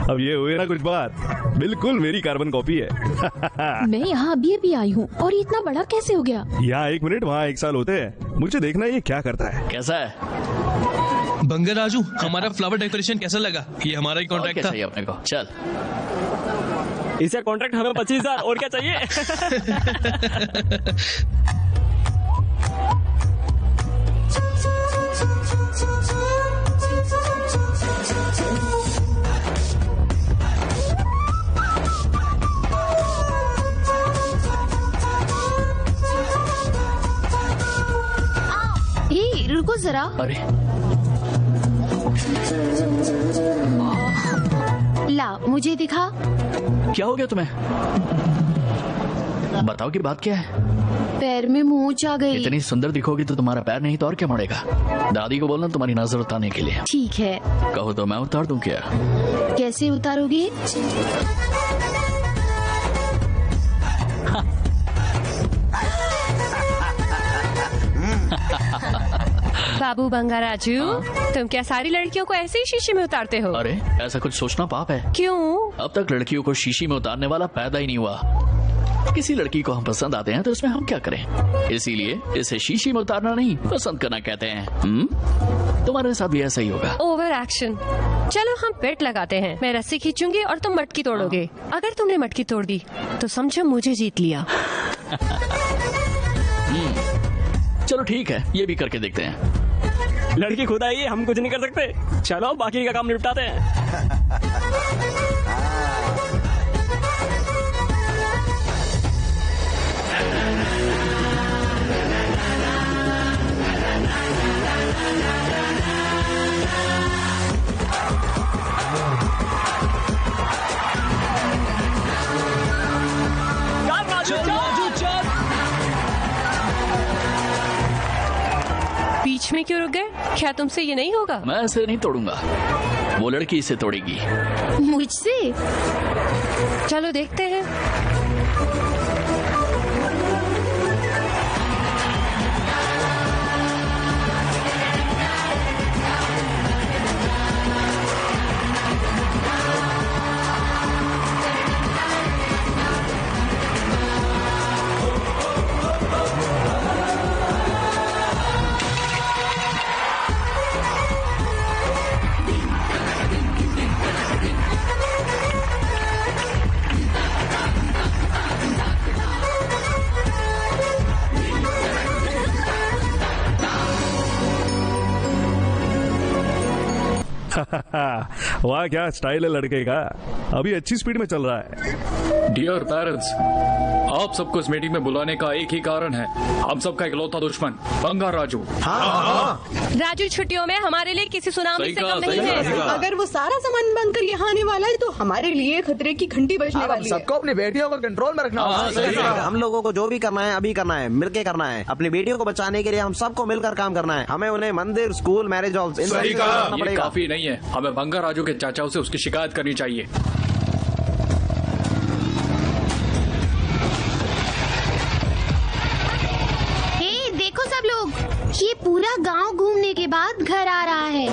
अब ये हुई ना कुछ बात, बिल्कुल मेरी कार्बन कॉपी है। मैं यहाँ अभी आई हूँ और ये इतना बड़ा कैसे हो गया? यहाँ 1 मिनट, वहाँ 1 साल होते हैं। मुझे देखना ये क्या करता है। कैसा है बंगा राजू, हमारा फ्लावर डेकोरेशन कैसा लगा? ये हमारा ही कॉन्ट्रैक्ट था। चाहिए अपने को, चल। इसका कॉन्ट्रैक्ट हमें 25,000 और क्या चाहिए? रुको जरा। अरे ला, मुझे दिखा। क्या हो गया तुम्हें? बताओ कि बात क्या है। पैर में मूंछ आ गई। इतनी सुंदर दिखोगी तो तुम्हारा पैर नहीं तो और क्या मुड़ेगा। दादी को बोलना तुम्हारी नजर उतारने के लिए। ठीक है। कहो तो मैं उतार दूं क्या? कैसे उतारोगे? बाबू बंगाराजू, तुम क्या सारी लड़कियों को ऐसे ही शीशे में उतारते हो? अरे ऐसा कुछ सोचना पाप है। क्यों? अब तक लड़कियों को शीशी में उतारने वाला पैदा ही नहीं हुआ। किसी लड़की को हम पसंद आते हैं तो इसमें हम क्या करें, इसीलिए इसे शीशी में उतारना नहीं पसंद करना कहते हैं। तुम्हारे साथ भी ऐसा ही होगा। Over action. चलो हम बेट लगाते हैं। मैं रस्सी खींचूंगी और तुम मटकी तोड़ोगे। अगर तुमने मटकी तोड़ दी तो समझो मुझे जीत लिया। चलो ठीक है, ये भी करके देखते हैं। लड़की खुद आई है, हम कुछ नहीं कर सकते। चलो बाकी का काम निपटाते हैं। बीच में क्यों रुक गए? क्या तुमसे ये नहीं होगा? मैं इसे नहीं तोड़ूंगा, वो लड़की इसे तोड़ेगी। मुझसे? चलो देखते हैं। वाह क्या स्टाइल है लड़के का, अभी अच्छी स्पीड में चल रहा है। डियर पेरेंट्स, आप सबको इस मीटिंग में बुलाने का एक ही कारण है, हम सबका इकलौता दुश्मन बंगा राजू। राजू छुट्टियों में हमारे लिए किसी सुनामी से कम नहीं है। अगर वो सारा सामान बंद कर यहाँ आने वाला है तो हमारे लिए खतरे की घंटी बजने वाली है। सबको अपनी बेटियों को कंट्रोल में रखना होगा। हम लोगों को जो भी करना है अभी करना है, मिलके करना है। अपनी बेटियों को बचाने के लिए हम सबको मिलकर काम करना है। हमें उन्हें मंदिर, स्कूल, मैरिज हॉल करना पड़ेगा। काफी नहीं है, हमें बंगा राजू के चाचाओं से उसकी शिकायत करनी चाहिए। ये पूरा गांव घूमने के बाद घर आ रहा है।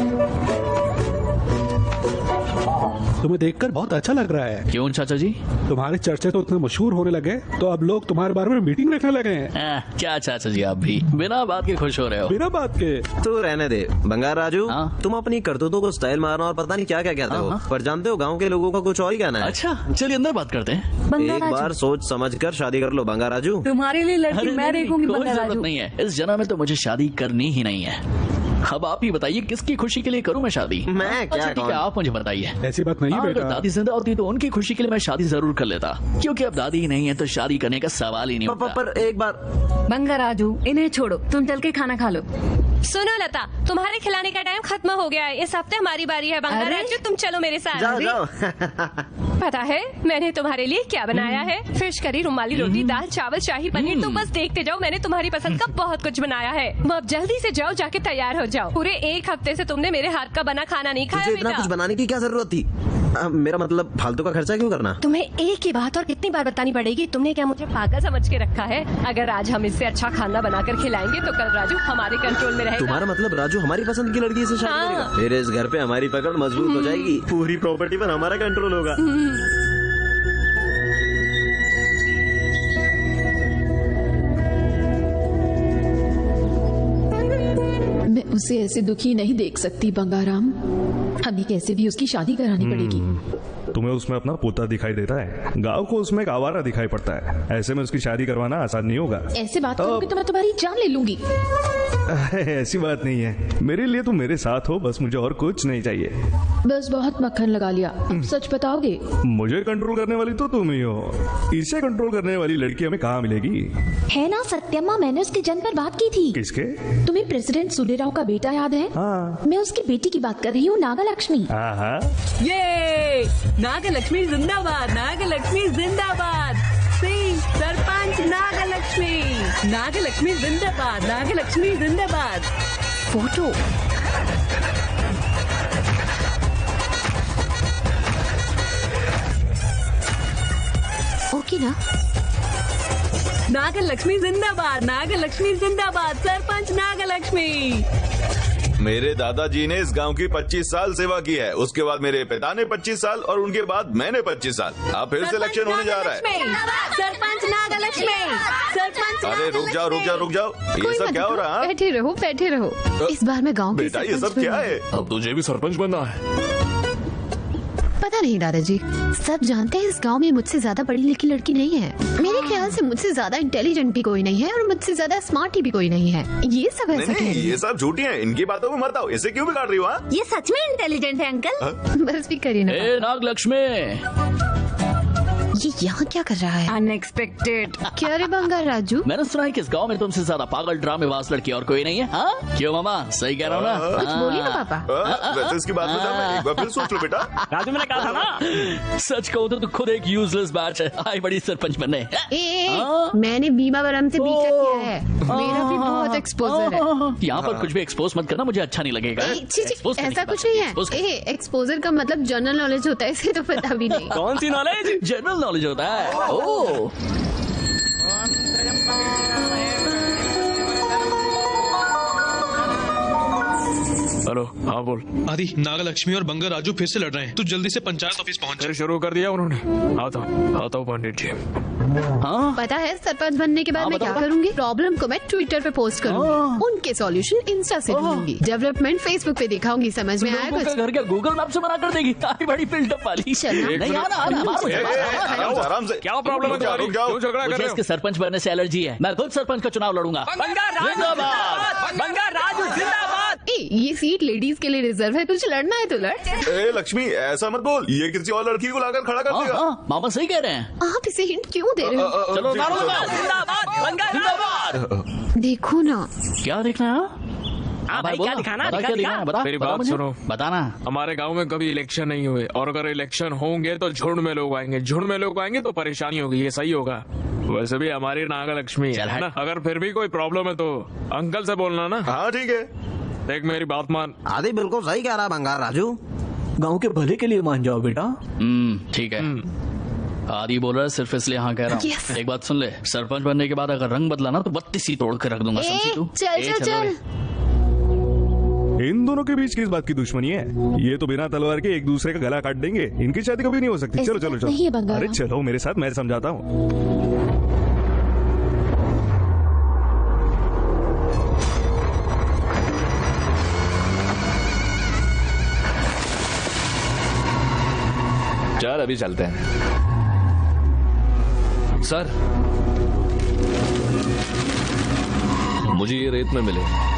तुम्हें देखकर बहुत अच्छा लग रहा है। क्यों चाचा जी? तुम्हारे चर्चे तो इतने मशहूर होने लगे तो अब लोग तुम्हारे बारे में मीटिंग रखने लगे हैं। क्या चाचा जी, आप भी बिना बात के खुश हो रहे हो? बिना बात के तू रहने दे बंगार राजू। तुम अपनी करतूतों को स्टाइल मारना और पता नहीं क्या क्या कहते हो, पर जानते हो गाँव के लोगों का कुछ और ही कहना है। अच्छा चलिए अंदर बात करते हैं। एक बार सोच समझ कर शादी कर लो बंगार राजू। तुम्हारे लिए लड़की मैं देखूंगी बंगार राजू। नहीं है, इस जन्म में तो मुझे शादी करनी ही नहीं है। अब आप ही बताइए किसकी खुशी के लिए करूं मैं शादी? मैं क्या? ठीक है, आप मुझे बताइए। ऐसी बात नहीं बेटा। अगर दादी जिंदा होती तो उनकी खुशी के लिए मैं शादी जरूर कर लेता, क्योंकि अब दादी ही नहीं है तो शादी करने का सवाल ही नहीं होता। पर एक बार बंगा राजू, इन्हें छोड़ो, तुम चल के खाना खा लो। सुनो लता, तुम्हारे खिलाने का टाइम खत्म हो गया है। इस हफ्ते हमारी बारी है। बंगा राजू तुम चलो मेरे साथ। जाओ। पता है मैंने तुम्हारे लिए क्या बनाया है? फिश करी, रुमाली रोटी, दाल चावल, शाही पनीर। तुम बस देखते जाओ, मैंने तुम्हारी पसंद का बहुत कुछ बनाया है। अब जल्दी से जाओ, जाके तैयार हो जाओ। पूरे 1 हफ्ते से तुमने मेरे हाथ का बना खाना नहीं खाया। इतना कुछ बनाने की क्या जरूरत थी? मेरा मतलब फालतू का खर्चा क्यों करना? तुम्हें एक ही बात और कितनी बार बतानी पड़ेगी? तुमने क्या मुझे पागल समझ के रखा है? अगर आज हम इससे अच्छा खाना बनाकर खिलाएंगे तो कल राजू हमारे कंट्रोल में रहेगा। तुम्हारा मतलब राजू हमारी पसंद की लड़की से शादी करेगा? फिर इस घर पे हमारी पकड़ मजबूत हो जाएगी, पूरी प्रॉपर्टी पर हमारा कंट्रोल होगा। मैं उसे ऐसे दुखी नहीं देख सकती बंगाराम। हमें कैसे भी उसकी शादी करानी पड़ेगी। तुम्हें उसमें अपना पोता दिखाई देता है, गांव को उसमें एक आवारा दिखाई पड़ता है। ऐसे में उसकी शादी करवाना आसान नहीं होगा। ऐसे बात करोगे तो मैं तुम्हारी जान ले लूंगी। ऐसी बात नहीं है, मेरे लिए तुम मेरे साथ हो, बस मुझे और कुछ नहीं चाहिए। बस बहुत मक्खन लगा लिया, अब सच बताओगे? मुझे कंट्रोल करने वाली तो तुम ही हो, इसे कंट्रोल करने वाली लड़की हमें कहाँ मिलेगी? है ना सत्यम्मा, मैंने उसके जन्म पर बात की थी। किसके? तुम्हें प्रेसिडेंट सूर्यराव का बेटा याद है? हाँ। मैं उसकी बेटी की बात कर रही हूँ, नागलक्ष्मी। ये नागलक्ष्मी जिंदाबाद, नागलक्ष्मी जिंदाबाद। सिंह सरपंच नागलक्ष्मी, नागलक्ष्मी जिंदाबाद, नागलक्ष्मी जिंदाबाद। फोटो ओके ना? नागलक्ष्मी जिंदाबाद, नागलक्ष्मी जिंदाबाद, सरपंच नागलक्ष्मी। मेरे दादाजी ने इस गांव की 25 साल सेवा की है, उसके बाद मेरे पिता ने 25 साल और उनके बाद मैंने 25 साल। अब फिर से इलेक्शन होने जा रहा है। सरपंच नागलक्ष्मी, सरपंच। अरे रुक जाओ, ये सब क्या हो रहा है? बैठे रहो। इस बार मैं गांव की बेटा ये सब क्या है? अब तुझे भी सरपंच बनना है? पता नहीं दादाजी, सब जानते हैं इस गांव में मुझसे ज्यादा पढ़ी लिखी लड़की नहीं है। मेरे ख्याल से मुझसे ज्यादा इंटेलिजेंट भी कोई नहीं है और मुझसे ज्यादा स्मार्ट भी कोई नहीं है। ये सब ऐसा नहीं, ये सब झूठी हैं, इनकी बातों में मत आओ। इसे क्यों बिगाड़ रही हो? ये सच में इंटेलिजेंट है अंकल? बस भी करिए ना। नागलक्ष्मी, ये यहाँ क्या कर रहा है? अनएक्सपेक्टेड। क्या रे बंगार राजू? मैंने सुना है कि इस गांव में तुमसे ज्यादा पागल ड्रामेबाज लड़की और कोई नहीं है। हाँ क्यों मामा, सही कह रहा हूँ ना? कुछ बोली ना पापा। वैसे इसकी बात में एक बार फिर सोच लो बेटा। राजू मैंने कहा था ना। सच कहूँ तो खुद एक यूजलेस बैच है, आई बड़ी सरपंच बनने। मैंने बीमावरम से बीच किया है, मेरा भी बहुत एक्सपोजर है। यहाँ पर कुछ भी एक्सपोज मत करना, मुझे अच्छा नहीं लगेगा। ऐसा कुछ नहीं है। एक्सपोजर का मतलब जनरल नॉलेज होता है, इसे तो पता भी नहीं। कौन सी नॉलेज? जनरल नॉलेज होता है। ओह हेलो, हाँ बोल। आदि, नागलक्ष्मी और बंगा राजू फिर से लड़ रहे हैं, तू जल्दी से पंचायत ऑफिस पहुंच। फिर शुरू कर दिया उन्होंने। आता हूँ पंडित जी। हाँ पता है सरपंच बनने के बाद मैं क्या करूंगी? प्रॉब्लम को मैं ट्विटर पे पोस्ट करूंगी, उनके सॉल्यूशन इंस्टा से ढूंढूंगी, डेवलपमेंट फेसबुक पे दिखाऊंगी। समझ में आया कुछ? घर के गूगल मैप से बना कर देगी, ताकि बड़ी बिल्डअप वाली। आराम से। क्या प्रॉब्लम है? क्यों झगड़ा कर रहे हो? इसके सरपंच बनने से एलर्जी है, मैं खुद सरपंच का चुनाव लड़ूंगा। ये सीट लेडीज के लिए रिजर्व है, तुझे लड़ना है तो लड़। लक्ष्मी ऐसा मत बोल, ये किसी और लड़की को लाकर खड़ा कर देगा। मामा सही कह रहे हैं। आप इसे हिंट क्यों दे रहे हो? चलो देखो ना। क्या देखना है? भाई क्या दिखाना? बता, मेरी बात सुनो, बताना। हमारे गांव में कभी इलेक्शन नहीं हुए, और अगर इलेक्शन होंगे तो झुंड में लोग आएंगे, झुंड में लोग आएंगे तो परेशानी होगी। ये सही होगा? वैसे भी हमारी नागलक्ष्मी है ना, अगर फिर भी कोई प्रॉब्लम है तो अंकल से बोलना ना। हाँ ठीक है, देख मेरी बात मान। आदि बिल्कुल सही कह रहा बंगार राजू, गांव के भले के लिए मान जाओ बेटा। ठीक है। आदि बोल रहा है सिर्फ इसलिए हाँ कह रहा हूँ। एक बात सुन ले, सरपंच बनने के बाद अगर रंग बदला ना तो 32 ही तोड़ कर रख दूंगा। समझी तू? चल। इन दोनों के बीच किस बात की दुश्मनी है? ये तो बिना तलवार के एक दूसरे का गला काट देंगे, इनकी शादी कभी नहीं हो सकती। चलो चलो चलो, अरे चलो मेरे साथ, मैं समझाता हूँ। चल अभी चलते हैं। सर मुझे ये रेत में मिले।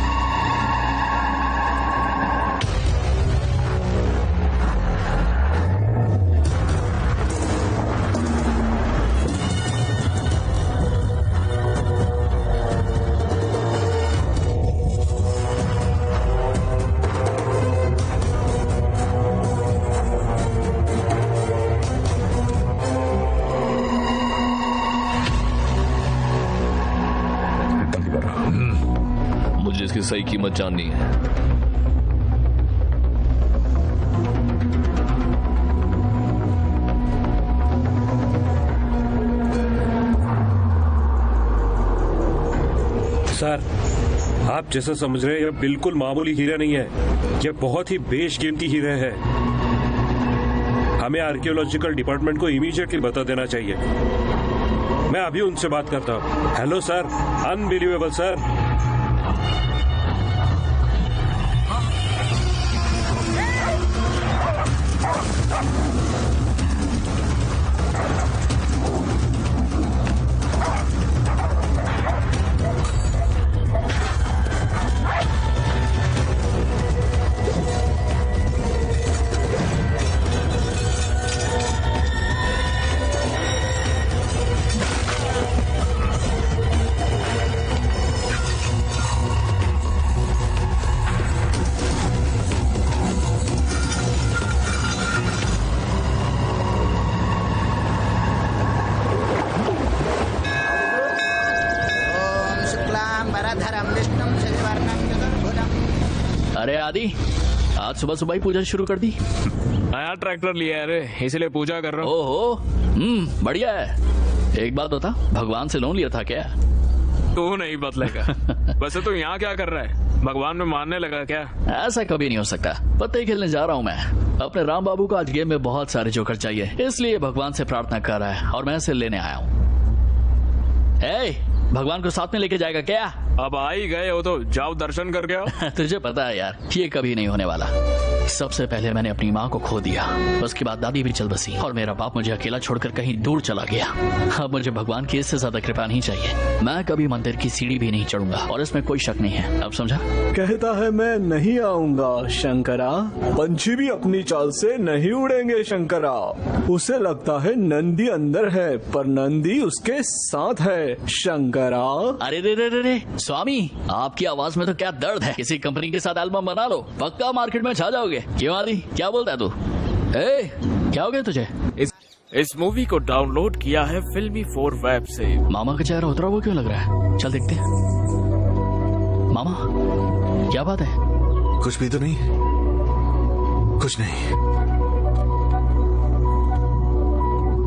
मुझे इसकी सही कीमत जाननी है। आप जैसा समझ रहे हैं, यह बिल्कुल मामूली हीरा नहीं है, यह बहुत ही बेशकीमती हीरा है। हमें आर्कियोलॉजिकल डिपार्टमेंट को इमीडिएटली बता देना चाहिए। मैं अभी उनसे बात करता हूँ। Hello sir, unbelievable sir. अरे आदि, आज सुबह सुबह ही पूजा शुरू कर दी। नया ट्रैक्टर लिया है रे, इसलिए पूजा कर रहा हूँ। ओहो, बढ़िया है। एक बात बता, भगवान से लोन लिया था क्या? तू नहीं बदलेगा। वैसे तू यहाँ क्या कर रहा है? भगवान में मानने लगा क्या? ऐसा कभी नहीं हो सकता। पत्ते खेलने जा रहा हूँ मैं। अपने राम बाबू को आज गेम में बहुत सारे जोकर चाहिए, इसलिए भगवान से प्रार्थना कर रहा है और मैं इसे लेने आया हूँ। भगवान को साथ में लेके जाएगा क्या? अब आ ही गए हो तो जाओ दर्शन करके आओ। तुझे पता है यार, ये कभी नहीं होने वाला। सबसे पहले मैंने अपनी माँ को खो दिया, उसके बाद दादी भी चल बसी और मेरा बाप मुझे अकेला छोड़कर कहीं दूर चला गया। अब मुझे भगवान की इससे ज्यादा कृपा नहीं चाहिए। मैं कभी मंदिर की सीढ़ी भी नहीं चढ़ूंगा और इसमें कोई शक नहीं है। अब समझा? कहता है मैं नहीं आऊंगा शंकरा। पंछी भी अपनी चाल से नहीं उड़ेंगे शंकरा। उसे लगता है नंदी अंदर है, पर नंदी उसके साथ है शंकरा। अरे रे रे रे रे स्वामी, आपकी आवाज में तो क्या दर्द है। किसी कंपनी के साथ एल्बम बना लो, पक्का मार्केट में छा जाओगे। क्यों आदि, क्या बोलता है तू? क्या हो गया तुझे? इस मूवी को डाउनलोड किया है फिल्मी 4 वेब से। मामा का चेहरा उतरा हुआ क्यों लग रहा है? चल देखते हैं। मामा, क्या बात है? कुछ भी तो नहीं, कुछ नहीं।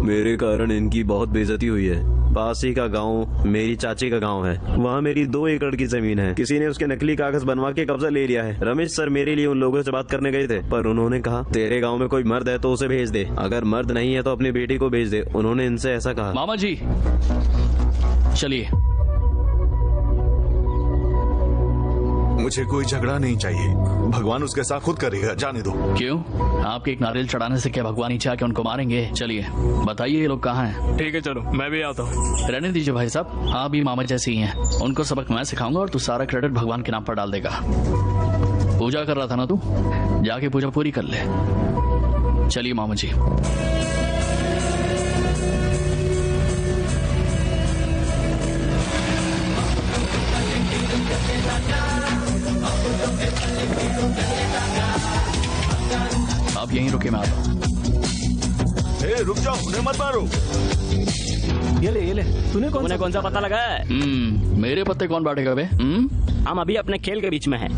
मेरे कारण इनकी बहुत बेइज्जती हुई है। पास ही का गांव मेरी चाची का गांव है। वहाँ मेरी 2 एकड़ की जमीन है। किसी ने उसके नकली कागज बनवा के कब्जा ले लिया है। रमेश सर मेरे लिए उन लोगों से बात करने गए थे, पर उन्होंने कहा तेरे गांव में कोई मर्द है तो उसे भेज दे, अगर मर्द नहीं है तो अपनी बेटी को भेज दे। उन्होंने इनसे ऐसा कहा। मामा जी चलिए। मुझे कोई झगड़ा नहीं चाहिए, भगवान उसके साथ खुद करेगा, जाने दो। क्यों? आपके एक नारियल चढ़ाने से क्या भगवान ही चाह के उनको मारेंगे? चलिए बताइए ये लोग कहाँ हैं? ठीक है चलो, मैं भी आता हूँ। रहने दीजिए भाई साहब, हाँ भी मामा जैसे ही हैं। उनको सबक मैं सिखाऊंगा और तू सारा क्रेडिट भगवान के नाम पर डाल देगा। पूजा कर रहा था ना तू, जाके पूजा पूरी कर ले। चलिए मामा जी। आप यहीं रुके, मैं आता हूँ। रुक जाओ, उन्हें मत मारो। ये ले। तूने कौन सा पता लगा है? मेरे पत्ते कौन बांटेगा बे? हम अभी अपने खेल के बीच में हैं।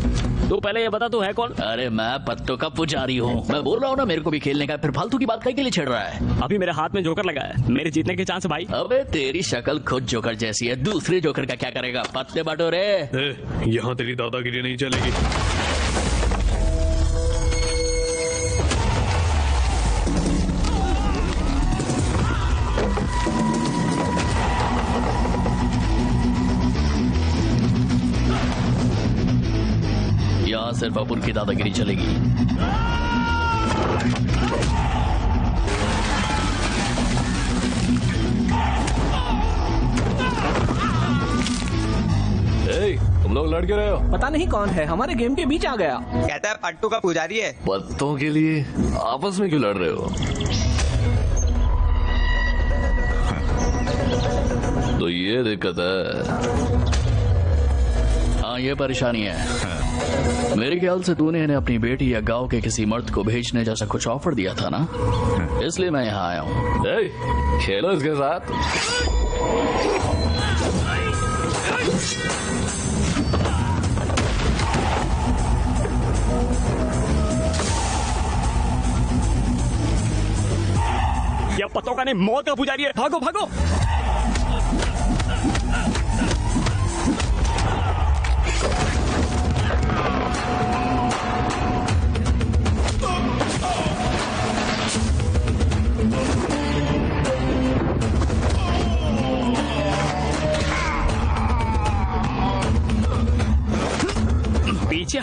तू पहले ये बता तू है कौन? अरे मैं पत्तों का पुजारी हूँ। मैं बोल रहा हूँ ना, मेरे को भी खेलने का। फिर फालतू की बात कहीं के लिए छेड़ रहा है? अभी मेरे हाथ में जोकर लगा है, मेरे जीतने के चांस भाई। अबे तेरी शक्ल खुद जोकर जैसी है, दूसरे जोकर का क्या करेगा? पत्ते बांटो रे। यहाँ तेरी दादागिरी नहीं चलेगी। यहाँ सिर्फ अपुर की दादागिरी चलेगी। तुम लोग लड़ क्यों रहे हो? पता नहीं कौन है, हमारे गेम के बीच आ गया। कहता है पट्टू का पुजारी है। पत्तों के लिए आपस में क्यों लड़ रहे हो? तो ये दिक्कत है। हाँ ये परेशानी है। मेरे ख्याल से तूने इन्हें अपनी बेटी या गांव के किसी मर्द को भेजने जैसा कुछ ऑफर दिया था ना, इसलिए मैं यहाँ आया हूँ। खेलो इसके साथ। यह पत्तों का नहीं, मौत का पुजारी है। भागो भागो।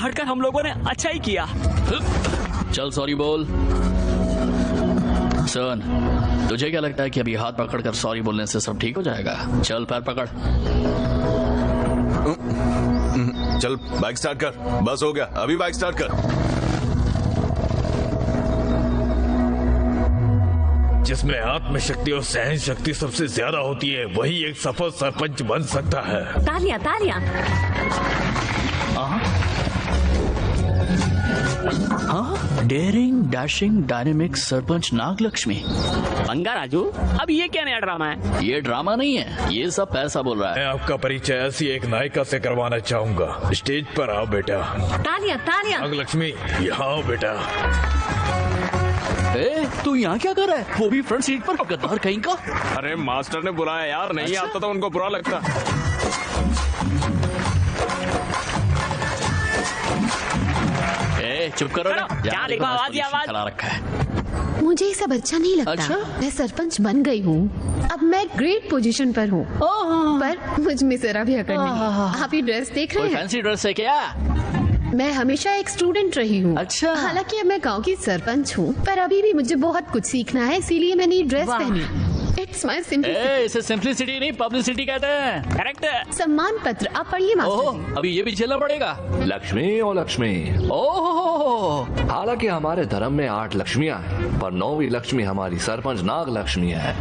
हटकर हम लोगों ने अच्छा ही किया। चल सॉरी बोल। सुन, तुझे क्या लगता है कि अभी हाथ पकड़कर सॉरी बोलने से सब ठीक हो जाएगा? चल पैर पकड़। चल बाइक स्टार्ट कर। बस हो गया, अभी बाइक स्टार्ट कर। जिसमें आत्मशक्ति और सहन शक्ति सबसे ज्यादा होती है वही एक सफल सरपंच बन सकता है। तालियां तालियां। हाँ, daring dashing dynamic sarpanch Nagalakshmi. Banga Raju, अब ये क्या नया ड्रामा है? ये ड्रामा नहीं है, ये सब पैसा बोल रहा है। मैं आपका परिचय ऐसी एक नायिका से करवाना चाहूंगा। स्टेज पर आओ बेटा। तालियां तालियां। नागलक्ष्मी यहाँ आओ बेटा। तू यहाँ क्या कर रहा है? वो भी फ्रंट सीट पर, गद्दार कहीं का। अरे मास्टर ने बुलाया यार, नहीं आता तो उनको बुरा लगता। चुप करो ना। क्या देखो आवाज चला रखा है। मुझे ये सब अच्छा नहीं लगता। अच्छा? मैं सरपंच बन गई हूँ, अब मैं ग्रेट पोजीशन पर हूँ, पर मुझ में जरा भी अकड़ नहीं। आप ये ड्रेस देख रहे हैं? फैंसी ड्रेस है क्या? मैं हमेशा एक स्टूडेंट रही हूँ। अच्छा। हालांकि अब मैं गांव की सरपंच हूँ, पर अभी भी मुझे बहुत कुछ सीखना है, इसीलिए मैंने ये ड्रेस पहनी। It's my simplicity. इसे सिंपलिसिटी नहीं पब्लिसिटी कहते हैं। करेक्ट। सम्मान पत्र आप पढ़िए मास्टर जी। अभी ये भी झेलना पड़ेगा। लक्ष्मी ओ लक्ष्मी। ओह, हालांकि हमारे धर्म में 8 लक्ष्मियां हैं, पर 9वीं लक्ष्मी हमारी सरपंच नाग लक्ष्मी है।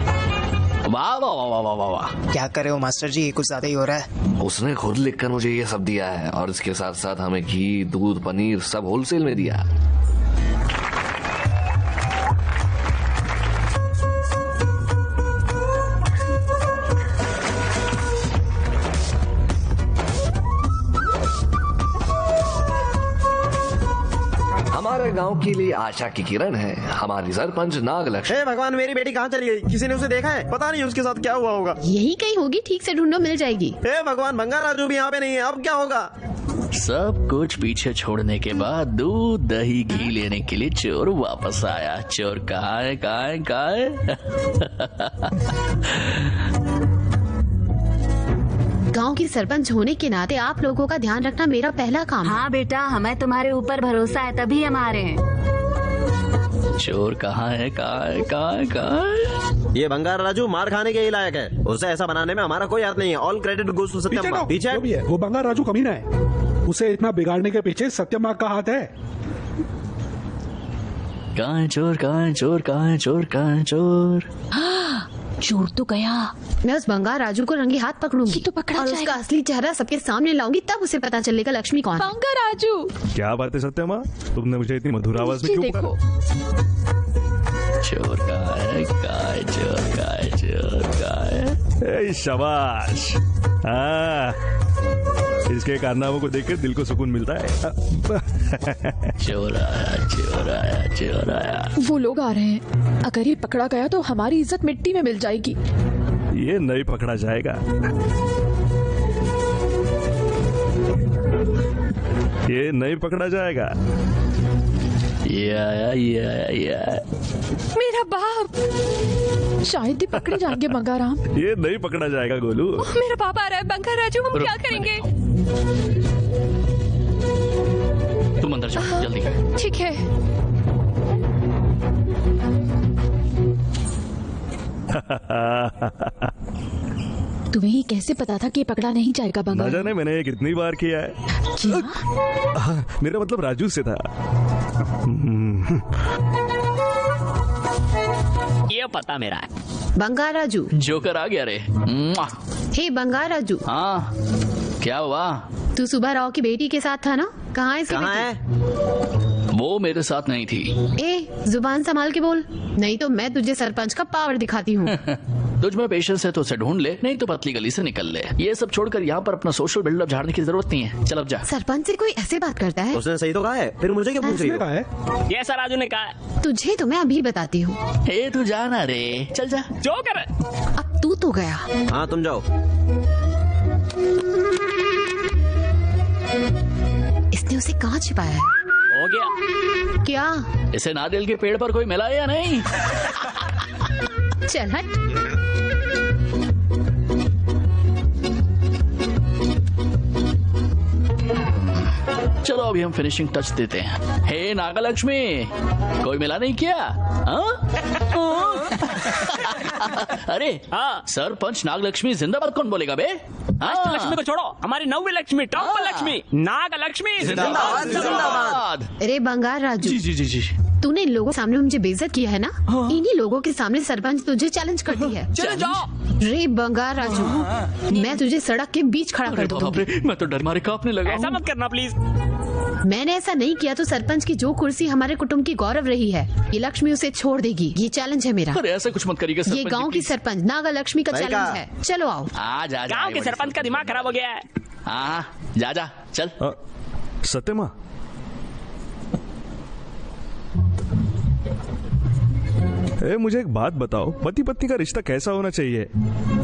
वाह वाह वाह वाह वाह वाह। क्या करे हो मास्टर जी, ये कुछ ज्यादा ही हो रहा है। उसने खुद लिखकर मुझे ये सब दिया है और इसके साथ साथ हमें घी दूध पनीर सब होलसेल में दिया। हमारे गांव के लिए आशा की किरण है हमारी सरपंच नागलक्ष्मी। भगवान, मेरी बेटी कहाँ चली गई? किसी ने उसे देखा है? पता नहीं उसके साथ क्या हुआ होगा। यही कहीं होगी, ठीक से ढूंढो, मिल जाएगी। हे भगवान, बंगा राजू भी यहाँ पे नहीं है, अब क्या होगा? सब कुछ पीछे छोड़ने के बाद दूध दही घी लेने के लिए चोर वापस आया। चोर कहाँ है, कहाँ है, कहाँ है? गांव की सरपंच होने के नाते आप लोगों का ध्यान रखना मेरा पहला काम है। हाँ बेटा, हमें तुम्हारे ऊपर भरोसा है, तभी हम आ रहे हैं। चोर कहाँ है, कहाँ है, कहाँ है, कहाँ है? ये बंगार राजू मार खाने के ही लायक है। उसे ऐसा बनाने में हमारा कोई हाथ नहीं है। ऑल क्रेडिट गोस टू सत्यम। पीछे जो भी है, वो बंगार राजू कमीना है। उसे इतना बिगाड़ने के पीछे सत्यम का हाथ है। कहाँ है चोर, कहाँ है चोर, कहाँ है चोर, कहाँ है चोर? चोर तो गया। मैं उस बंगार राजू को रंगे हाथ पकड़ूंगी तो पकड़ा और उसका असली चेहरा सबके सामने लाऊंगी, तब उसे पता चलेगा लक्ष्मी कौन है। बंगार राजू, क्या बात है सत्यमा, तुमने मुझे इतनी मधुर आवाज में क्यों पुकारा? चोर कहाँ है, कहाँ है चोर, कहाँ है चोर, कहाँ है? शाबाश। इसके कारनामों को देखकर दिल को सुकून मिलता है। चोर आया, चोर आया, चोर आया। वो लोग आ रहे हैं, अगर ये पकड़ा गया तो हमारी इज्जत मिट्टी में मिल जाएगी। ये नहीं पकड़ा जाएगा। ये नहीं पकड़ा जाएगा। ये आया, ये आया, ये आया। मेरा बाप, शायद ही पकड़े जाएंगे बंगाराम। ये नहीं पकड़ा जाएगा गोलू। मेरा बाप आ रहा है। बंगार राजू, हम क्या करेंगे? तुम अंदर जाओ जल्दी। ठीक है। तुम्हें ही कैसे पता था कि पकड़ा नहीं जाएगा बंगार? ना जाने, मैंने ये कितनी बार किया है। मेरा मतलब राजू से था। ये पता मेरा है। बंगार राजू। जोकर आ गया रे। हे बंगार राजू। हाँ, क्या हुआ? तू सुबह राव की बेटी के साथ था ना? कहाँ है? कहाँ है? वो मेरे साथ नहीं थी। ए, जुबान संभाल के बोल, नहीं तो मैं तुझे सरपंच का पावर दिखाती हूँ। तुझ में पेशेंस है तो उसे ढूंढ ले, नहीं तो पतली गली से निकल ले। ये सब छोड़कर यहाँ पर अपना सोशल बिल्डअप झाड़ने की जरूरत नहीं है। चल अब जा। सरपंच से कोई ऐसे बात करता है? उसने सही तो कहा है, फिर मुझे क्यों पूछ रही हो? ये सर राजू ने कहा है। तुझे तो मैं अभी बताती हूँ। तू जाना रे, चल जा। जो कर। अब तू तो गया। हाँ तुम जाओ। इसने उसे कहाँ छिपाया है? हो गया। क्या? इसे नारियल के पेड़ पर कोई मिला या नहीं? चल हट। चलो अभी हम फिनिशिंग टच देते हैं। हे नागलक्ष्मी, कोई मिला नहीं क्या? अरे सरपंच नागलक्ष्मी जिंदाबाद कौन बोलेगा बे? लक्ष्मी को छोड़ो, हमारी नवी लक्ष्मी, टॉप लक्ष्मी, नागलक्ष्मी जिंदाबाद जिंदाबाद। अरे बंगार राजू, जी जी जी जी, तूने इन लोगों के सामने मुझे बेइज्जत किया है ना? इन्हीं लोगों के सामने सरपंच तुझे चैलेंज करती है। चले जाओ। रे बंगार राजू, मैं तुझे सड़क के बीच खड़ा कर दूंगी। मैं तो डर मारे कांपने लगा। ऐसा मत करना प्लीज। मैंने ऐसा नहीं किया तो सरपंच की जो कुर्सी हमारे कुटुंब की गौरव रही है, ये लक्ष्मी उसे छोड़ देगी। ये चैलेंज है मेरा। अरे ऐसा कुछ मत करिएगा। ये गांव की सरपंच नागलक्ष्मी का चैलेंज है। चलो आओ। गांव के सरपंच का दिमाग खराब हो गया है। हाँ जा जा चल। सत्यमा, मुझे एक बात बताओ, पति पत्नी का रिश्ता कैसा होना चाहिए?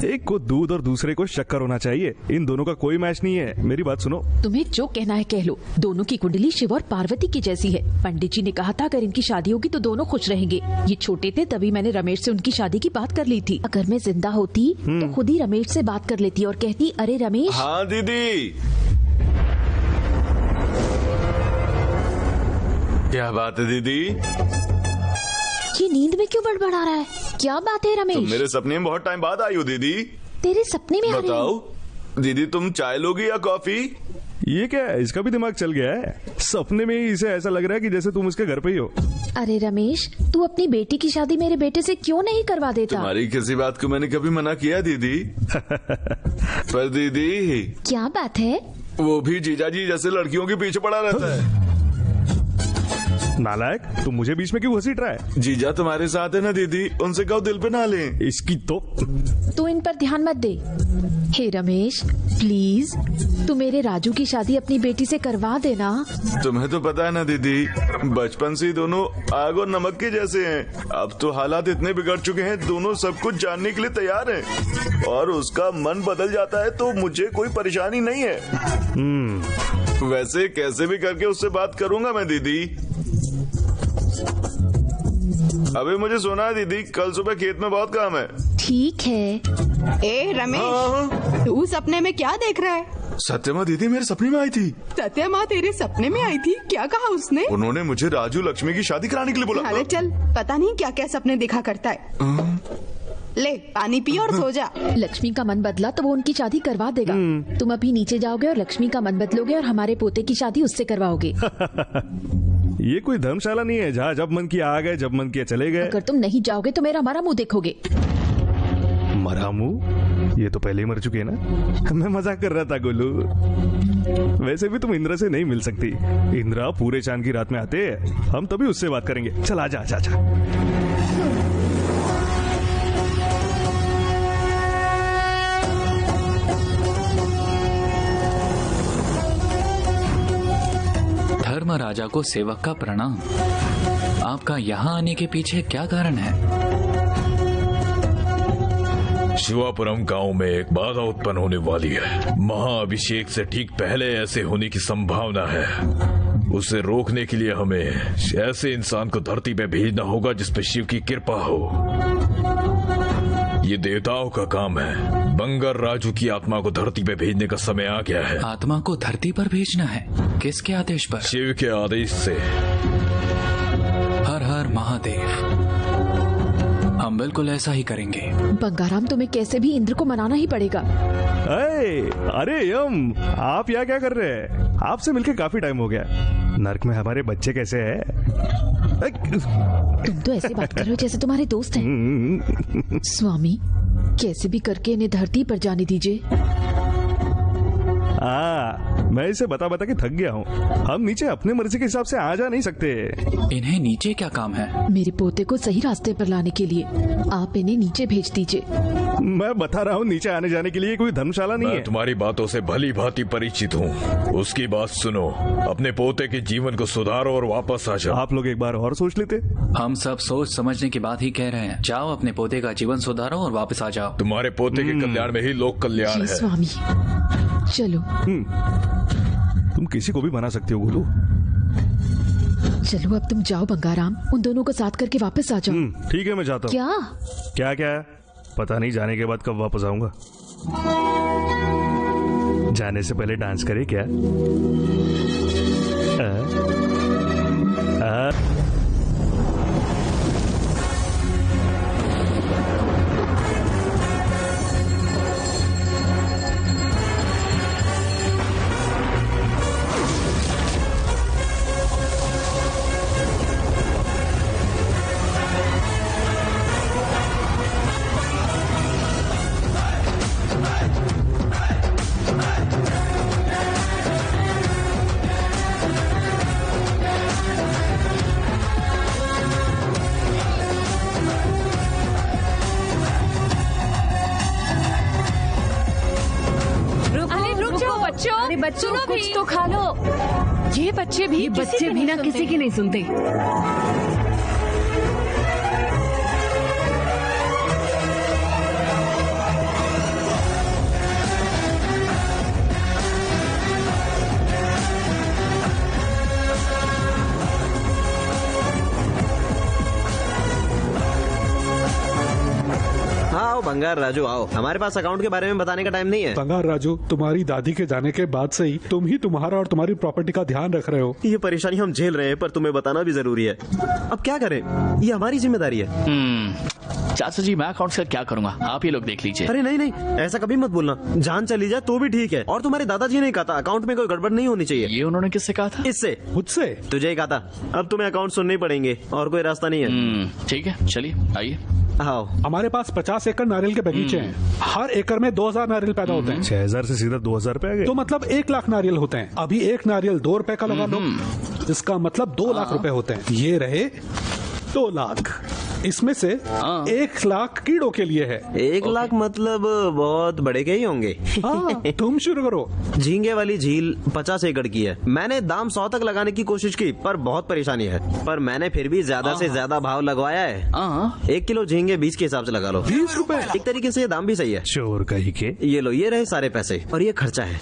एक को दूध और दूसरे को शक्कर होना चाहिए। इन दोनों का कोई मैच नहीं है। मेरी बात सुनो। तुम्हें जो कहना है कह लो। दोनों की कुंडली शिव और पार्वती की जैसी है। पंडित जी ने कहा था अगर इनकी शादी होगी तो दोनों खुश रहेंगे। ये छोटे थे तभी मैंने रमेश से उनकी शादी की बात कर ली थी। अगर मैं जिंदा होती तो खुद ही रमेश से बात कर लेती और कहती, अरे रमेश। हाँ दीदी, क्या बात है दीदी? ये नींद में क्यों बड़बड़ा रहा है? क्या बात है रमेश? तुम मेरे सपने में बहुत टाइम बाद आई हो दीदी। तेरे सपने में? बताओ दीदी, तुम चाय लोगी या कॉफी? ये क्या है, इसका भी दिमाग चल गया है। सपने में ही इसे ऐसा लग रहा है कि जैसे तुम उसके घर पे ही हो। अरे रमेश, तू अपनी बेटी की शादी मेरे बेटे से क्यों नहीं करवा देता? तुम्हारी किसी बात को मैंने कभी मना किया दीदी? पर दीदी। क्या बात है? वो भी जीजा जी जैसे लड़कियों के पीछे पड़ा रहता है। नालायक, तुम मुझे बीच में क्यों घसीट रहा है? जीजा तुम्हारे साथ है ना दीदी, उनसे कहो दिल पे ना लें। इसकी तो तू इन पर ध्यान मत दे। हे रमेश प्लीज, तू मेरे राजू की शादी अपनी बेटी से करवा देना। तुम्हें तो पता है ना दीदी, बचपन से दोनों आग और नमक के जैसे हैं। अब तो हालात इतने बिगड़ चुके हैं, दोनों सब कुछ जानने के लिए तैयार हैं। और उसका मन बदल जाता है तो मुझे कोई परेशानी नहीं है। वैसे कैसे भी करके उससे बात करूंगा मैं दीदी। अभी मुझे सोना है दीदी, कल सुबह खेत में बहुत काम है। ठीक है। ए रमेश, तू सपने में क्या देख रहा है? सत्यमा दीदी मेरे सपने में आई थी। सत्यमा तेरे सपने में आई थी? क्या कहा उसने? उन्होंने मुझे राजू लक्ष्मी की शादी कराने के लिए बोला। अरे चल, पता नहीं क्या क्या सपने देखा करता है। ले पानी पी और सो जा। लक्ष्मी का मन बदला तो वो उनकी शादी करवा देगा। तुम अभी नीचे जाओगे और लक्ष्मी का मन बदलोगे और हमारे पोते की शादी उससे करवाओगे। ये कोई धर्मशाला नहीं है जहाँ जब मन किया आ गए, जब मन किया चले गए। अगर तुम नहीं जाओगे तो मेरा मरा मुंह देखोगे। मरा मुंह? ये तो पहले ही मर चुके हैं ना। मैं मजाक कर रहा था गोलू। वैसे भी तुम इंद्र से नहीं मिल सकती। इंद्रा पूरे चांद की रात में आते हैं, हम तभी उससे बात करेंगे। चल आजा आजा आजा। धर्म राजा को सेवक का प्रणाम। आपका यहाँ आने के पीछे क्या कारण है? शिवापुरम गांव में एक बाधा उत्पन्न होने वाली है। महाअभिषेक से ठीक पहले ऐसे होने की संभावना है। उसे रोकने के लिए हमें ऐसे इंसान को धरती पे भेजना होगा जिस पे शिव की कृपा हो। ये देवताओं का काम है। बंगर राजू की आत्मा को धरती पे भेजने का समय आ गया है। आत्मा को धरती पर भेजना है? किसके आदेश पर? शिव के आदेश से। हर हर महादेव। हम बिल्कुल ऐसा ही करेंगे। बंगाराम, तुम्हें कैसे भी इंद्र को मनाना ही पड़ेगा। अरे यम, आप यहाँ क्या कर रहे हैं? आपसे मिलके काफी टाइम हो गया। नर्क में हमारे बच्चे कैसे हैं? तुम तो ऐसे बात कर रहे हो जैसे तुम्हारे दोस्त हैं। स्वामी, कैसे भी करके इन्हें धरती पर जाने दीजिए। मैं इसे बता बता के थक गया हूँ। हम नीचे अपने मर्जी के हिसाब से आ जा नहीं सकते। इन्हें नीचे क्या काम है? मेरे पोते को सही रास्ते पर लाने के लिए आप इन्हें नीचे भेज दीजिए। मैं बता रहा हूँ, नीचे आने जाने के लिए कोई धर्मशाला नहीं है। तुम्हारी बातों से भली भांति परिचित हूँ। उसकी बात सुनो, अपने पोते के जीवन को सुधारो और वापस आ जाओ। आप लोग एक बार और सोच लेते। हम सब सोच समझने की बात ही कह रहे हैं। जाओ अपने पोते का जीवन सुधारो और वापस आ जाओ। तुम्हारे पोते के कल्याण में ही लोक कल्याण है। स्वामी चलो। तुम किसी को भी बना सकते हो गोलू। चलो अब तुम जाओ बंगाराम, उन दोनों को साथ करके वापस आ जाओ। ठीक है, मैं जाता हूँ। क्या क्या पता नहीं जाने के बाद कब वापस आऊंगा। जाने से पहले डांस करे क्या? बच्चों कुछ तो खा लो। ये बच्चे भी ना किसी की नहीं सुनते। आओ बंगार राजू आओ, हमारे पास अकाउंट के बारे में बताने का टाइम नहीं है। बंगार राजू, तुम्हारी दादी के जाने के बाद से ही तुम ही तुम्हारा और तुम्हारी प्रॉपर्टी का ध्यान रख रहे हो। ये परेशानी हम झेल रहे हैं पर तुम्हें बताना भी जरूरी है। अब क्या करें, ये हमारी जिम्मेदारी है। चाचा जी मैं अकाउंट से क्या करूँगा, आप ही लोग देख लीजिए। अरे नहीं नहीं, ऐसा कभी मत बोलना। जान चली जाए तो भी ठीक है। और तुम्हारे दादाजी ने कहा था अकाउंट में कोई गड़बड़ नहीं होनी चाहिए। ये उन्होंने किससे कहा था? इससे। मुझसे? तुझे ही कहा था। अब तुम्हें अकाउंट सुनने पड़ेंगे और कोई रास्ता नहीं है। ठीक है चलिए आइए। आओ। हमारे पास 50 एकड़ नारियल के बगीचे हैं। हर एकड़ में 2000 नारियल पैदा होते हैं। 6000 से सीधा 2000 पे आ गए। तो मतलब 1 लाख नारियल होते हैं। अभी एक नारियल 2 रुपए का लगा लो, इसका मतलब 2 लाख रुपए होते हैं। ये रहे 2 लाख। इसमें से 1 लाख कीड़ों के लिए है। 1 लाख मतलब बहुत बड़े के ही होंगे। तुम शुरू करो। झींगे वाली झील 50 एकड़ की है। मैंने दाम 100 तक लगाने की कोशिश की पर बहुत परेशानी है। पर मैंने फिर भी ज्यादा से ज्यादा भाव लगवाया है। 1 किलो झींगे 20 के हिसाब से लगा लो। 20 रुपए? एक तरीके से ये दाम भी सही है। चोर कहीं के। ये लो, ये रहे सारे पैसे और ये खर्चा है।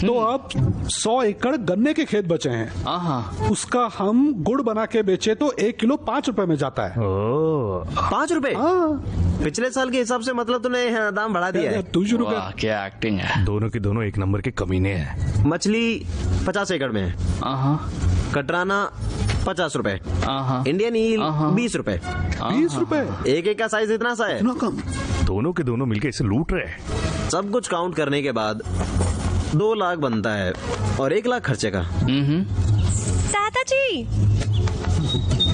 तो अब 100 एकड़ गन्ने के खेत बचे हैं। उसका हम गुड़ बना के बेचे तो 1 किलो 5 रुपए में जाता है। 5 रुपए? पिछले साल के हिसाब से मतलब तूने दाम बढ़ा दिया है। तू शुरू कर। क्या एक्टिंग है। दोनों की दोनों एक नंबर के कमीने हैं। मछली 50 एकड़ में है। कटराना 50 रुपए। इंडियन ईल 20 रुपए। 20 रुपए? एक का साइज इतना सा है। दोनों के दोनों मिलके इसे लूट रहे हैं। सब कुछ काउंट करने के बाद 2 लाख बनता है और 1 लाख खर्चे का। दादाजी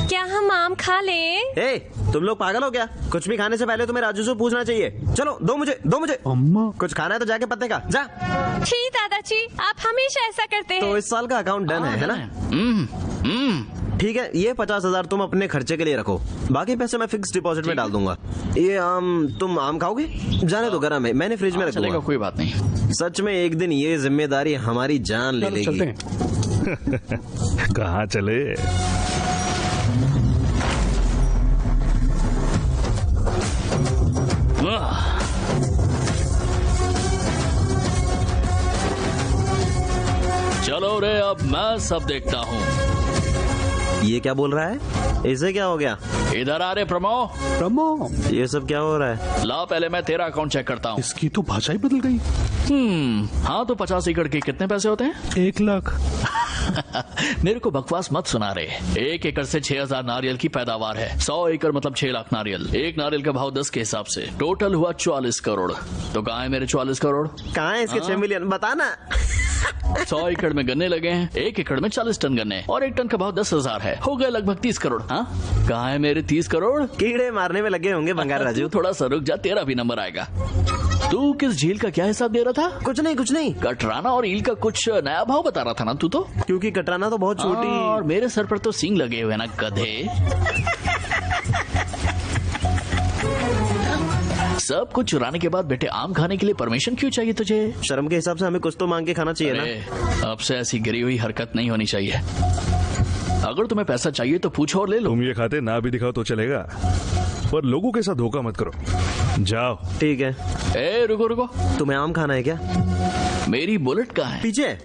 क्या हम आम खा लें? तुम लोग पागल हो क्या? कुछ भी खाने से पहले तुम्हें राजू से पूछना चाहिए। चलो दो मुझे अम्मा। कुछ खाना है तो जाके पत्ते का जा। ठीक दादाजी, आप हमेशा ऐसा करते हैं। तो इस साल का अकाउंट डन है ना? ठीक है, ये 50,000 तुम अपने खर्चे के लिए रखो। बाकी पैसे मैं फिक्स डिपॉजिट में डाल दूंगा। ये तुम आम खाओगे? जाने दो, गरम है, मैंने फ्रिज में रख दूंगा। कोई बात नहीं। सच में एक दिन ये जिम्मेदारी हमारी जान ले लेगी। कहाँ चले? चलो रे, अब मैं सब देखता हूँ। ये क्या बोल रहा है? इसे क्या हो गया? इधर आ रे प्रमो। ये सब क्या हो रहा है? ला पहले मैं तेरा अकाउंट चेक करता हूँ। इसकी तो भाषा ही बदल गई। हाँ तो 50 एकड़ के कितने पैसे होते हैं? 1 लाख। मेरे को बकवास मत सुना रहे। 1 एकड़ से 6000 नारियल की पैदावार है। 100 एकड़ मतलब 6 लाख नारियल। एक नारियल का भाव 10 के हिसाब से टोटल हुआ 44 करोड़। तो कहाँ है मेरे 44 करोड़? कहाँ है इसके 6 मिलियन? बताना। 100 एकड़ में गन्ने लगे हैं। 1 एकड़ में 40 टन गन्ने और 1 टन का भाव 10,000 है। हो गए लगभग 30 करोड़। हाँ कहाँ है मेरे 30 करोड़? कीड़े मारने में लगे होंगे बंगार राजू। थोड़ा सा रुक जा, तेरा भी नंबर आएगा। तू किस झील का क्या हिसाब दे रहा था? कुछ नहीं। कटराना और ईल का कुछ नया भाव बता रहा था ना तू तो? क्योंकि कटराना तो बहुत छोटी। और मेरे सर पर तो सींग लगे हुए ना गधे। सब कुछ चुराने के बाद बेटे आम खाने के लिए परमिशन क्यों चाहिए तुझे? शर्म के हिसाब से हमें कुछ तो मांग के खाना चाहिए ना। अब से ऐसी गिरी हुई हरकत नहीं होनी चाहिए। अगर तुम्हें पैसा चाहिए तो पूछो और ले लो। तुम ये खाते ना भी दिखाओ तो चलेगा, पर लोगों के साथ धोखा मत करो। जाओ। ठीक है। रुको। तुम्हें आम खाना है क्या? मेरी बुलेट कहाँ है? पीछे।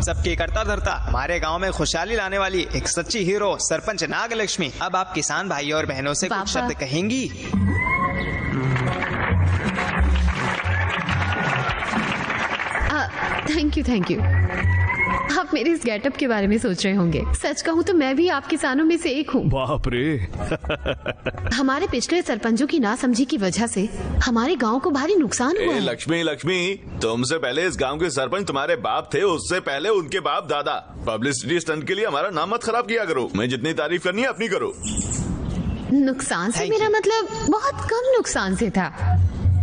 सबकी करता धरता हमारे गांव में खुशहाली लाने वाली एक सच्ची हीरो सरपंच नागलक्ष्मी। अब आप किसान भाइयों और बहनों से कुछ शब्द कहेंगी? Thank you. आप मेरे इस गेटअप के बारे में सोच रहे होंगे। सच कहूँ तो मैं भी आप किसानों में से एक हूँ। बाप रे। हमारे पिछले सरपंचों की नासमझी की वजह से हमारे गांव को भारी नुकसान हुआ है। लक्ष्मी, तुमसे पहले इस गांव के सरपंच तुम्हारे बाप थे, उससे पहले उनके बाप दादा। पब्लिसिटी स्टंट के लिए हमारा नाम मत खराब किया करो। मैं जितनी तारीफ करनी है अपनी करो। नुकसान से मेरा मतलब बहुत कम नुकसान से था।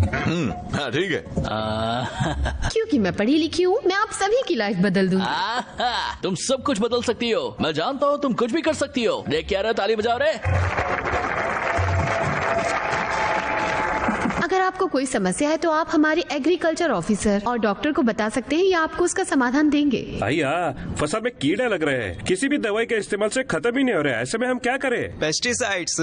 हाँ ठीक है। क्योंकि मैं पढ़ी लिखी हूँ, मैं आप सभी की लाइफ बदल दूंगी। तुम सब कुछ बदल सकती हो। मैं जानता हूँ तुम कुछ भी कर सकती हो। देख क्या रहे, ताली बजाओ रे। अगर आपको कोई समस्या है तो आप हमारे एग्रीकल्चर ऑफिसर और डॉक्टर को बता सकते हैं, या आपको उसका समाधान देंगे। भैया फसल में कीड़े लग रहे हैं, किसी भी दवाई के इस्तेमाल से खत्म ही नहीं हो रहे हैं। ऐसे में हम क्या करें? पेस्टिसाइड्स।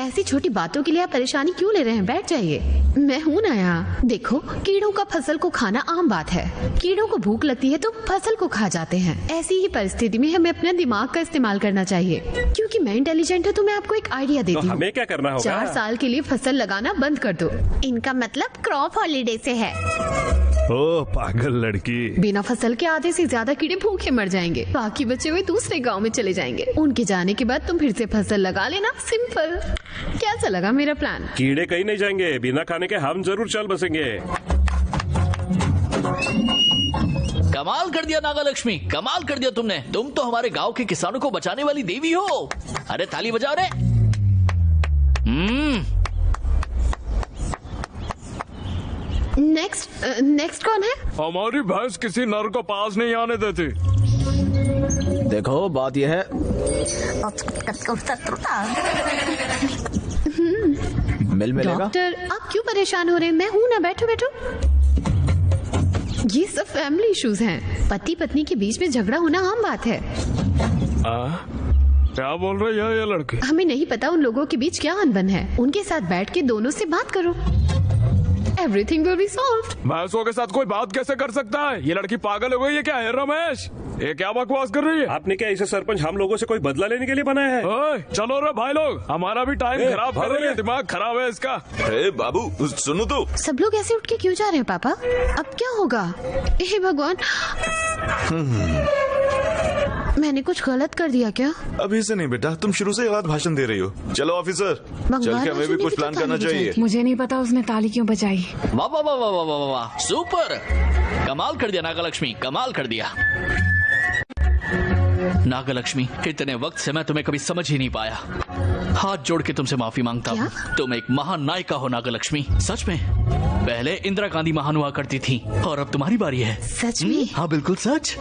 ऐसी छोटी बातों के लिए आप परेशानी क्यों ले रहे हैं? बैठ जाइए, मैं हूँ ना यहाँ। देखो, कीड़ों का फसल को खाना आम बात है। कीड़ों को भूख लगती है तो फसल को खा जाते हैं। ऐसी ही परिस्थिति में हमें अपने दिमाग का इस्तेमाल करना चाहिए। क्योंकि मैं इंटेलिजेंट हूँ तो मैं आपको एक आइडिया देती हूँ। हमें क्या करना होगा? 4 साल के लिए फसल लगाना बंद कर दो। इनका मतलब क्रॉप हॉलीडे से है। ओ पागल लड़की। बिना फसल के आधे से ज्यादा कीड़े भूखे मर जाएंगे। बाकी बचे हुए दूसरे गांव में चले जाएंगे। उनके जाने के बाद तुम फिर से फसल लगा लेना। सिंपल। कैसा लगा मेरा प्लान? कीड़े कहीं नहीं जाएंगे, बिना खाने के हम जरूर चल बसेंगे। कमाल कर दिया नागालक्ष्मी, कमाल कर दिया तुमने। तुम तो हमारे गांव के किसानों को बचाने वाली देवी हो। अरे ताली बजाओ रे। नेक्स्ट कौन है? हमारी भैंस किसी नर को पास नहीं आने देती। देखो बात यह है, मिल मिलेगा। डॉक्टर आप क्यों परेशान हो रहे हैं? मैं हूँ ना, बैठो बैठो। ये सब फैमिली इश्यूज हैं। पति पत्नी के बीच में झगड़ा होना आम बात है। क्या बोल रही है ये लड़की? हमें नहीं पता उन लोगों के बीच क्या अनबन है। उनके साथ बैठ के दोनों से बात करो। Everything will be solved. भैंसों के साथ कोई बात कैसे कर सकता है? ये लड़की पागल हो गई है क्या? है रमेश, ये क्या बकवास कर रही है? आपने क्या इसे सरपंच हम लोगों से कोई बदला लेने के लिए बनाया है? ओए, चलो रे भाई लोग, हमारा भी टाइम खराब कर रही है। दिमाग खराब है इसका। बाबू सुनो तो। सब लोग ऐसे उठ के क्यों जा रहे हैं पापा? अब क्या होगा? हे भगवान, मैंने कुछ गलत कर दिया क्या? अभी से नहीं बेटा, तुम शुरू से गलत भाषण दे रही हो। चलो ऑफिसर, चल के हमें भी कुछ प्लान करना चाहिए। मुझे नहीं पता उसने ताली क्यों बजाई। वाह वाह वाह वाह वाह वाह वाह, सुपर, कमाल कर दिया नागालक्ष्मी, कमाल कर दिया। नागालक्ष्मी, इतने वक्त से मैं तुम्हें कभी समझ ही नहीं पाया। हाथ जोड़ के तुमसे माफी मांगता हूँ। तुम एक महान नायिका हो नागालक्ष्मी, सच में। पहले इंदिरा गांधी महान हुआ करती थी और अब तुम्हारी बारी है। सच में? हाँ बिल्कुल सच।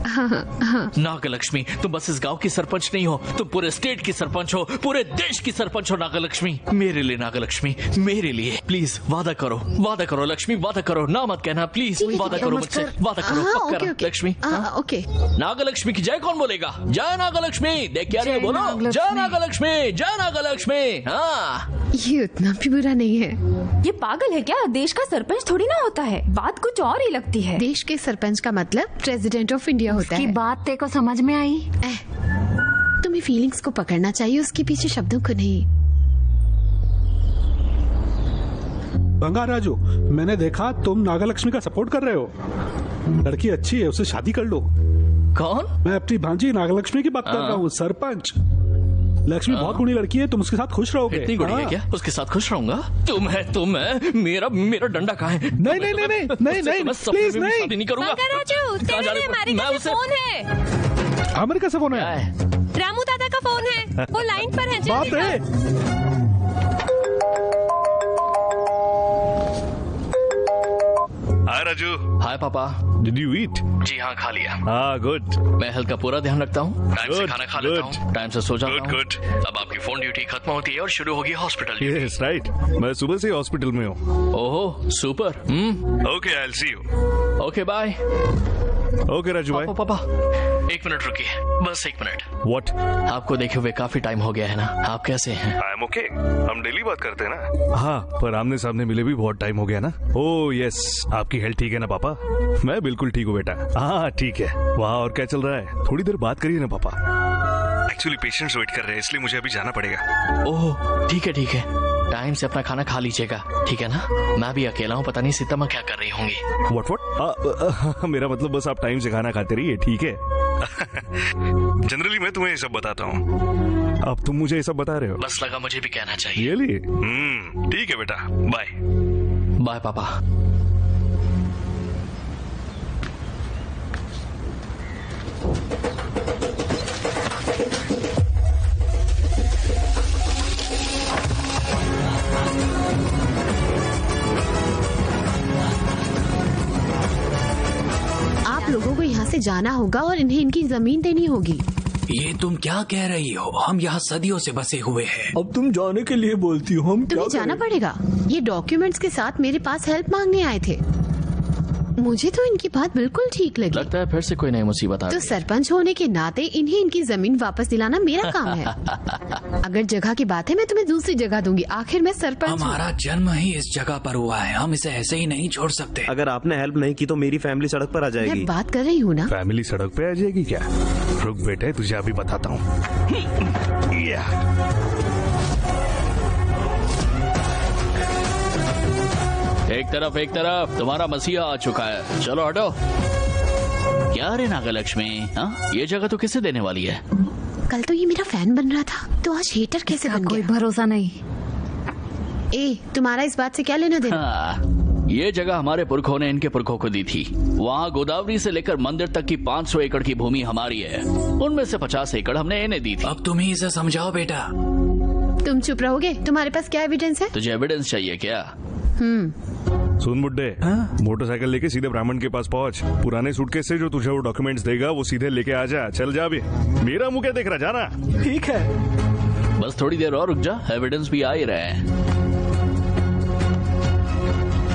हाँ। नागालक्ष्मी, तुम बस इस गांव की सरपंच नहीं हो, तुम पूरे स्टेट की सरपंच हो, पूरे देश की सरपंच हो नागालक्ष्मी। मेरे लिए नागालक्ष्मी, मेरे लिए प्लीज वादा करो लक्ष्मी, वादा करो, ना मत कहना प्लीज, वादा करो मुझसे, वादा करो पक्का लक्ष्मी। ओके। नागालक्ष्मी की जय कौन बोलेगा? जय नागालक्ष्मी। देख क्या रहे, बोलो जय नागालक्ष्मी, जय नागालक्ष्मी। हाँ, ये उतना भी बुरा नहीं है। ये पागल है क्या? देश का सरपंच थोड़ी ना होता है, बात कुछ और ही लगती है। देश के सरपंच का मतलब प्रेसिडेंट ऑफ इंडिया होता है। बात तेरे को समझ में आई? तुम्हें फीलिंग्स को पकड़ना चाहिए, उसके पीछे शब्दों को नहीं। बंगार राजू, मैंने देखा तुम नागालक्ष्मी का सपोर्ट कर रहे हो। लड़की अच्छी है, उससे शादी कर लो। कौन? मैं अपनी भांजी नागालक्ष्मी की बात कर रहा हूँ। सरपंच लक्ष्मी बहुत गुणी लड़की है, तुम उसके साथ खुश रहोगे। इतनी गुणी है क्या? उसके साथ खुश रहूंगा? तुम है मेरा डंडा कहाँ है? नहीं, प्लीज नहीं, शादी नहीं करूंगा। अमेरिका से फोन है। अमेरिका से फोन है? रामू दादा का फोन है, वो लाइन पर है। बात है। हाय राजू। हाय पापा। Did you eat? जी हाँ, खा लिया। हाँ गुड। मैं हेल्थ का पूरा ध्यान रखता हूँ, टाइम से खाना खा लेता हूँ, टाइम से सो जाता हूँ। गुड। अब आपकी फोन ड्यूटी खत्म होती है और शुरू होगी हॉस्पिटल ड्यूटी। यस राइट, मैं सुबह से हॉस्पिटल में हूँ। ओहो super. Okay, I will see you. Okay bye. Okay Raju भाई। पापा 1 मिनट रुकिए, बस 1 मिनट। व्हाट? आपको देखे हुए काफी टाइम हो गया है ना, आप कैसे हैं? आई एम ओके, हम डेली बात करते हैं ना। हाँ, पर आमने सामने मिले भी बहुत टाइम हो गया ना। ओह यस, आपकी हेल्थ ठीक है ना पापा? मैं बिल्कुल ठीक हूँ बेटा। हाँ ठीक है। वहाँ और क्या चल रहा है? थोड़ी देर बात करिए ना पापा। एक्चुअली पेशेंट्स वेट कर रहे हैं, इसलिए मुझे अभी जाना पड़ेगा। ओह ठीक है ठीक है, टाइम से अपना खाना खा लीजिएगा, ठीक है ना? मैं भी अकेला हूँ, पता नहीं सीतम्मा क्या कर रही होंगी। व्हाट? मेरा मतलब बस आप टाइम से खाना खाते रहिए, ठीक है? जनरली मैं तुम्हें ये सब बताता हूँ, अब तुम मुझे ये सब बता रहे हो। बस लगा मुझे भी कहना चाहिए। रियली? ठीक है बेटा, बाय। बाय पापा। आप लोगों को यहाँ से जाना होगा और इन्हें इनकी जमीन देनी होगी। ये तुम क्या कह रही हो? हम यहाँ सदियों से बसे हुए हैं। अब तुम जाने के लिए बोलती हो, हम तुम्हें जाना पड़ेगा। ये डॉक्यूमेंट्स के साथ मेरे पास हेल्प मांगने आए थे। मुझे तो इनकी बात बिल्कुल ठीक लगी। लगता है फिर से कोई नई मुसीबत आ गई। तो सरपंच होने के नाते इन्हें इनकी जमीन वापस दिलाना मेरा काम है। अगर जगह की बात है, मैं तुम्हें दूसरी जगह दूंगी। आखिर मैं सरपंच हूँ। हमारा जन्म ही इस जगह पर हुआ है, हम इसे ऐसे ही नहीं छोड़ सकते। अगर आपने हेल्प नहीं की तो मेरी फैमिली सड़क पर आ जाएगी। मैं बात कर रही हूँ ना। फैमिली सड़क पे आ जाएगी क्या? रुक बेटे, तुझे अभी बताता हूँ। एक तरफ तुम्हारा मसीहा आ चुका है, चलो हटो। क्या रे नागलक्ष्मी, हाँ ये जगह तो किसे देने वाली है? कल तो ये मेरा फैन बन रहा था, तो आज हेटर कैसे बन गया? कोई भरोसा नहीं। ए, तुम्हारा इस बात से क्या लेना देना? हाँ, ये जगह हमारे पुरखों ने इनके पुरखों को दी थी। वहाँ गोदावरी से लेकर मंदिर तक की 500 एकड़ की भूमि हमारी है, उनमें से 50 एकड़ हमने इन्हें दी थी। अब तुम ही इसे समझाओ बेटा। तुम चुप रहोगे? तुम्हारे पास क्या एविडेंस है? तुझे एविडेंस चाहिए क्या? सुन बुड्ढे, मोटरसाइकिल लेके सीधे ब्राह्मण के पास पहुंच। पुराने सूटकेस से जो तुझे वो डॉक्यूमेंट्स देगा वो सीधे लेके आ जा। चल जा अभी, मेरा मुंह क्या देख रहा, जाना। ठीक है, बस थोड़ी देर और रुक जा, एविडेंस भी आ ही रहे हैं।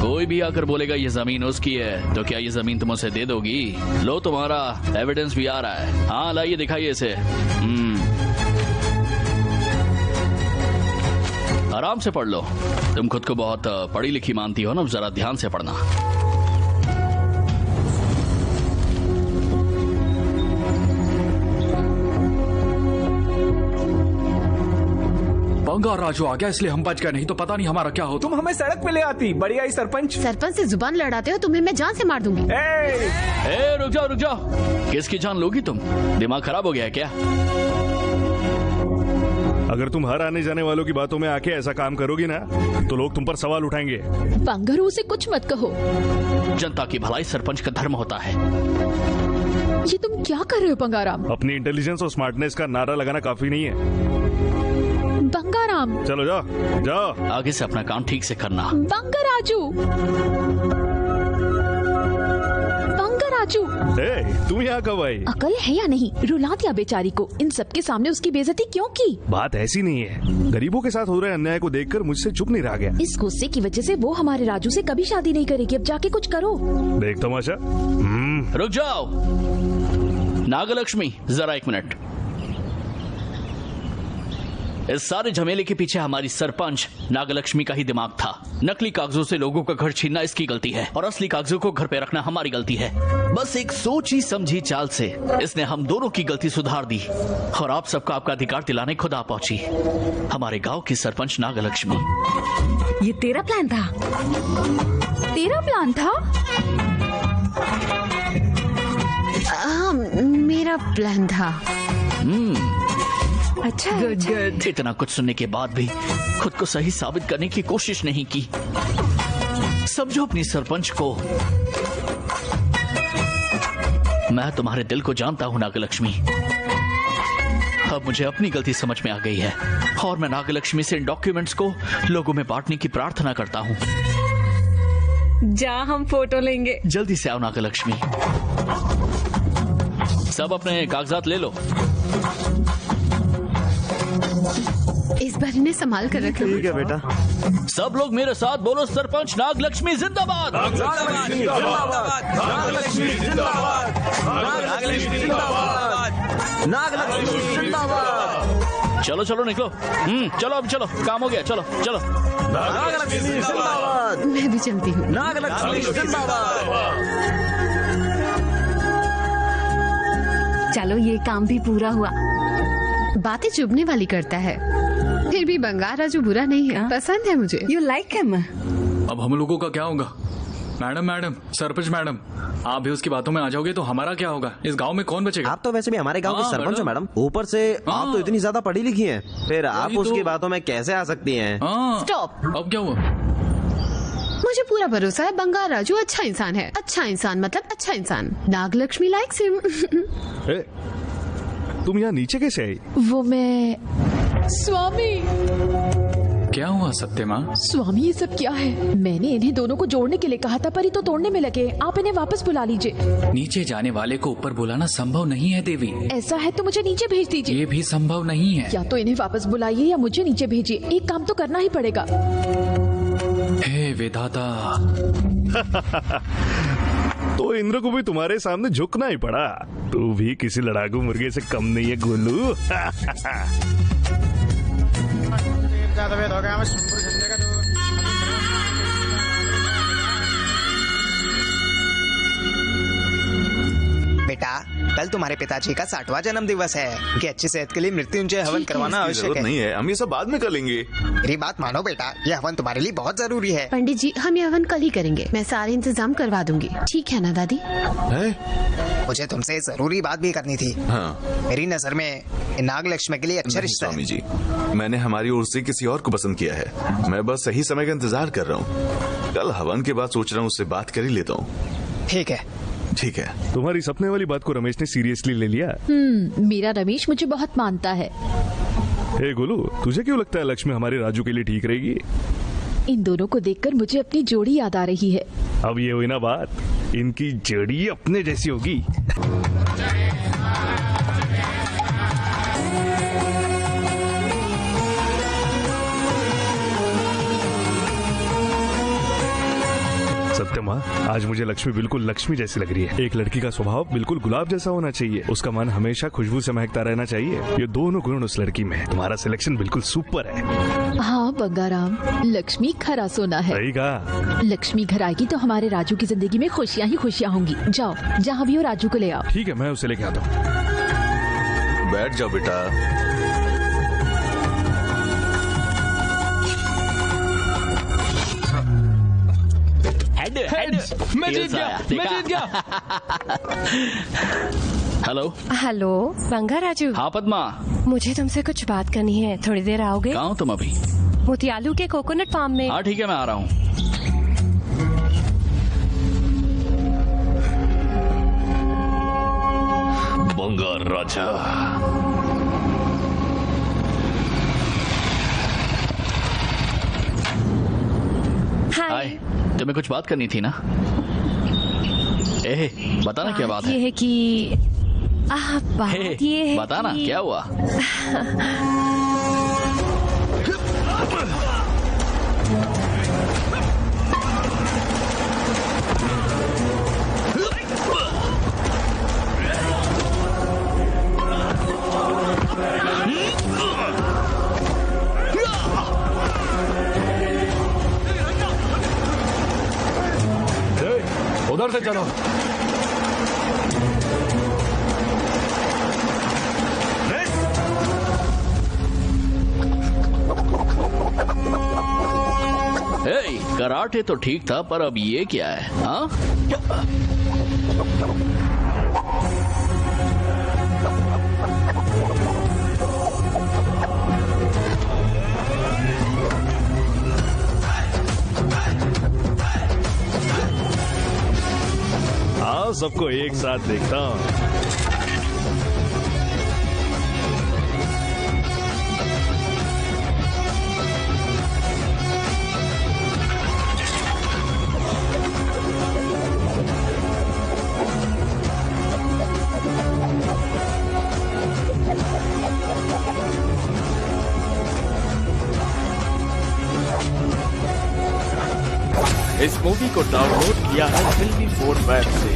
कोई भी आकर बोलेगा ये जमीन उसकी है, तो क्या ये जमीन तुम उसे दे दोगी? लो तुम्हारा एविडेंस भी आ रहा है। हाँ लाइए, दिखाइए इसे। आराम से पढ़ लो, तुम खुद को बहुत पढ़ी लिखी मानती हो ना, जरा ध्यान से पढ़ना। पंगा राजू आ गया, इसलिए हम बच गए, नहीं तो पता नहीं हमारा क्या होता। तुम हमें सड़क पे ले आती। बढ़िया ही सरपंच। सरपंच से जुबान लड़ाते हो, तुम्हें मैं जान से मार दूंगी। रुक जाओ, किसकी जान लोगी तुम? दिमाग खराब हो गया है क्या? अगर तुम हर आने जाने वालों की बातों में आके ऐसा काम करोगी ना, तो लोग तुम पर सवाल उठाएंगे। बंगारू से कुछ मत कहो। जनता की भलाई सरपंच का धर्म होता है। ये तुम क्या कर रहे हो बंगाराम? अपनी इंटेलिजेंस और स्मार्टनेस का नारा लगाना काफी नहीं है। बंगाराम चलो जाओ। आगे से अपना काम ठीक से करना। बंगाराजू, तुम यहाँ कब आई? अकल है या नहीं? रुला दिया बेचारी को। इन सबके सामने उसकी बेइज्जती क्यों की? बात ऐसी नहीं है, गरीबों के साथ हो रहे अन्याय को देखकर मुझसे चुप नहीं रहा गया। इस गुस्से की वजह से वो हमारे राजू से कभी शादी नहीं करेगी। अब जाके कुछ करो। देख तमाशा। रुक जाओ नागलक्ष्मी, जरा 1 मिनट। इस सारे झमेले के पीछे हमारी सरपंच नागलक्ष्मी का ही दिमाग था। नकली कागजों से लोगों का घर छीनना इसकी गलती है और असली कागजों को घर पे रखना हमारी गलती है। बस एक सोची समझी चाल से इसने हम दोनों की गलती सुधार दी और आप सबका आपका अधिकार दिलाने खुद आ पहुंची। हमारे गांव की सरपंच नागलक्ष्मी। ये तेरा प्लान था? तेरा प्लान था? मेरा प्लान था। अच्छा, गुड। इतना कुछ सुनने के बाद भी खुद को सही साबित करने की कोशिश नहीं की। समझो अपनी सरपंच को। मैं तुम्हारे दिल को जानता हूँ नागलक्ष्मी। अब मुझे अपनी गलती समझ में आ गई है और मैं नागलक्ष्मी से इन डॉक्यूमेंट्स को लोगों में बांटने की प्रार्थना करता हूँ। जा, हम फोटो लेंगे। जल्दी से आओ नागलक्ष्मी। सब अपने कागजात ले लो। इस बार इन्हें संभाल कर रखना। ठीक है बेटा। सब लोग मेरे साथ बोलो, सरपंच नागलक्ष्मी जिंदाबाद। नागलक्ष्मी जिंदाबाद। नागलक्ष्मी जिंदाबाद। नागलक्ष्मी जिंदाबाद। नागलक्ष्मी जिंदाबाद। चलो चलो निकलो। चलो अब चलो, काम हो गया, चलो चलो। नागलक्ष्मी जिंदाबाद। मैं भी चलती हूँ। नागलक्ष्मी जिंदाबाद। चलो ये काम भी पूरा हुआ। बातें चुभने वाली करता है, फिर भी बंगार राजू बुरा नहीं है, पसंद है मुझे। You like him. अब हम लोगों का क्या होगा? मैडम, सरपंच मैडम, आप भी उसकी बातों में आ जाओगे तो हमारा क्या होगा? इस गांव में कौन बचेगा? आप तो वैसे भी हमारे गांव के सरपंच हो मैडम, ऊपर से आप तो इतनी ज्यादा पढ़ी लिखी हैं, फिर आप उसकी बातों में कैसे आ सकती हैं? स्टॉप। अब क्या हुआ? मुझे पूरा भरोसा है बंगार राजू अच्छा इंसान है। अच्छा इंसान मतलब अच्छा इंसान। Nagalakshmi likes him. तुम यहाँ नीचे कैसे आई? वो मैं स्वामी। क्या हुआ सत्यमा? स्वामी ये सब क्या है? मैंने इन्हें दोनों को जोड़ने के लिए कहा था, पर ये तो तोड़ने में लगे। आप इन्हें वापस बुला लीजिए। नीचे जाने वाले को ऊपर बुलाना संभव नहीं है देवी। ऐसा है तो मुझे नीचे भेज दीजिए। ये भी संभव नहीं है। या तो इन्हें वापस बुलाइए या मुझे नीचे भेजिए। एक काम तो करना ही पड़ेगा। हे विधाता। तो इंद्र को भी तुम्हारे सामने झुकना ही पड़ा। तू भी किसी लड़ाकू मुर्गे से कम नहीं है गोलू। बेटा, कल तुम्हारे पिताजी का 60वां जन्म दिवस है। उनकी अच्छी सेहत के लिए मृत्युंजय हवन करवाना आवश्यक है। नहीं है, हम ये सब बाद में कर लेंगे। मेरी बात मानो बेटा, ये हवन तुम्हारे लिए बहुत जरूरी है। पंडित जी, हम ये हवन कल ही करेंगे। मैं सारे इंतजाम करवा दूंगी। ठीक है ना दादी? मुझे तुमसे जरूरी बात भी करनी थी। हाँ। मेरी नजर में नागलक्ष्मी के लिए अच्छा रिश्ता है। स्वामी जी, मैंने हमारी ओर से किसी और को पसंद किया है। मैं बस सही समय का इंतजार कर रहा हूँ। कल हवन के बाद सोच रहा हूँ उससे बात कर ही लेता हूँ। ठीक है। ठीक है। तुम्हारी सपने वाली बात को रमेश ने सीरियसली ले लिया। मेरा रमेश मुझे बहुत मानता है। हे गोलू, तुझे क्यों लगता है लक्ष्मी हमारे राजू के लिए ठीक रहेगी? इन दोनों को देखकर मुझे अपनी जोड़ी याद आ रही है। अब ये हुई ना बात, इनकी जोड़ी अपने जैसी होगी। सत्यमा, आज मुझे लक्ष्मी बिल्कुल लक्ष्मी जैसी लग रही है। एक लड़की का स्वभाव बिल्कुल गुलाब जैसा होना चाहिए। उसका मन हमेशा खुशबू से महकता रहना चाहिए। ये दोनों गुण उस लड़की में है। तुम्हारा सिलेक्शन बिल्कुल सुपर है। हाँ बंगाराम, लक्ष्मी खरा सोना है। सही कहा। लक्ष्मी घर आएगी तो हमारे राजू की जिंदगी में खुशियाँ ही खुशियाँ होंगी। जाओ, जहाँ भी हो राजू को ले आओ। ठीक है, मैं उसे लेके आता हूँ। बैठ जाओ बेटा। मैं जीत गया। हेलो हेलो बंगा राजू। हाँ पद्मा, मुझे तुमसे कुछ बात करनी है। थोड़ी देर आओगे? कहाँ हो तुम अभी? मोतियालू के कोकोनट फार्म में। हाँ ठीक है, मैं आ रहा हूँ। बंगार राजा। हाय, तुम्हें कुछ बात करनी थी ना? ए, बताना क्या बात है? ये है कि बात ये है बताना कि... क्या हुआ? उधर से चलो। कराटे तो ठीक था, पर अब ये क्या है? हाँ? आओ सबको एक साथ देखता हूँ। इस मूवी को डाउनलोड किया है फिल्मी 4 पैक से।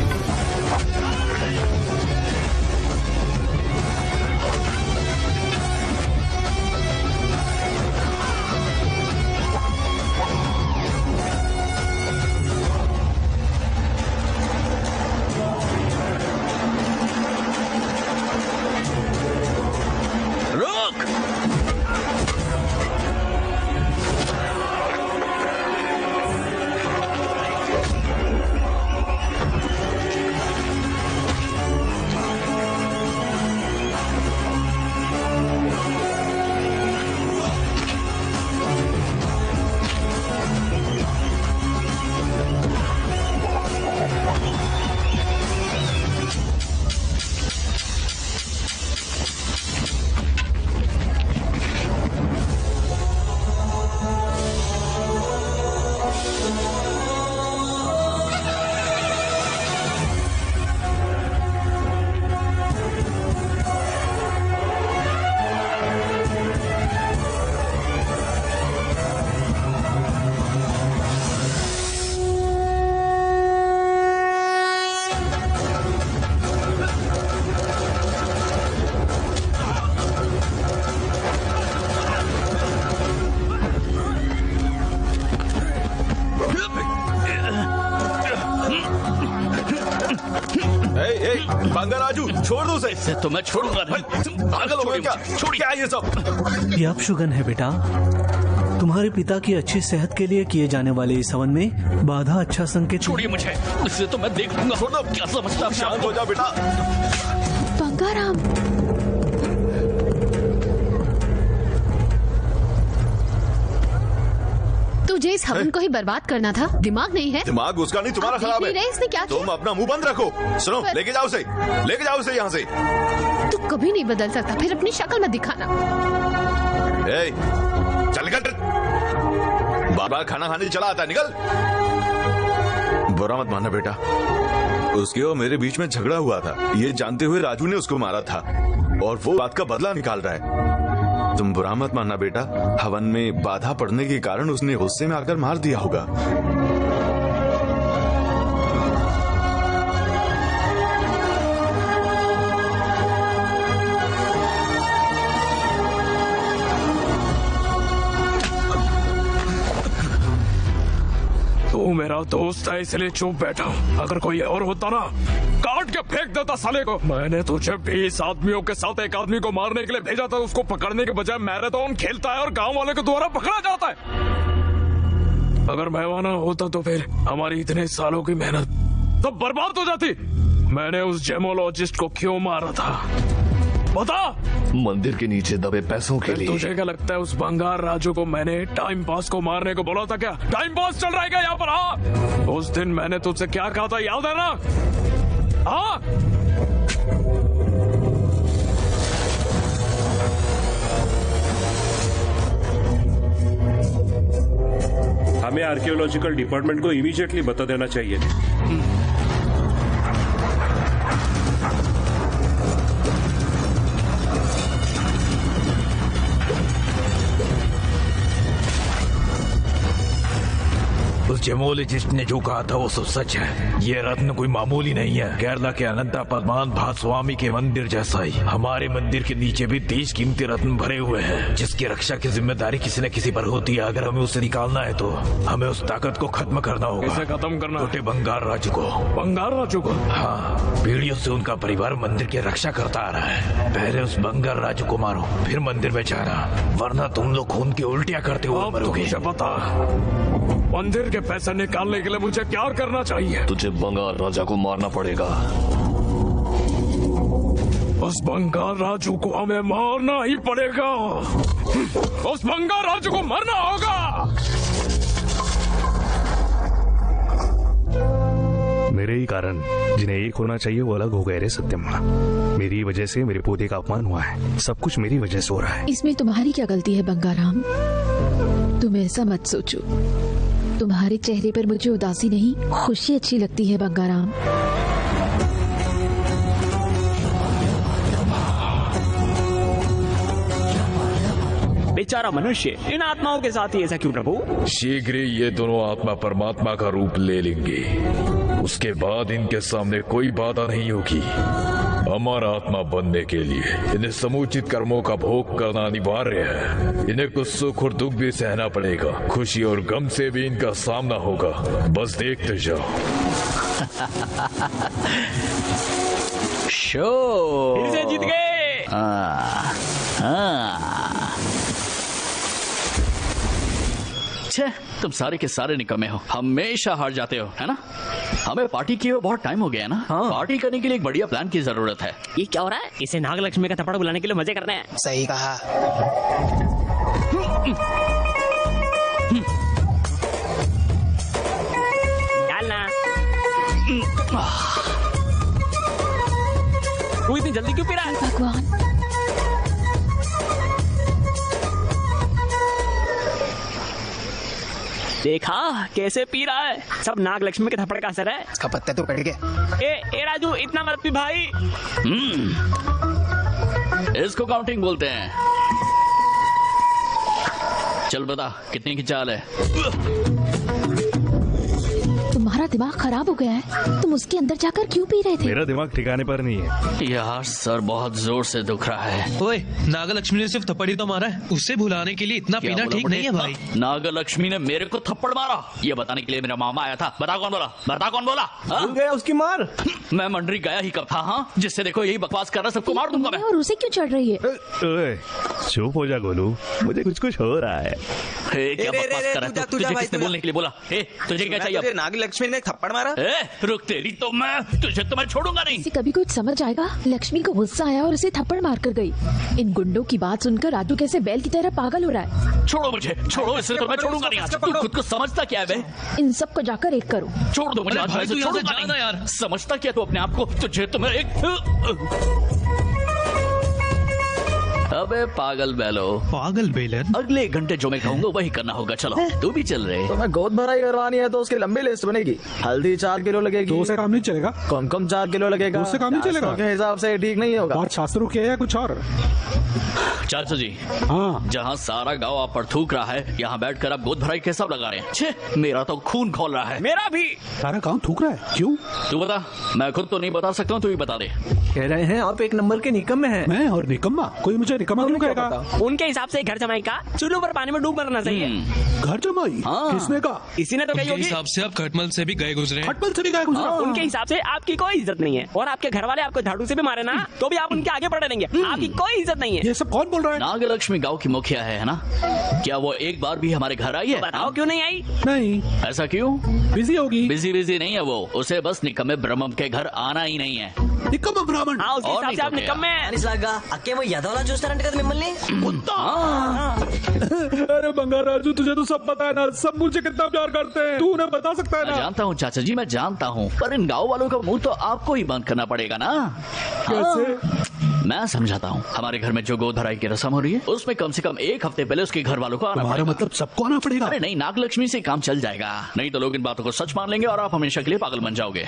बंगा राजू, छोड़ दो उसे। तो मैं छोड़ूंगा नहीं। पागल हो गए क्या? क्या ये सब? ये अपशुगन है बेटा। तुम्हारे पिता की अच्छी सेहत के लिए किए जाने वाले इस हवन में बाधा अच्छा संकेत। छोड़िए मुझे, इससे तो मैं देख लूंगा। छोड़ दो। क्या समझता है? शांत हो जा बेटा। बंगाराम, तुझे इस हवन को ही बर्बाद करना था? दिमाग नहीं है? दिमाग उसका नहीं, तुम्हारा खराब है। इसने क्या किया? तुम अपना मुंह बंद रखो। सुनो, लेके जाओ उसे, लेके जाओ उसे यहाँ से। तू कभी नहीं बदल सकता, फिर अपनी शक्ल मत दिखाना। चल निकल, बार बार खाना खाने चला आता है, निकल। बुरा मत मानना बेटा, उसके और मेरे बीच में झगड़ा हुआ था, ये जानते हुए राजू ने उसको मारा था और वो बात का बदला निकाल रहा है। तुम बुरा मत मानना बेटा, हवन में बाधा पड़ने के कारण उसने गुस्से में आकर मार दिया होगा। तू मेरा दोस्त है इसलिए चुप बैठा हूँ। अगर कोई और होता ना, काट के फेंक देता साले को। मैंने तुझे 20 आदमियों के साथ एक आदमी को मारने के लिए भेजा था, उसको पकड़ने के बजाय मैराथन खेलता है और गांव वाले के द्वारा पकड़ा जाता है। अगर मैं वहां ना होता तो फिर हमारी इतने सालों की मेहनत सब बर्बाद हो जाती। मैंने उस जेमोलॉजिस्ट को क्यों मारा था बता? मंदिर के नीचे दबे पैसों के लिए। तुझे क्या लगता है उस बंगार राजू को मैंने टाइम पास को मारने को बोला था क्या? टाइम पास चल रहा है क्या यहाँ पर? हाँ, उस दिन मैंने तुझसे क्या कहा था याद है ना? हाँ, हमें आर्कियोलॉजिकल डिपार्टमेंट को इमीडिएटली बता देना चाहिए। उस जेमोलॉजिस्ट ने जो कहा था वो सब सच है। ये रत्न कोई मामूली नहीं है, केरला के अनंता पद्मनाभ स्वामी के मंदिर जैसा ही हमारे मंदिर के नीचे भी तेज कीमती रत्न भरे हुए हैं, जिसकी रक्षा की जिम्मेदारी किसी न किसी पर होती है। अगर हमें उसे निकालना है तो हमें उस ताकत को खत्म करना होगा। इसे खत्म करना? छोटे बंगार राजू को। बंगार राजू को? हाँ, पीढ़ियों से उनका परिवार मंदिर की रक्षा करता आ रहा है। पहले उस बंगार राजू को मारो, फिर मंदिर में जाना, वरना तुम लोग खून की उल्टियाँ करते हुए मरोगे। मुझे पता, मंदिर के पैसे निकालने के लिए मुझे क्या करना चाहिए? तुझे बंगाल राजा को मारना पड़ेगा। उस बंगाल राजू को हमें मारना ही पड़ेगा। उस बंगाल राजू को मरना होगा। मेरे ही कारण जिन्हें एक होना चाहिए वो अलग हो गए रे सत्यम्मा। मेरी वजह से मेरे पौधे का अपमान हुआ है, सब कुछ मेरी वजह से हो रहा है। इसमें तुम्हारी क्या गलती है बंगाराम? तुम ऐसा मत सोचो। तुम्हारे चेहरे पर मुझे उदासी नहीं, खुशी अच्छी लगती है बंगाराम। बेचारा मनुष्य, इन आत्माओं के साथ ही ऐसा क्यों प्रभु? शीघ्र ही ये दोनों आत्मा परमात्मा का रूप ले लेंगे। उसके बाद इनके सामने कोई बाधा नहीं होगी। अमर आत्मा बनने के लिए इन्हें समुचित कर्मों का भोग करना अनिवार्य है। इन्हें कुछ सुख और दुख भी सहना पड़ेगा, खुशी और गम से भी इनका सामना होगा। बस देखते जाओ। शो फिर से जीत गए। तुम सारे के सारे निकम्मे हो, हमेशा हार जाते हो, है ना? हमें पार्टी किए हुए बहुत टाइम हो गया ना। पार्टी करने के लिए एक बढ़िया प्लान की जरूरत है। ये क्या हो रहा है? इसे नागलक्ष्मी का थप्पड़ बुलाने के लिए मजे करने हैं। सही कहा। डालना। तू इतनी जल्दी क्यों पी रहा है? भगवान, देखा कैसे पी रहा है? सब नागलक्ष्मी के थप्पड़ का असर है। इसका पत्ता तो कट गया। ए राजू, इतना मत पी भाई। इसको काउंटिंग बोलते हैं। चल बता, कितनी की चाल है? तुम्हारा दिमाग खराब हो गया है? तुम उसके अंदर जाकर क्यों पी रहे थे? मेरा दिमाग ठिकाने पर नहीं है यार। सर बहुत जोर से दुख रहा है। ओए, नागलक्ष्मी ने सिर्फ थप्पड़ ही तो मारा है, उससे भुलाने के लिए इतना पीना ठीक नहीं है भाई। नागलक्ष्मी ने मेरे को थप्पड़ मारा, ये बताने के लिए मेरा मामा आया था। बता कौन बोला? बता कौन बोला? भूल गया उसकी मार। मैं मंडरी गया ही कब था? हाँ, जिससे देखो यही बकवास कर रहा, सबको मार दूंगा मैं। और उसे क्यों चढ़ रही है? ओए, चुप हो जा गोलू, मुझे कुछ हो रहा है। क्या बकवास कर रहा है? तुझे किसने बोलने के लिए बोला? तुझे क्या चाहिए? नागलक्ष्मी ने थप्पड़ मारा। रुक तेरी तो मैं छोड़ूंगा नहीं। इसे कभी कुछ समझ आएगा? लक्ष्मी को गुस्सा आया और उसे थप्पड़ मार कर गई। इन गुंडों की बात सुनकर राजू कैसे बैल की तरह पागल हो रहा है। छोड़ो मुझे, छोड़ो, इसे तो मैं छोड़ूंगा नहीं। तू खुद को समझता क्या है बे? इन सबको जाकर एक करो। छोड़ दो मुझे, भाई, तू छोड़ूंगा नहीं यार। समझता क्या तू अपने आप को? तुझे तो मैं अबे पागल बैलो, पागल बेलर। अगले 1 घंटे जो मैं कहूँगा वही करना होगा। चलो तू भी चल रहे। तो मैं गोद भराई करवानी है तो उसकी लंबी लिस्ट बनेगी। हल्दी 4 किलो लगेगी। 2 से काम नहीं चलेगा। कुमकुम 4 किलो लगेगा। 2 से काम नहीं चलेगा के हिसाब से ठीक नहीं होगा। बात शास्त्रों की है या कुछ और? चाचा जी, हाँ, जहाँ सारा गांव आप पर थूक रहा है, यहाँ बैठकर आप गोद भराई कैसा लगा रहे हैं? छे, मेरा तो खून खौल रहा है। मेरा भी। सारा गांव थूक रहा है, क्यों? तू बता। मैं खुद तो नहीं बता सकता हूँ, तू ही बता दे। कह रहे हैं आप 1 नंबर के निकम्मे हैं। मैं और निकम्मा? कोई मुझे निकम्मा क्यों कहेगा? उनके हिसाब से घर जमाई का चूल्हे पर पानी में डूब मरना चाहिए। घर जमाई? हाँ। किसने कहा? इसी ने तो कही होगी। हिसाब से आप खटमल से भी गए गुजरे। खटमल से भी गए गुजरे? उनके हिसाब से आपकी कोई इज्जत नहीं है, और आपके घर वाले आपको झाड़ू से भी मारे ना तो भी आप उनके आगे पड़े रहेंगे। आपकी कोई इज्जत नहीं है। ये सब कौन बोल रहा है? नागलक्ष्मी गांव की मुखिया है ना? क्या वो एक बार भी हमारे घर आई है? बताओ क्यों नहीं आई? नहीं। ऐसा क्यों? बिजी होगी। बिजी नहीं है वो, उसे बस निकम्मे ब्रह्मम के घर आना ही नहीं है। निकम्मा ब्राह्मण? हाँ, उसके हिसाब से आप निकम्मे हैं। అక్కే वो यादवला చూస్తారంట కదా మిమ్మల్ని। अरे बंगार राजू, तुझे तो सब पता है ना, सब मुझे कितना प्यार करते हैं, तू उन्हें बता सकता है ना? मैं जानता हूँ चाचा जी, मैं जानता हूँ, पर इन गाँव वालों का मुंह तो आपको ही बंद करना पड़ेगा ना। कैसे? मैं समझाता हूँ। हमारे घर में जो गोद भराई की रस्म हो रही है, उसमें कम से कम 1 हफ्ते पहले उसके घर वालों को आना पड़ेगा। मतलब सबको आना पड़ेगा? अरे नहीं, नागलक्ष्मी से काम चल जाएगा, नहीं तो लोग इन बातों को सच मान लेंगे और आप हमेशा के लिए पागल बन जाओगे।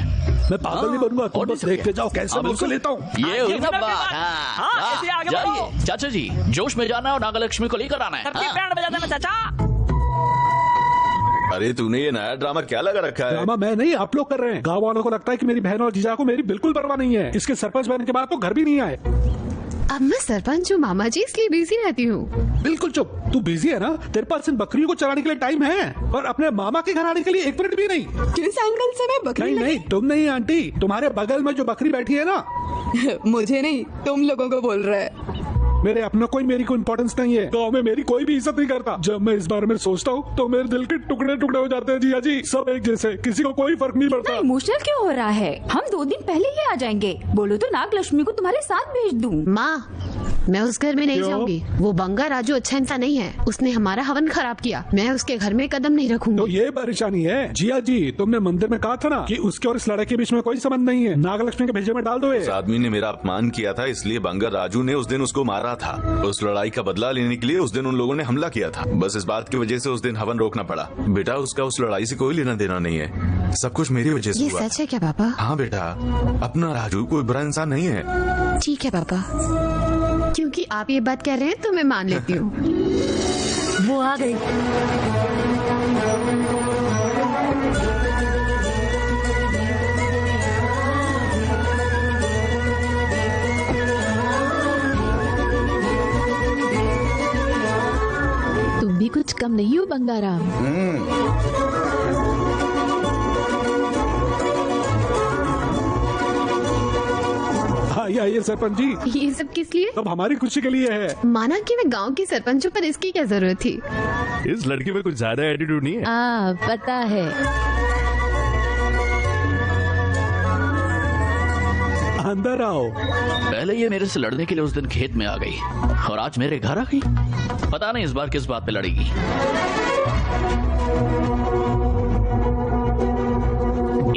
मैं पागल नहीं बनूंगा, तुम बस देख के जाओ कैसे मैं उसे लेता हूँ। ये हुई ना बात। जाइए चाचा जी, जोश में जाना है और नागलक्ष्मी को लेकर आना है। बैंड बजा देना चाचा। अरे तूने ये नया ड्रामा क्या लगा रखा है? ड्रामा मैं नहीं, आप लोग कर रहे हैं। गाँव वालों को लगता है कि मेरी बहन और जीजा को मेरी बिल्कुल परवाह नहीं है। इसके सरपंच बनने के बाद तो घर भी नहीं आए। अब मैं सरपंच हूँ मामा जी, इसलिए बिजी रहती हूँ। बिल्कुल चुप, तू बिजी है ना? तेरे पास इन बकरियों को चराने के लिए टाइम है, और अपने मामा के घर आने के लिए 1 मिनट भी नहीं। किस एंगल से मैं बकरी? नहीं, तुम नहीं आंटी, तुम्हारे बगल में जो बकरी बैठी है ना। मुझे नहीं, तुम लोगों को बोल रहा है। मेरे अपना कोई मेरी कोई इम्पोर्टेंस नहीं है। गाँव में मेरी कोई भी इज्जत नहीं करता। जब मैं इस बारे में सोचता हूँ तो मेरे दिल के टुकड़े टुकड़े हो जाते हैं। जिया जी, सब एक जैसे, किसी को कोई फर्क नहीं पड़ता। इमोशनल क्यों हो रहा है? हम 2 दिन पहले ही आ जाएंगे। बोलो तो नागलक्ष्मी को तुम्हारे साथ भेज दूँ। माँ, मैं उस घर में नहीं जाऊंगी। वो बंगा राजू अच्छा इंसान नहीं है, उसने हमारा हवन खराब किया। मैं उसके घर में कदम नहीं रखूंगी। तो ये परेशानी है। जिया जी, तुमने मंदिर में कहा था ना कि उसके और इस लड़के के बीच में कोई संबंध नहीं है। नागलक्ष्मी के भेजे में डाल दो। इस आदमी ने मेरा अपमान किया था, इसलिए बंगा राजू ने उस दिन उसको मारा था। उस लड़ाई का बदला लेने के लिए उस दिन उन लोगों ने हमला किया था। बस इस बात की वजह से उस दिन हवन रोकना पड़ा। बेटा, उसका उस लड़ाई से कोई लेना देना नहीं है, सब कुछ मेरी वजह से ये हुआ। सच है क्या पापा? हाँ बेटा, अपना राजू कोई बुरा इंसान नहीं है। ठीक है पापा। क्योंकि आप ये बात कह रहे हैं तो मैं मान लेती हूँ। वो आ गई। तुम भी कुछ कम नहीं हो बंगाराम। आइए सरपंच जी। ये सब किस लिए? अब हमारी खुशी के लिए है। माना कि मैं गांव की सरपंच हूँ, पर इसकी क्या जरूरत थी? इस लड़की में कुछ ज्यादा एटीट्यूड नहीं है। पता है। अंदर आओ। पहले ये मेरे से लड़ने के लिए उस दिन खेत में आ गई और आज मेरे घर आ गई। पता नहीं इस बार किस बात पे लड़ेगी।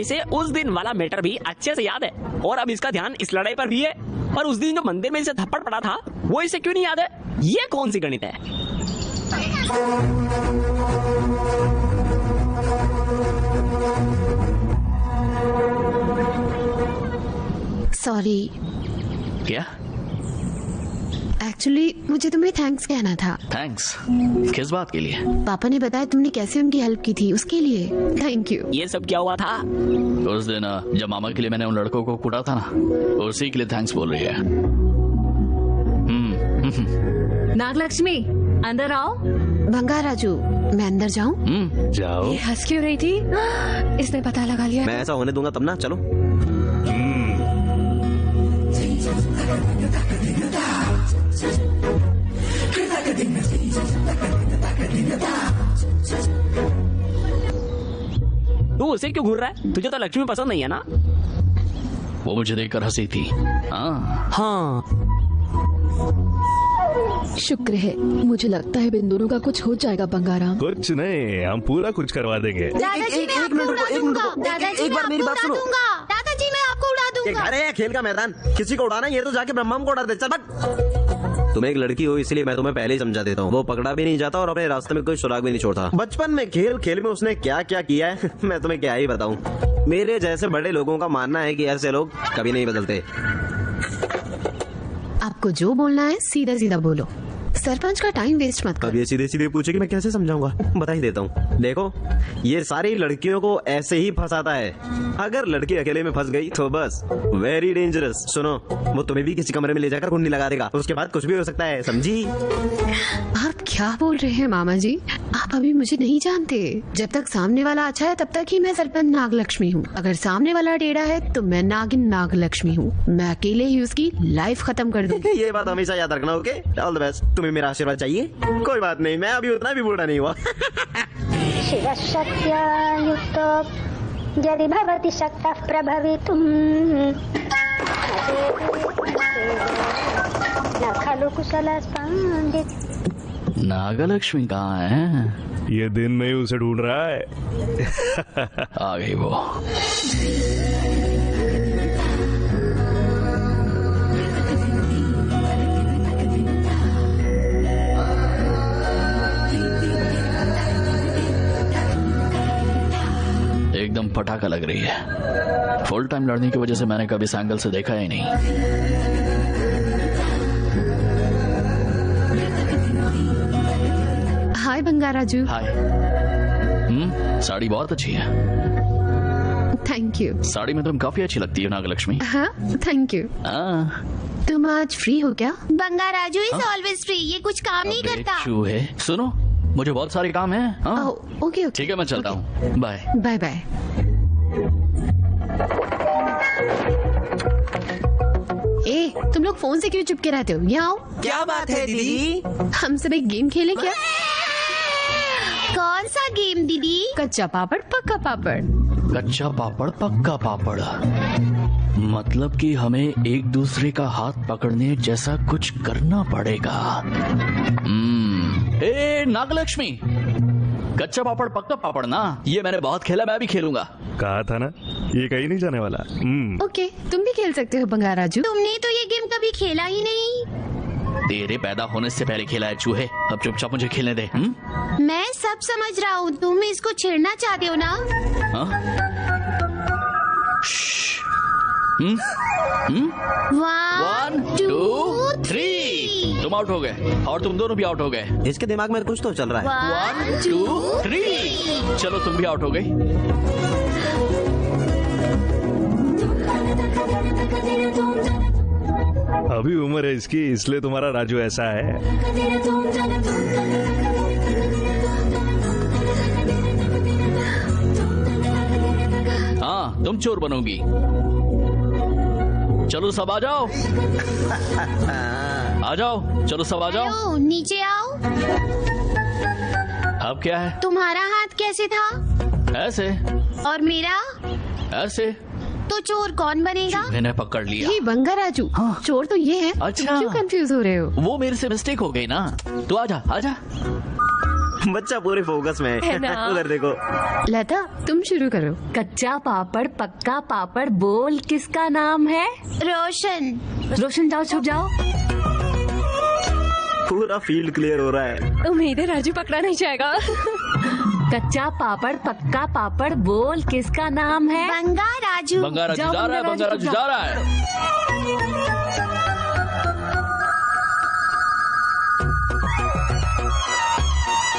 इसे उस दिन वाला मैटर भी अच्छे से याद है और अब इसका ध्यान इस लड़ाई पर भी है। और उस दिन जो मंदिर में इसे थप्पड़ पड़ा था वो इसे क्यों नहीं याद है? ये कौन सी गणित है? सॉरी। क्या? एक्चुअली मुझे तुम्हें थैंक्स कहना था। थैंक्स? किस बात के लिए? पापा ने बताया तुमने कैसे उनकी हेल्प की थी, उसके लिए थैंक यू। ये सब क्या हुआ था? उस दिन जब मामा के लिए मैंने उन लड़कों को कूटा था ना, उसी के लिए थैंक्स बोल रही है। नागलक्ष्मी अंदर आओ। बंगाराजू मैं अंदर जाऊँ? जाओ। ये हंस क्यों रही थी? इसने पता लगा लिया। मैं ऐसा होने दूंगा तब ना। चलो। तू उसे क्यों घूर रहा है? तुझे तो लक्ष्मी पसंद नहीं है ना? वो मुझे देखकर हंसी थी। हाँ। शुक्र है, मुझे लगता है इन दोनों का कुछ हो जाएगा बंगाराम। कुछ नहीं, हम पूरा कुछ करवा देंगे। दादाजी मैं आपको उड़ा दूंगा। दादाजी एक बार मेरी बात सुनो। दादाजी मैं आपको उड़ा ये दूंगा। घर है खेल का मैदान, किसी को उड़ाना ये तो जाके ब्रह्मा को उड़ा दे। चल भाग। तुम एक लड़की हो इसलिए मैं तुम्हें पहले ही समझा देता हूँ। वो पकड़ा भी नहीं जाता और अपने रास्ते में कोई सुराग भी नहीं छोड़ता। बचपन में खेल खेल में उसने क्या क्या किया है मैं तुम्हें क्या ही बताऊँ। मेरे जैसे बड़े लोगों का मानना है कि ऐसे लोग कभी नहीं बदलते। आपको जो बोलना है सीधा सीधा बोलो। सरपंच का टाइम वेस्ट मत करो। अब ये सीधे सीधे पूछे कि मैं कैसे समझाऊंगा? बता ही देता हूँ। देखो ये सारी लड़कियों को ऐसे ही फंसाता है। अगर लड़की अकेले में फंस गई तो बस वेरी डेंजरस। सुनो, वो तुम्हें भी किसी कमरे में ले जाकर कुंडली लगा देगा। उसके बाद कुछ भी हो सकता है, समझी? आप क्या बोल रहे हैं मामा जी? आप अभी मुझे नहीं जानते। जब तक सामने वाला अच्छा है तब तक ही मैं सरपंच नागलक्ष्मी हूँ। अगर सामने वाला टेढ़ा है तो मैं नागिन नागलक्ष्मी हूँ। मैं अकेले ही उसकी लाइफ खत्म कर दूंगी। ये बात हमेशा याद रखना। Okay, all the best. तुम्हें मेरा आशीर्वाद चाहिए? कोई बात नहीं, मैं अभी उतना भी बूढ़ा नहीं हुआ। शिवशक्त्यायुक्तो यदि भवति शक्तः प्रभवितुम् न खलु कुशलस्पन्दित। नागलक्ष्मी कहाँ है? ये दिन में ही उसे ढूंढ रहा है। आ गई वो। एकदम पटाखा लग रही है। फुल टाइम लड़ने की वजह से मैंने कभी इस एंगल से देखा ही नहीं। हाय बंगाराजू। हाय। साड़ी बहुत अच्छी है। Thank you. साड़ी में तुम काफी अच्छी लगती हो नागलक्ष्मी। हाँ थैंक यू। तुम आज फ्री हो क्या? Bangarraju is always free. ये कुछ काम नहीं करता। चूहे सुनो, मुझे बहुत सारे काम हैं। ओके ठीक है, मैं चलता हूँ। Bye bye bye. ए, तुम लोग फोन से क्यों चिपके रहते हो? यहाँ आओ। क्या बात है दीदी? हम सब एक गेम खेलें क्या? कौन सा गेम दीदी? कच्चा पापड़ पक्का पापड़। कच्चा पापड़ पक्का पापड़ मतलब कि हमें एक दूसरे का हाथ पकड़ने जैसा कुछ करना पड़ेगा। ए नागलक्ष्मी, कच्चा पापड़ पक्का पापड़ ना, ये मैंने बहुत खेला, मैं भी खेलूंगा। कहा था ना, ये कहीं नहीं जाने वाला। ओके, तुम भी खेल सकते हो बंगाराजू। तुमने तो ये गेम कभी खेला ही नहीं। तेरे पैदा होने से पहले खेला है चूहे। अब चुपचाप मुझे खेलने दे। मैं सब समझ रहा हूँ, तुम इसको छेड़ना चाहते हो ना? 1 2 3 तुम आउट हो गए और तुम दोनों भी आउट हो गए। इसके दिमाग में कुछ तो चल रहा है। 1 2 3 चलो तुम भी आउट हो गई। अभी उम्र है इसकी, इसलिए तुम्हारा राजू ऐसा है। हाँ तुम चोर बनोगी। चलो सब आ जाओ, आ जाओ, चलो सब आ जाओ। आओ, नीचे आओ। अब क्या है? तुम्हारा हाथ कैसे था? ऐसे। और मेरा? ऐसे। तो चोर कौन बनेगा? मैंने पकड़ लिया। ये बंगा राजू, चोर तो ये है। अच्छा। तुम क्यों कंफ्यूज हो रहे हो? वो मेरे से मिस्टेक हो गई ना। तू आजा आजा। बच्चा पूरे फोकस में है ना? उधर देखो। लता तुम शुरू करो। कच्चा पापड़ पक्का पापड़ बोल किसका नाम है? रोशन। रोशन जाओ छुप जाओ। पूरा फील्ड क्लियर हो रहा है। उम्मीद है राजू पकड़ा नहीं जाएगा। कच्चा पापड़ पक्का पापड़ बोल किसका नाम है? बंगा राजू। बंगा राजू जा रहा है, बंगा राजू जा रहा है।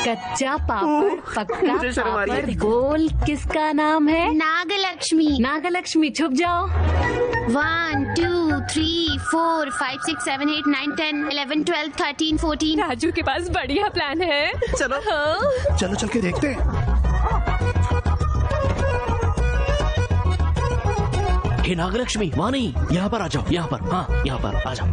कच्चा पापड़ पक्का पापड़ बोल किसका नाम है? नागलक्ष्मी। नागलक्ष्मी छुप जाओ। 1 2 3 4 5 6 7 8 9 10 11 12 13 14। राजू के पास बढ़िया प्लान है। चलो हाँ। चलो चल के देखते हैं। हे नागलक्ष्मी, वहाँ नहीं, यहाँ पर आ जाओ, यहाँ पर। हाँ यहाँ पर आ जाओ।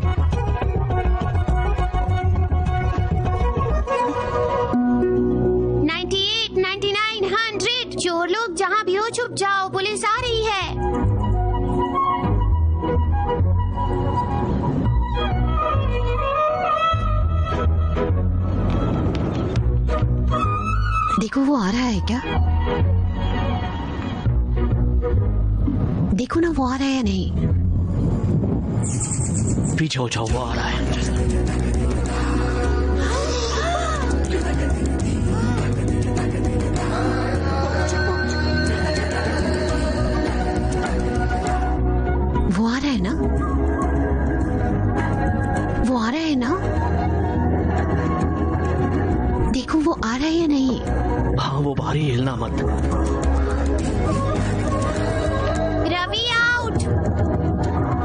चोर लोग जहाँ भी हो छुप जाओ, पुलिस आ रही है। देखो वो आ रहा है क्या? देखो ना वो आ रहा है या नहीं। पीछे हो जाओ, वो आ रहा है। वो आ रहा है ना? वो आ रहा है ना? देखो वो आ रहा है या नहीं। हाँ वो भारी, हिलना मत। रवि आउट।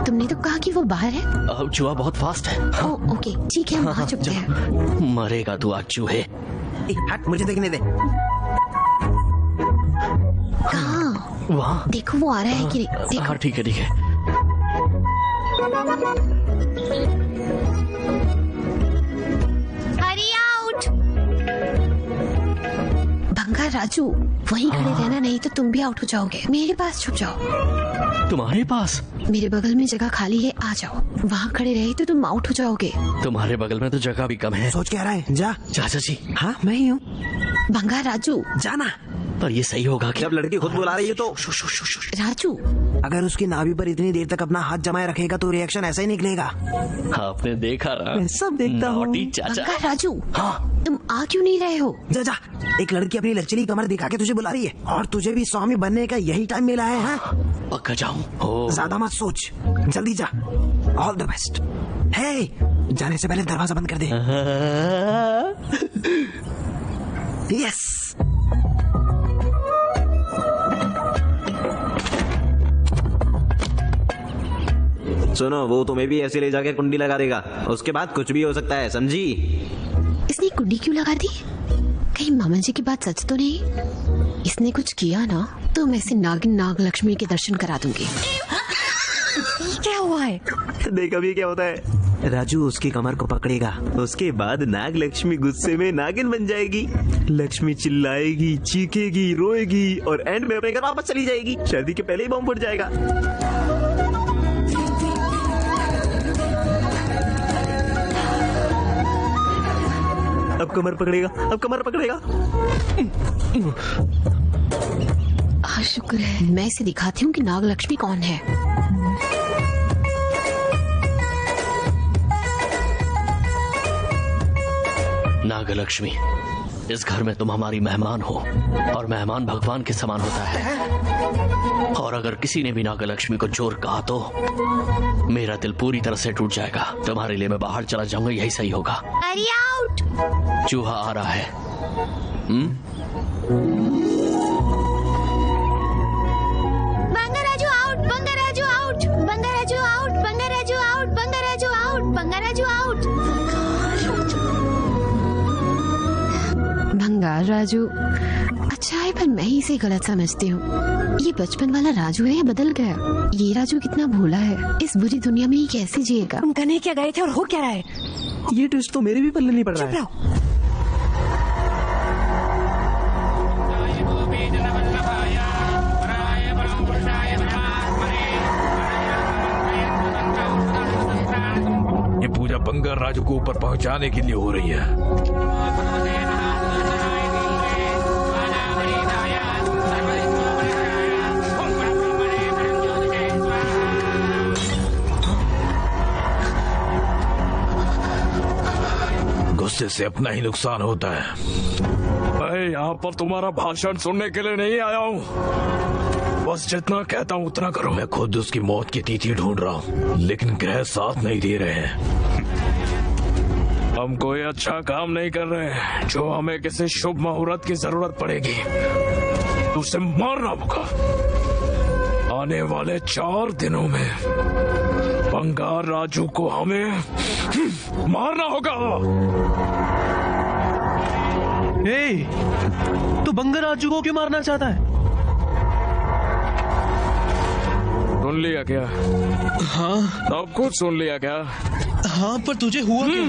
तुमने तो कहा कि वो बाहर है। अब चूहा बहुत फास्ट है। हाँ। ओके ठीक है, हम वहाँ छुपते हैं। मरेगा तू आज चूहे। हट, मुझे देखने दे। कहाँ? वहाँ देखो वो आ रहा है कि नहीं। देखो। हाँ ठीक है ठीक है। हरी आउट। भंगा राजू वहीं खड़े रहना, नहीं तो तुम भी आउट हो जाओगे। मेरे पास छुप जाओ। तुम्हारे पास? मेरे बगल में जगह खाली है, आ जाओ। वहाँ खड़े रहे तो तुम आउट हो जाओगे। तुम्हारे बगल में तो जगह भी कम है। सोच क्या रहा है? जा। चाचा जी। हाँ मैं ही हूँ। भंगा राजू जाना। पर ये सही होगा कि जब लड़की खुद बुला रही है तो राजू, अगर उसकी नाभि पर इतनी देर तक अपना हाथ जमाए रखेगा तो रिएक्शन ऐसा ही निकलेगा। आपने देखा ना? मैं सब देखता हूँ। चाचा। भंगा राजू, हाँ तुम आ क्यों नहीं रहे हो? जा जा, एक लड़की अपनी लचीली कमर दिखा के तुझे बुला रही है और तुझे भी स्वामी बनने का यही टाइम मिला है। हाँ पक्का जाऊँ। ज्यादा मत सोच, जल्दी जा। All the best. हे, जाने से पहले दरवाजा बंद कर दे। यस। सुनो, वो तुम्हें भी ऐसे ले जाके कुंडी लगा देगा। उसके बाद कुछ भी हो सकता है, समझी? इसने कुंडी क्यों लगा दी? कहीं मामा जी की बात सच तो नहीं? इसने कुछ किया ना तो मैं इसे नागिन नागलक्ष्मी के दर्शन करा दूंगी। क्या हुआ है? देख अभी क्या होता है। राजू उसकी कमर को पकड़ेगा, उसके बाद नागलक्ष्मी गुस्से में नागिन बन जाएगी। लक्ष्मी चिल्लाएगी, चीखेगी, रोएगी और एंड में अपने घर वापस चली जाएगी। शादी के पहले ही बम फट जाएगा। अब कमर पकड़ेगा, अब कमर पकड़ेगा। शुक्र है, मैं इसे दिखाती हूँ कि नागलक्ष्मी कौन है। नागलक्ष्मी इस घर में तुम हमारी मेहमान हो और मेहमान भगवान के समान होता है। और अगर किसी ने भी नागलक्ष्मी को चोर कहा तो मेरा दिल पूरी तरह से टूट जाएगा। तुम्हारे लिए मैं बाहर चला जाऊंगा, यही सही होगा। अरे आउट। चूहा आ रहा है। Bangarraju out, Bangarraju out, Bangarraju out, Bangarraju out, Bangarraju out, Bangarraju out. भंगार राजू अच्छा है, पर मैं ही इसे गलत समझती हूँ। ये बचपन वाला राजू है या बदल गया? ये राजू कितना भोला है, इस बुरी दुनिया में ये कैसे जिएगा? तुम कहने क्या गए थे और हो क्या रहा है? ये ट्विस्ट तो मेरे भी पल्ले नहीं पड़ रहा है। ये पूजा बंगार राजू को ऊपर पहुंचाने के लिए हो रही है। गुस्से से अपना ही नुकसान होता है। मैं यहाँ पर तुम्हारा भाषण सुनने के लिए नहीं आया हूँ, बस जितना कहता हूँ उतना करो। मैं खुद उसकी मौत की तिथि ढूंढ रहा हूँ, लेकिन ग्रह साथ नहीं दे रहे हैं। हम कोई अच्छा काम नहीं कर रहे हैं जो हमें किसी शुभ मुहूर्त की जरूरत पड़ेगी तो उसे मारना होगा। आने वाले 4 दिनों में बंगार राजू को हमें मारना होगा। तो बंगार राजू को क्यों मारना चाहता है? सुन लिया क्या? हाँ। सब कुछ सुन लिया क्या? हाँ, पर तुझे हुआ क्या है?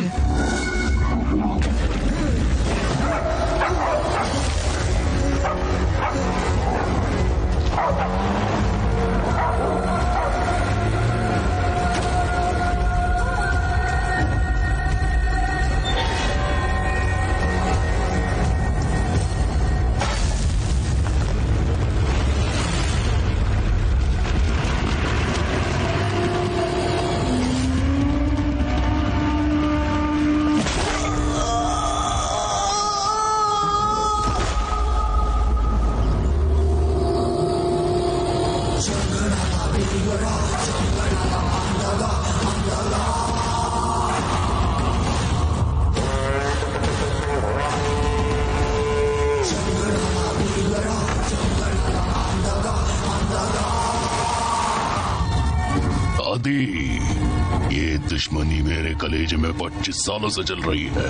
ये दुश्मनी मेरे कलेजे में 25 सालों से चल रही है।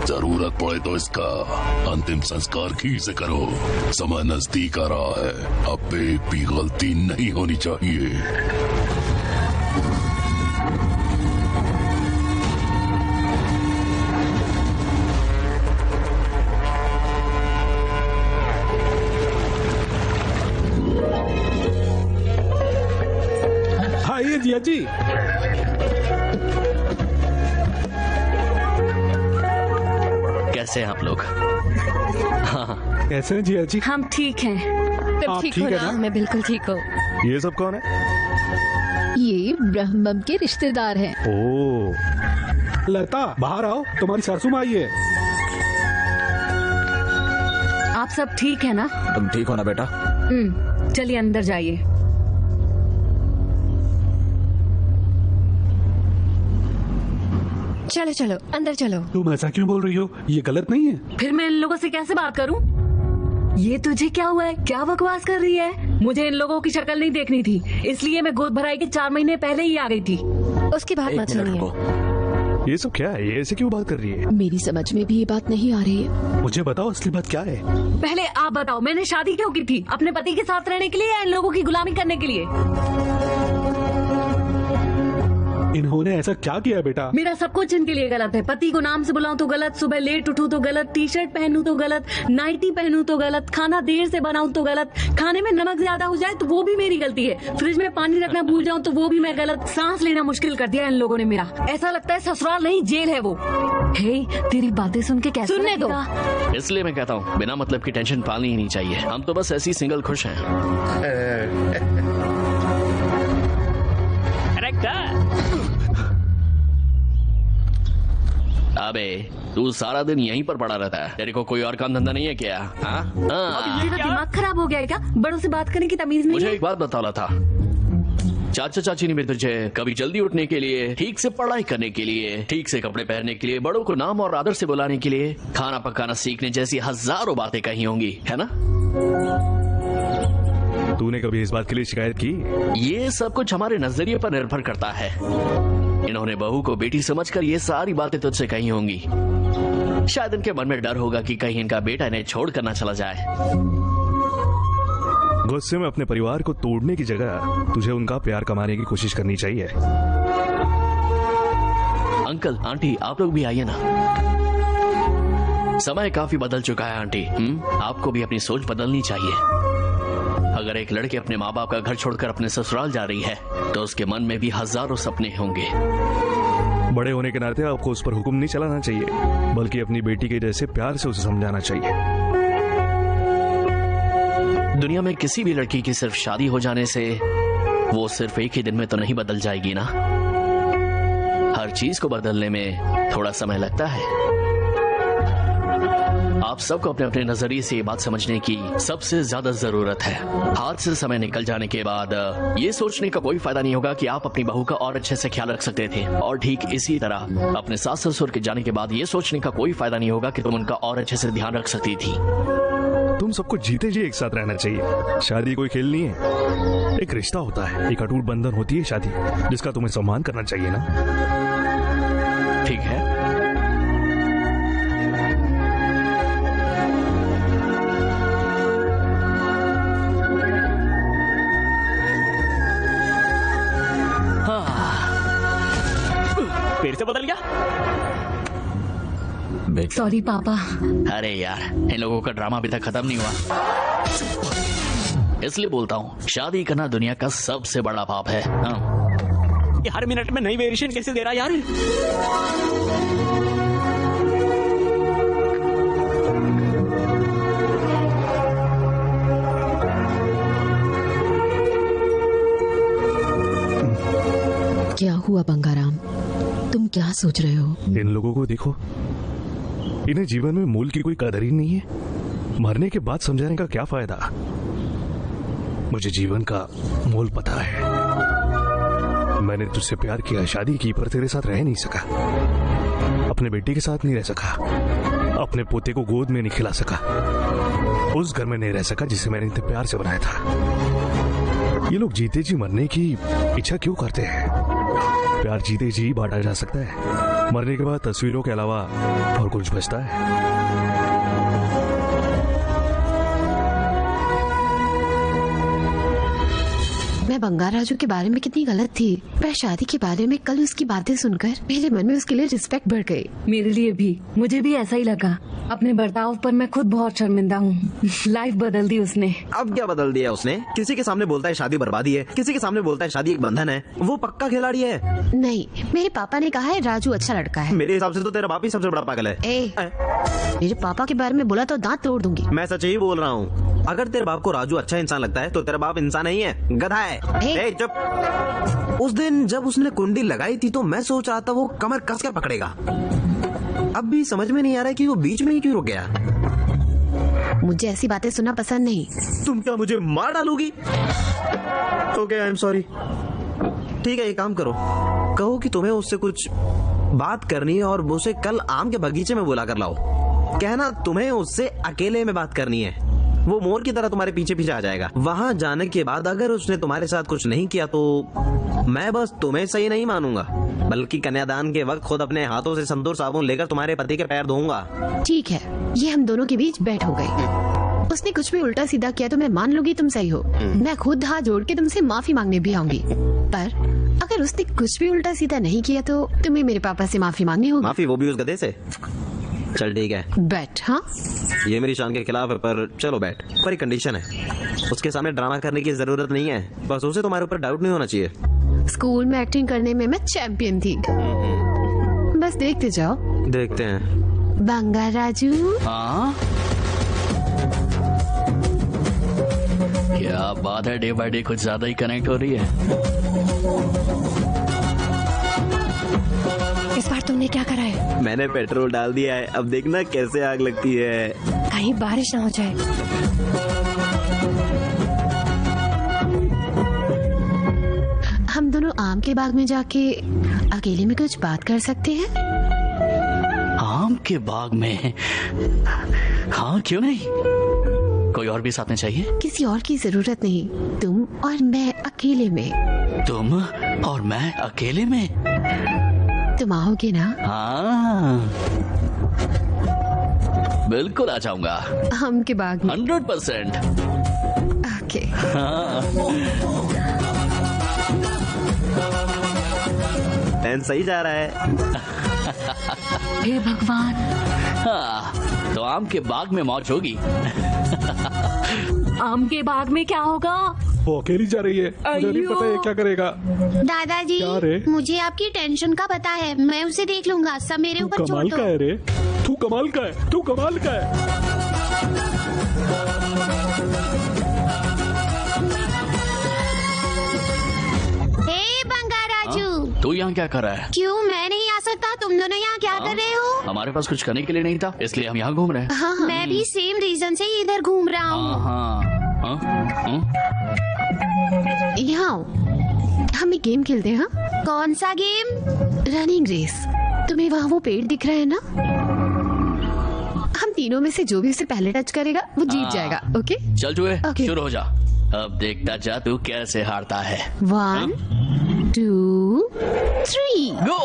जरूरत पड़े तो इसका अंतिम संस्कार घी से करो। समय नजदीक आ रहा है, अब एक भी गलती नहीं होनी चाहिए। आइए जिया जी। कैसे हैं आप लोग? हाँ। कैसे हैं जिया जी? हम ठीक हैं। तुम ठीक हो ना? मैं बिल्कुल ठीक हूँ। ये सब कौन है? ये ब्रह्मम के रिश्तेदार हैं। ओह, लता बाहर आओ, तुम्हारी सासू माँ आई है। आप सब ठीक है ना? तुम ठीक हो ना बेटा? चलिए अंदर जाइए। चलो चलो अंदर चलो। तुम ऐसा क्यों बोल रही हो? ये गलत नहीं है। फिर मैं इन लोगों से कैसे बात करूं? ये तुझे क्या हुआ है? क्या बकवास कर रही है? मुझे इन लोगों की शक्ल नहीं देखनी थी, इसलिए मैं गोद भराई के 4 महीने पहले ही आ गई थी। उसकी बात मत सुनिए। ये सब क्या है? ये ऐसे क्यों बात कर रही है? मेरी समझ में भी ये बात नहीं आ रही है। मुझे बताओ असली बात क्या है? पहले आप बताओ, मैंने शादी क्यों की थी? अपने पति के साथ रहने के लिए या इन लोगों की गुलामी करने के लिए? इन्होंने ऐसा क्या किया बेटा? मेरा सब कुछ इनके लिए गलत है। पति को नाम से बुलाऊं तो गलत, सुबह लेट उठूं तो गलत, टी-शर्ट पहनूं तो गलत, नाइटी पहनूं तो गलत, खाना देर से बनाऊं तो गलत, खाने में नमक ज्यादा हो जाए तो वो भी मेरी गलती है, फ्रिज में पानी रखना भूल जाऊं तो वो भी मैं गलत, सांस लेना मुश्किल कर दिया इन लोगों ने मेरा। ऐसा लगता है ससुराल नहीं जेल है वो। हे, तेरी बातें सुन के कैसे सुनने दो। इसलिए मैं कहता हूँ बिना मतलब की टेंशन पालनी ही नहीं चाहिए। हम तो बस ऐसी सिंगल खुश हैं। अबे तू सारा दिन यहीं पर पड़ा रहता है, तेरे को कोई और काम धंधा नहीं है क्या? तेरा दिमाग खराब हो गया है क्या? बड़ों से बात करने की तमीज नहीं मुझे है? एक बात बताना था, चाचा चाची ने भी तुझे कभी जल्दी उठने के लिए, ठीक से पढ़ाई करने के लिए, ठीक से कपड़े पहनने के लिए, बड़ों को नाम और आदर से बुलाने के लिए, खाना पकाना सीखने जैसी हजारों बातें कही होंगी, है ना? तूने कभी इस बात के लिए शिकायत की? ये सब कुछ हमारे नजरिए पर निर्भर करता है। इन्होंने बहू को बेटी समझकर ये सारी बातें तुझसे कही होंगी। शायद इनके मन में डर होगा कि कहीं इनका बेटा इन्हें छोड़कर ना चला जाए। गुस्से में अपने परिवार को तोड़ने की जगह तुझे उनका प्यार कमाने की कोशिश करनी चाहिए। अंकल आंटी आप लोग भी आइए ना, समय काफी बदल चुका है आंटी। आपको भी अपनी सोच बदलनी चाहिए। अगर एक लड़की अपने माँ बाप का घर छोड़कर अपने ससुराल जा रही है तो उसके मन में भी हजारों सपने होंगे। बड़े होने के नाते आपको उस पर हुक्म नहीं चलाना चाहिए, बल्कि अपनी बेटी के जैसे प्यार से उसे समझाना चाहिए। दुनिया में किसी भी लड़की की सिर्फ शादी हो जाने से वो सिर्फ एक ही दिन में तो नहीं बदल जाएगी ना। हर चीज को बदलने में थोड़ा समय लगता है। आप सबको अपने अपने नजरिए से ये बात समझने की सबसे ज्यादा जरूरत है। हाथ से समय निकल जाने के बाद ये सोचने का कोई फायदा नहीं होगा कि आप अपनी बहू का और अच्छे से ख्याल रख सकते थे, और ठीक इसी तरह अपने सास ससुर के जाने के बाद ये सोचने का कोई फायदा नहीं होगा कि तुम उनका और अच्छे से ध्यान रख सकती थी। तुम सबको जीते जी एक साथ रहना चाहिए। शादी कोई खेल नहीं है, एक रिश्ता होता है, एक अटूट बंधन होती है शादी, जिसका तुम्हें सम्मान करना चाहिए ना। ठीक है, फिर से बदल गया। सॉरी पापा। अरे यार, इन लोगों का ड्रामा अभी तक खत्म नहीं हुआ, इसलिए बोलता हूँ शादी करना दुनिया का सबसे बड़ा पाप है। ये हर मिनट में नई वेरिएशन कैसे दे रहा यार? क्या हुआ बंगाराम, तुम क्या सोच रहे हो? इन लोगों को देखो, इन्हें जीवन में मूल की कोई कदर ही नहीं है। मरने के बाद समझाने का क्या फायदा? मुझे जीवन का मोल पता है। मैंने तुझसे प्यार किया, शादी की, पर तेरे साथ रह नहीं सका। अपने बेटे के साथ नहीं रह सका, अपने पोते को गोद में नहीं खिला सका, उस घर में नहीं रह सका जिसे मैंने इतने प्यार से बनाया था। ये लोग जीते जी मरने की इच्छा क्यों करते हैं? प्यार जीते जी बांटा जा सकता है, मरने के बाद तस्वीरों के अलावा और कुछ बचता है? मैं बंगार राजू के बारे में कितनी गलत थी। मैं शादी के बारे में कल उसकी बातें सुनकर मेरे मन में उसके लिए रिस्पेक्ट बढ़ गई। मेरे लिए भी, मुझे भी ऐसा ही लगा। अपने बर्ताव पर मैं खुद बहुत शर्मिंदा हूँ। लाइफ बदल दी उसने। अब क्या बदल दिया उसने? किसी के सामने बोलता है शादी बर्बादी है, किसी के सामने बोलता है शादी एक बंधन है। वो पक्का खिलाड़ी है। नहीं, मेरे पापा ने कहा है राजू अच्छा लड़का है। मेरे हिसाब से तो तेरा बाप ही सबसे बड़ा पागल है। मेरे पापा के बारे में बोला तो दांत तोड़ दूंगी। मैं सच ही बोल रहा हूँ। अगर तेरे बाप को राजू अच्छा इंसान लगता है तो तेरा बाप इंसान नहीं है, गधा है। चुप। उस दिन जब उसने कुंडी लगाई थी तो मैं सोच रहा था वो कमर कस कर पकड़ेगा। अब भी समझ में नहीं आ रहा है कि वो बीच में ही क्यों रुक गया। मुझे ऐसी बातें सुनना पसंद नहीं। तुम क्या मुझे मार डालोगी? Okay, I am sorry. ठीक है, ये काम करो, कहो कि तुम्हें उससे कुछ बात करनी है और उसे कल आम के बगीचे में बुला कर लाओ। कहना तुम्हें उससे अकेले में बात करनी है। वो मोर की तरह तुम्हारे पीछे पीछे आ जाएगा। वहाँ जाने के बाद अगर उसने तुम्हारे साथ कुछ नहीं किया तो मैं बस तुम्हें सही नहीं मानूंगा, बल्कि कन्यादान के वक्त खुद अपने हाथों से संतूर साबुन लेकर तुम्हारे पति के पैर धोऊंगा। ठीक है, ये हम दोनों के बीच बैठ हो गई। उसने कुछ भी उल्टा सीधा किया तो मैं मान लूंगी तुम सही हो। मैं खुद हाथ जोड़ के तुमसे माफी मांगने भी आऊंगी। पर अगर उसने कुछ भी उल्टा सीधा नहीं किया तो तुम्हें मेरे पापा से माफी मांगनी होगी। माफी, वो भी उस गधे से? चल ठीक है, बैठ। हाँ, ये मेरी शान के खिलाफ है, पर चलो बैठ। पर एक कंडीशन है, उसके सामने ड्रामा करने की जरूरत नहीं है। बस उसे तुम्हारे ऊपर डाउट नहीं होना चाहिए। स्कूल में एक्टिंग करने में मैं चैंपियन थी। बस देखते जाओ। देखते हैं। बंगार राजू। हाँ, क्या बात है, डे बाय डे कुछ ज्यादा ही कनेक्ट हो रही है। इस बार यार तुमने क्या करा है? मैंने पेट्रोल डाल दिया है, अब देखना कैसे आग लगती है। कहीं बारिश ना हो जाए। हम दोनों आम के बाग में जाके अकेले में कुछ बात कर सकते हैं? आम के बाग में? हाँ, क्यों नहीं? कोई और भी साथ में चाहिए? किसी और की जरूरत नहीं, तुम और मैं अकेले में। तुम और मैं अकेले में? तुम आओगे ना? हाँ, बिल्कुल आ जाऊंगा। आम के बाग में 100%। ओके। हाँ। प्लान सही जा रहा है। हे भगवान। हाँ, तो आम के बाग में मौज होगी। आम के बाग में क्या होगा? वो अकेली जा रही है, मुझे नहीं पता है क्या करेगा। दादाजी, क्या रे? मुझे आपकी टेंशन का पता है, मैं उसे देख लूंगा, सब मेरे ऊपर छोड़ कमाल दो। का है रे, तू कमाल का है, तू कमाल का है। हे बंगाराजू, तू यहाँ क्या कर रहा है? क्यों मैं नहीं आ सकता? तुम दोनों यहाँ क्या कर रहे हो? हमारे पास कुछ करने के लिए नहीं था, इसलिए हम यहाँ घूम रहे हैं। हाँ, मैं भी सेम रीजन से इधर घूम रहा हूँ। यहाँ हम एक गेम खेलते हैं। हाँ, कौन सा गेम? Running race. तुम्हें वहाँ वो पेड़ दिख रहा है ना? हम तीनों में से जो भी उसे पहले टच करेगा वो जीत जाएगा। ओके, चल जुए, ओके। शुरू हो जा। अब देखता जा तू कैसे हारता है। 1 2 3 गो।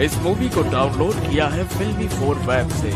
इस मूवी को डाउनलोड किया है फिल्मी 4 वेब से।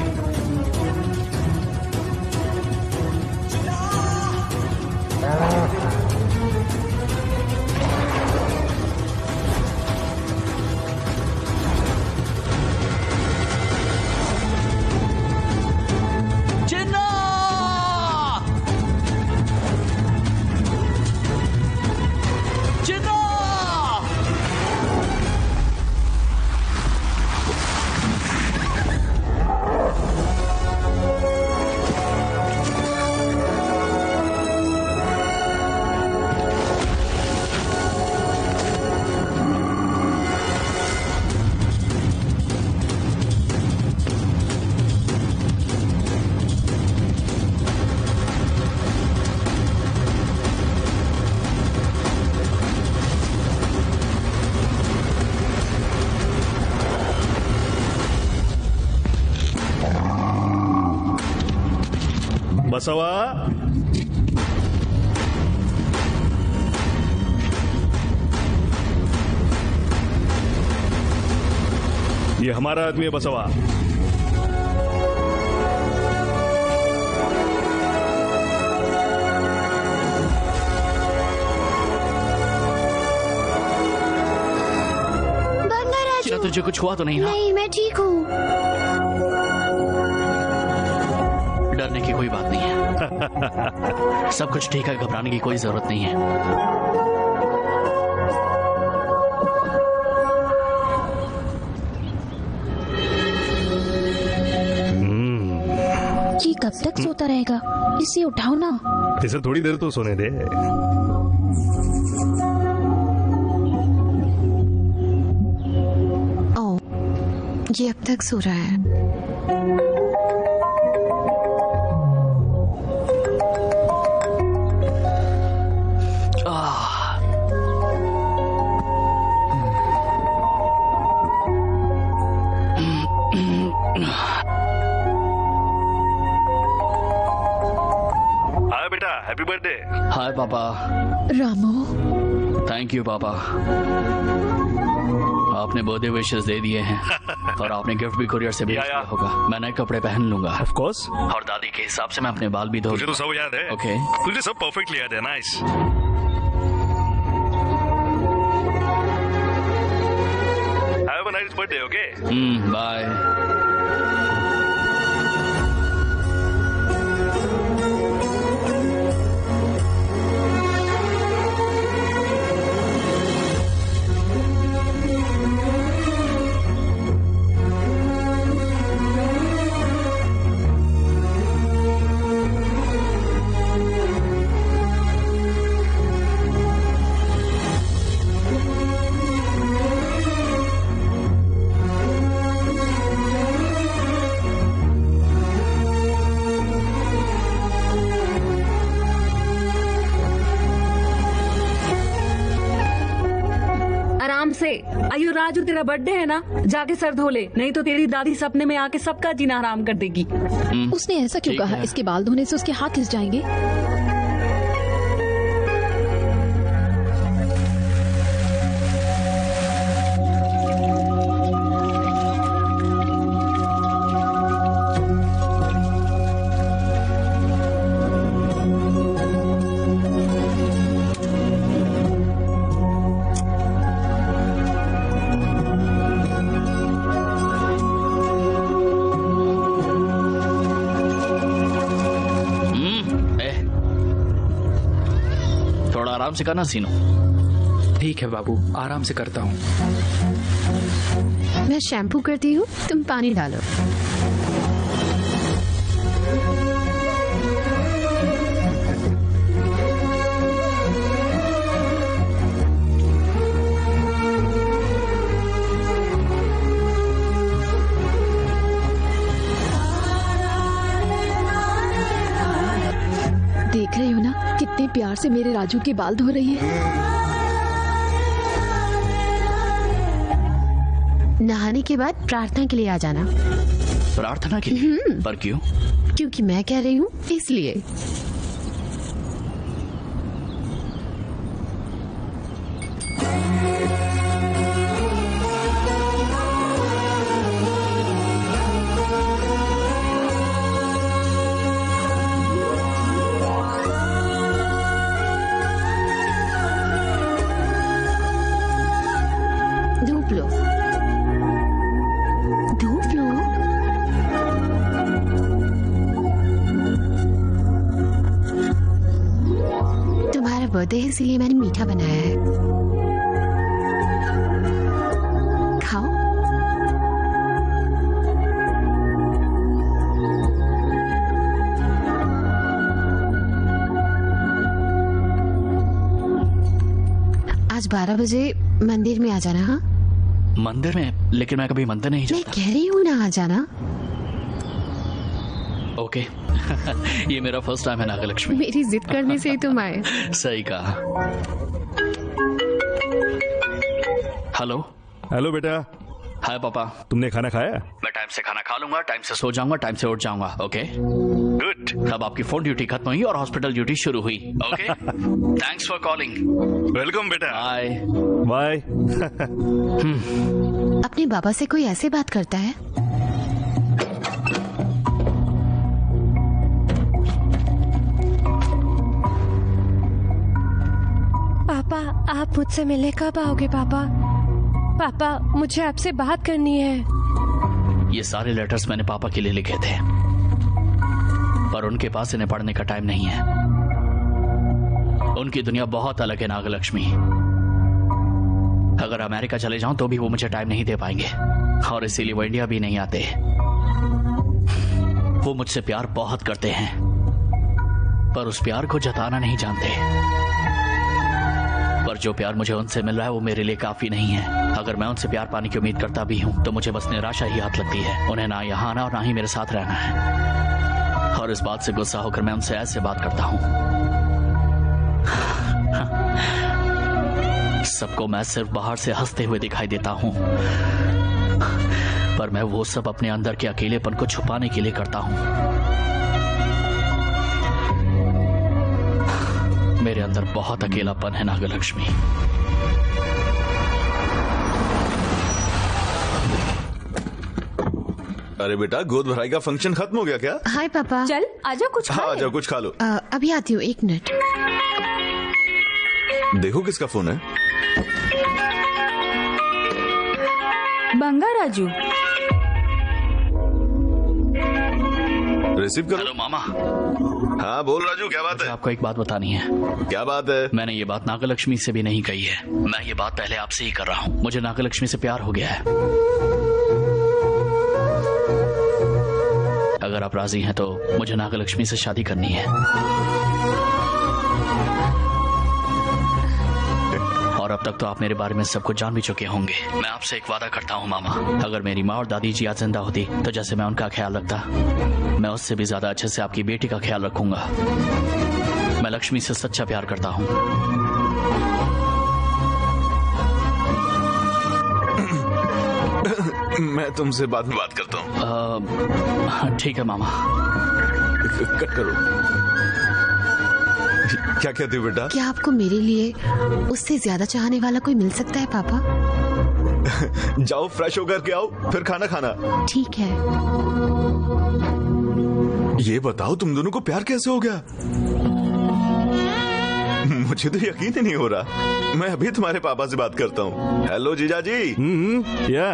बसवा, ये हमारा आदमी है बसवा। बंगाराजू, तुझे कुछ हुआ तो नहीं ना? नहीं, मैं ठीक हूँ। डरने की कोई बात नहीं है। सब कुछ ठीक है, घबराने की कोई जरूरत नहीं है। ये कब तक सोता रहेगा? इसे उठाओ ना। इसे थोड़ी देर तो सोने दे। ओ, ये अब तक सो रहा है। हाँ बेटा, हैप्पी बर्थडे। हाय पापा। रामू। थैंक यू पापा, आपने बर्थडे विशेस दे दिए हैं और आपने गिफ्ट भी कुरियर से भेज दिया होगा। मैं नए कपड़े पहन लूंगा ऑफ कोर्स, और दादी के हिसाब से मैं अपने बाल भी धो। तुझे तो सब याद है। ओके, तुझे सब परफेक्टली याद है। Nice. Have a nice birthday. Okay, bye. आराम से। अयो राजू, तेरा बर्थडे है ना, जाके सर धो ले, नहीं तो तेरी दादी सपने में आके सबका जीना हराम कर देगी। उसने ऐसा क्यों कहा? इसके बाल धोने से उसके हाथ घिस जाएंगे। आराम से करना सीनो। ठीक है बाबू, आराम से करता हूँ। मैं शैम्पू करती हूँ, तुम पानी डालो। देख रही हो ना कितने प्यार से मेरे राजू के बाल धो रही है। नहाने के बाद प्रार्थना के लिए आ जाना। प्रार्थना के लिए? पर क्यों? क्योंकि मैं कह रही हूँ इसलिए। धूप लो, धूप लो। तुम्हारा बर्थडे है इसलिए मैंने मीठा बनाया है, खाओ। आज 12 बजे मंदिर में आ जाना। हाँ, मंदिर में? लेकिन मैं कभी मंदिर नहीं मैं कह रही हूँ ना, आ जाना। ओके। ये मेरा फर्स्ट टाइम है नागलक्ष्मी। मेरी जिद करने से ही तुम आए। सही कहा। हेलो। हेलो बेटा। हाय पापा। तुमने खाना खाया? मैं टाइम से खाना खा लूंगा, टाइम से सो जाऊंगा, टाइम से उठ जाऊंगा। Okay good. अब आपकी फोन ड्यूटी खत्म हुई और हॉस्पिटल ड्यूटी शुरू हुई। Okay thanks for calling. Welcome बेटा। Bye bye. अपने बाबा से कोई ऐसे बात करता है? पापा, आप मुझसे मिलने कब आओगे? पापा, पापा, मुझे आपसे बात करनी है। ये सारे लेटर्स मैंने पापा के लिए लिखे थे, पर उनके पास इन्हें पढ़ने का टाइम नहीं है। उनकी दुनिया बहुत अलग है नागलक्ष्मी। अगर अमेरिका चले जाऊं तो भी वो मुझे टाइम नहीं दे पाएंगे, और इसीलिए वो इंडिया भी नहीं आते। वो मुझसे प्यार बहुत करते हैं, पर उस प्यार को जताना नहीं जानते। पर जो प्यार मुझे उनसे मिल रहा है वो मेरे लिए काफी नहीं है। अगर मैं उनसे प्यार पाने की उम्मीद करता भी हूँ तो मुझे बस निराशा ही हाथ लगती है। उन्हें ना यहाँ आना और ना ही मेरे साथ रहना है, और इस बात से गुस्सा होकर मैं उनसे ऐसे बात करता हूँ। सबको मैं सिर्फ बाहर से हंसते हुए दिखाई देता हूँ, पर मैं वो सब अपने अंदर के अकेलेपन को छुपाने के लिए करता हूँ। मेरे अंदर बहुत अकेलापन है नागलक्ष्मी। अरे बेटा, गोद भराई का फंक्शन खत्म हो गया क्या? हाय पापा। चल आजा कुछ हाँ, आजा कुछ खा लो। अभी आती हूँ, 1 मिनट। देखो किसका फोन है। बंगा राजू। रिसीव करो। हेलो मामा। हाँ बोल राजू, क्या बात है? आपको एक बात बतानी है। क्या बात है? मैंने ये बात नागलक्ष्मी से भी नहीं कही है। मैं ये बात पहले आपसे ही कर रहा हूँ। मुझे नागलक्ष्मी से प्यार हो गया है। अगर आप राजी हैं तो मुझे नागलक्ष्मी से शादी करनी है। और अब तक तो आप मेरे बारे में सब कुछ जान भी चुके होंगे। मैं आपसे एक वादा करता हूँ मामा, अगर मेरी माँ और दादी जी आज जिंदा होती तो जैसे मैं उनका ख्याल रखता, मैं उससे भी ज्यादा अच्छे से आपकी बेटी का ख्याल रखूंगा। मैं लक्ष्मी से सच्चा प्यार करता हूँ। मैं तुमसे बाद में बात करता हूँ। ठीक है मामा। कट करो। क्या कहते हो बेटा? क्या आपको मेरे लिए उससे ज्यादा चाहने वाला कोई मिल सकता है पापा? जाओ फ्रेश होकर के आओ, फिर खाना खाना। ठीक है। ये बताओ तुम दोनों को प्यार कैसे हो गया? मुझे तो यकीन ही नहीं हो रहा। मैं अभी तुम्हारे पापा से बात करता हूँ। हेलो जीजा जी। या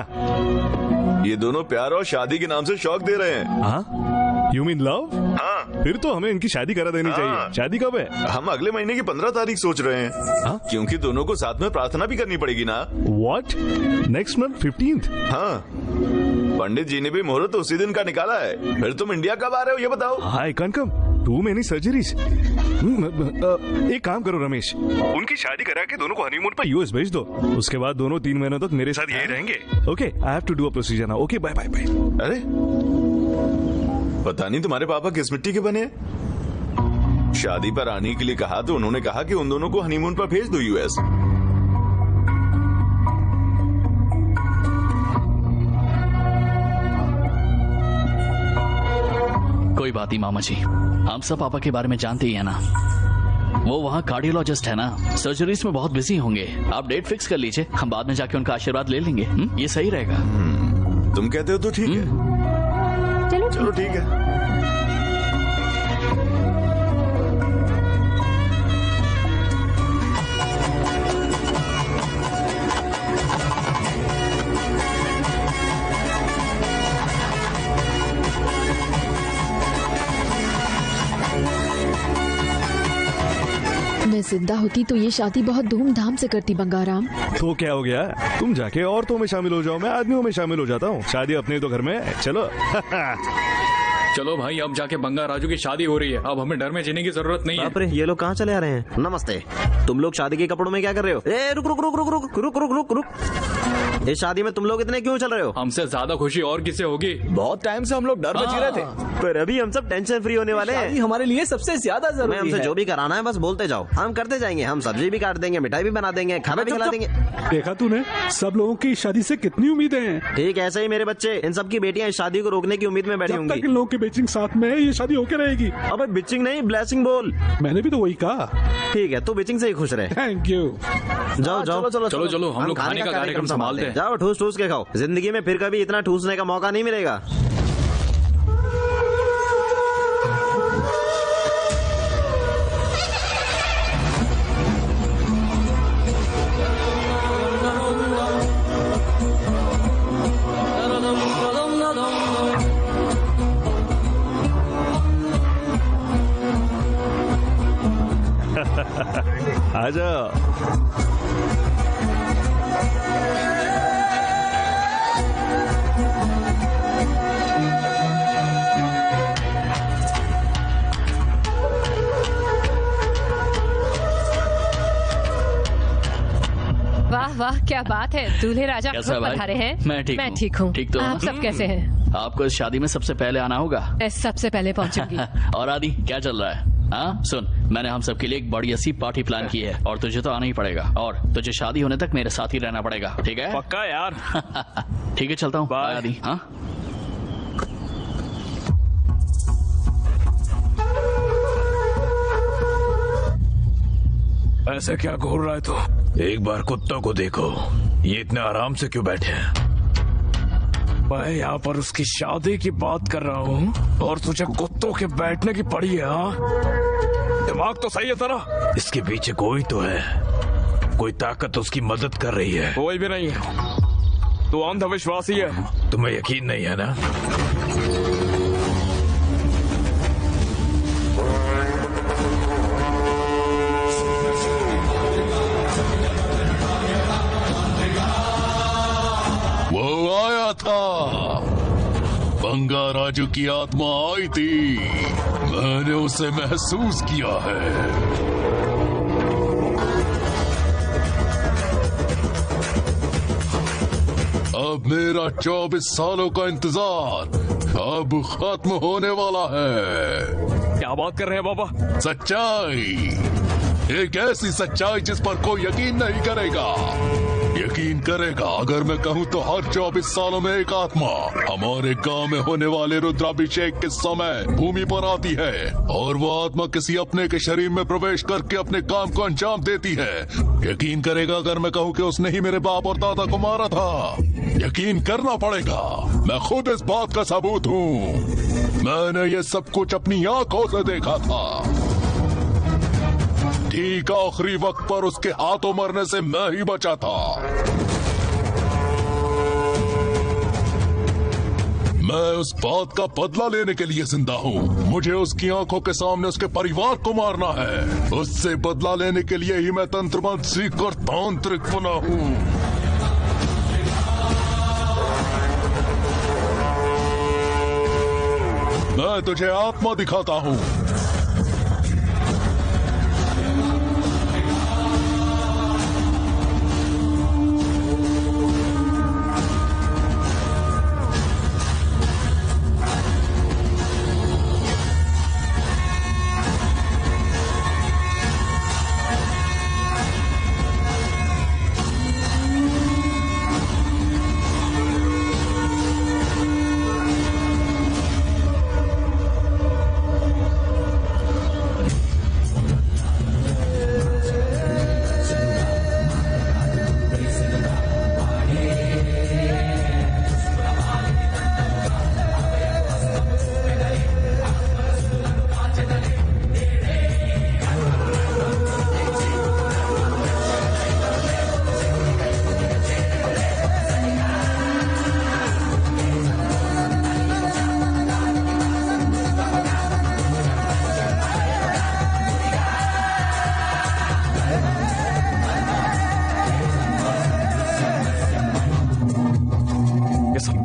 ये दोनों प्यार और शादी के नाम से शौक दे रहे हैं। हाँ? You mean love? हाँ। फिर तो हमें इनकी शादी करा देनी चाहिए। शादी कब है? हम अगले महीने की 15 तारीख सोच रहे हैं। हाँ? क्योंकि दोनों को साथ में प्रार्थना भी करनी पड़ेगी ना। What? Next month 15th? हाँ, पंडित जी ने भी मुहूर्त उसी दिन का निकाला है। फिर तुम इंडिया कब आ रहे हो ये बताओ? I can come. Too many surgeries. एक काम करो रमेश, उनकी शादी करा के दोनों को हनीमून पर यूएस भेज दो। उसके बाद दोनों 3 महीनों तक मेरे साथ यही रहेंगे। Okay, I have to do a procedure now. Okay, bye bye bye. अरे पता नहीं तुम्हारे पापा किस मिट्टी के बने। शादी पर आने के लिए कहा तो उन्होंने कहा कि उन दोनों को हनीमून पर भेज दो यूएस। कोई बात नहीं मामा जी, हम सब पापा के बारे में जानते ही है ना। वो वहाँ कार्डियोलॉजिस्ट है ना, सर्जरीज में बहुत बिजी होंगे। आप डेट फिक्स कर लीजिए, हम बाद में जाके उनका आशीर्वाद ले लेंगे। ये सही रहेगा। तुम कहते हो तो ठीक है। चलो ठीक है। मैं जिंदा होती तो ये शादी बहुत धूमधाम से करती बंगाराम। तो क्या हो गया? तुम जाके औरतों में शामिल हो जाओ, मैं आदमियों में शामिल हो जाता हूँ। शादी अपने तो घर में है। चलो। चलो भाई, अब जाके बंगा राजू की शादी हो रही है। अब हमें डर में जीने की जरूरत नहीं है। बाप रे, ये लोग कहाँ चले आ रहे हैं? नमस्ते। तुम लोग शादी के कपड़ों में क्या कर रहे हो? ए, रुक रुक रुक रुक रुक रुक रुक रुक रुक। इस शादी में तुम लोग इतने क्यों चल रहे हो? हमसे ज्यादा खुशी और किसे होगी? बहुत टाइम से हम लोग डर में जी रहे थे, पर अभी हम सब टेंशन फ्री होने वाले हैं। हमारे लिए सबसे ज्यादा जरूरी है। हमसे जो भी कराना है बस बोलते जाओ, हम करते जाएंगे। हम सब्जी भी काट देंगे, मिठाई भी बना देंगे, खाना भी खिला देंगे। देखा तूने, सब लोगों की शादी से कितनी उम्मीदें हैं। ठीक ऐसे ही मेरे बच्चे, इन सब की बेटियां इस शादी को रोकने की उम्मीद में बैठी होंगी। जब तक इन लोगों की बेचिंग साथ में है, ये शादी होके रहेगी। अबे बिचिंग नहीं, ब्लेसिंग बोल। मैंने भी तो वही कहा। ठीक है, तू बिचिंग से ही खुश रहे। Thank you. जाओ जाओ चलो चलो, हम लोग खाने का कार्यक्रम संभालते हैं। जाओ, ठूस ठूस के खाओ। जिंदगी में फिर कभी इतना ठूसने का मौका नहीं मिलेगा। आजा। वाह वाह, क्या बात है। दूल्हे राजा कैसा खुद भाई? पधारे हैं। मैं ठीक हूँ। ठीक तो आप सब कैसे हैं? आपको इस शादी में सबसे पहले आना होगा। मैं सबसे पहले पहुंचूंगी। और आदि, क्या चल रहा है? हाँ सुन, मैंने हम सब के लिए एक बड़ी सी पार्टी प्लान की है और तुझे तो आना ही पड़ेगा। और तुझे शादी होने तक मेरे साथ ही रहना पड़ेगा, ठीक है? पक्का यार। ठीक है, चलता हूँ। बाय आदि। हाँ ऐसे क्या घूर रहा है तू? एक बार कुत्तों को देखो, ये इतने आराम से क्यों बैठे हैं? मैं यहाँ पर उसकी शादी की बात कर रहा हूँ और तुझे कुत्तों के बैठने की पड़ी है? हाँ, दिमाग तो सही है तेरा? इसके पीछे कोई तो है, कोई ताकत उसकी मदद कर रही है। कोई भी नहीं है, तू अंधविश्वासी है। तुम्हें यकीन नहीं है ना? वो आया था, बंगा राजू की आत्मा आई थी, मैंने उसे महसूस किया है। अब मेरा 24 सालों का इंतजार अब खत्म होने वाला है। क्या बात कर रहे हैं बाबा? सच्चाई, एक ऐसी सच्चाई जिस पर कोई यकीन नहीं करेगा। यकीन करेगा अगर मैं कहूँ तो हर 24 सालों में एक आत्मा हमारे गांव में होने वाले रुद्राभिषेक के समय भूमि पर आती है और वो आत्मा किसी अपने के शरीर में प्रवेश करके अपने काम को अंजाम देती है। यकीन करेगा अगर मैं कहूँ कि उसने ही मेरे बाप और दादा को मारा था। यकीन करना पड़ेगा, मैं खुद इस बात का सबूत हूँ। मैंने ये सब कुछ अपनी आंखों से देखा था। ठीक आखिरी वक्त पर उसके हाथों मरने से मैं ही बचा था। मैं उस बात का बदला लेने के लिए जिंदा हूँ। मुझे उसकी आंखों के सामने उसके परिवार को मारना है। उससे बदला लेने के लिए ही मैं तंत्र मंत्र सीखकर तांत्रिक बना हूँ। मैं तुझे आत्मा दिखाता हूँ।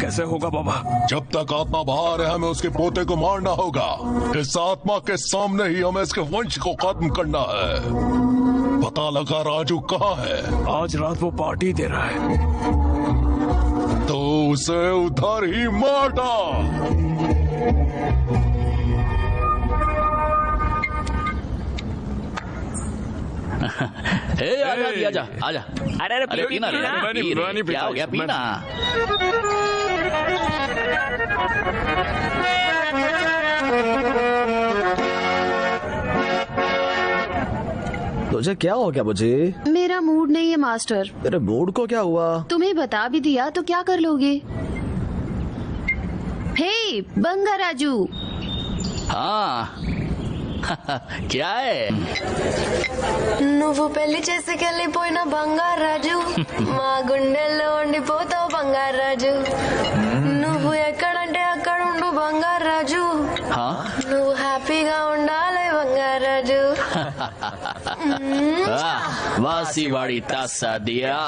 कैसे होगा बाबा? जब तक आत्मा बाहर है हमें उसके पोते को मारना होगा। इस आत्मा के सामने ही हमें इसके वंश को खत्म करना है। पता लगा राजू कहाँ है? आज रात वो पार्टी दे रहा है, तो उसे उधर ही मार डाल। आजा आजा। अरे पीना क्या हो गया? पीना। तुझे क्या हो गया बुझी? मेरा मूड नहीं है मास्टर। तेरे मूड को क्या हुआ? तुम्हें बता भी दिया तो क्या कर लोगे? हे बंगा राजू। हाँ क्या है? నువ్వు పెళ్లి చేసుకెళ్ళిపోయిన బంగారాజు మా గుండెల్లో ఉండిపోతావు బంగారాజు నువ్వు ఎక్కడంటే అక్కడ ఉండు బంగారాజు నువ్వు హ్యాపీగా ఉండాలి బంగారాజు వాసివాడి తాసా దియా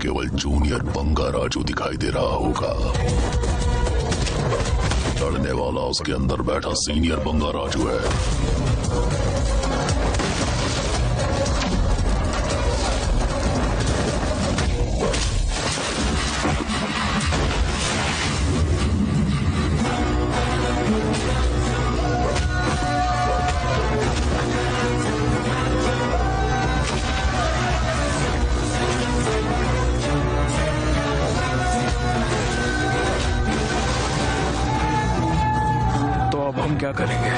केवल जूनियर बंगा राजू दिखाई दे रहा होगा। लड़ने वाला उसके अंदर बैठा सीनियर बंगा राजू है। हम क्या करेंगे?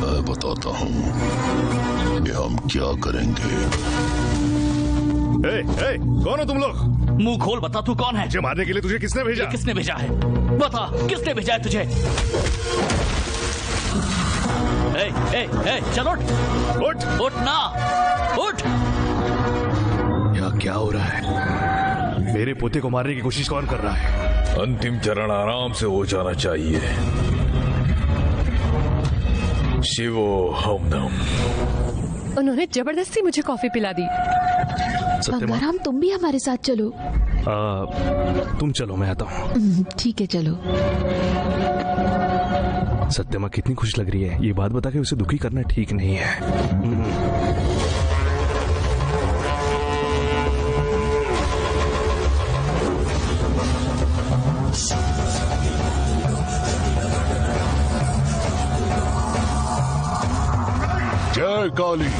मैं बताता हूँ कि हम क्या करेंगे। कौन हो तुम लोग? मुंह खोल, बता तू कौन है? मुझे मारने के लिए तुझे किसने भेजा? किसने भेजा है? बता, किसने भेजा है तुझे? चल उठ ना, उठ। यहाँ क्या हो रहा है? मेरे पोते को मारने की कोशिश कौन कर रहा है? अंतिम चरण आराम से हो जाना चाहिए। शिवो हमदम। उन्होंने जबरदस्ती मुझे कॉफी पिला दी। बंगाराम, तुम भी हमारे साथ चलो। तुम चलो, मैं आता हूँ। ठीक है, चलो। सत्यमा कितनी खुश लग रही है। ये बात बता के उसे दुखी करना ठीक नहीं है। जय काली।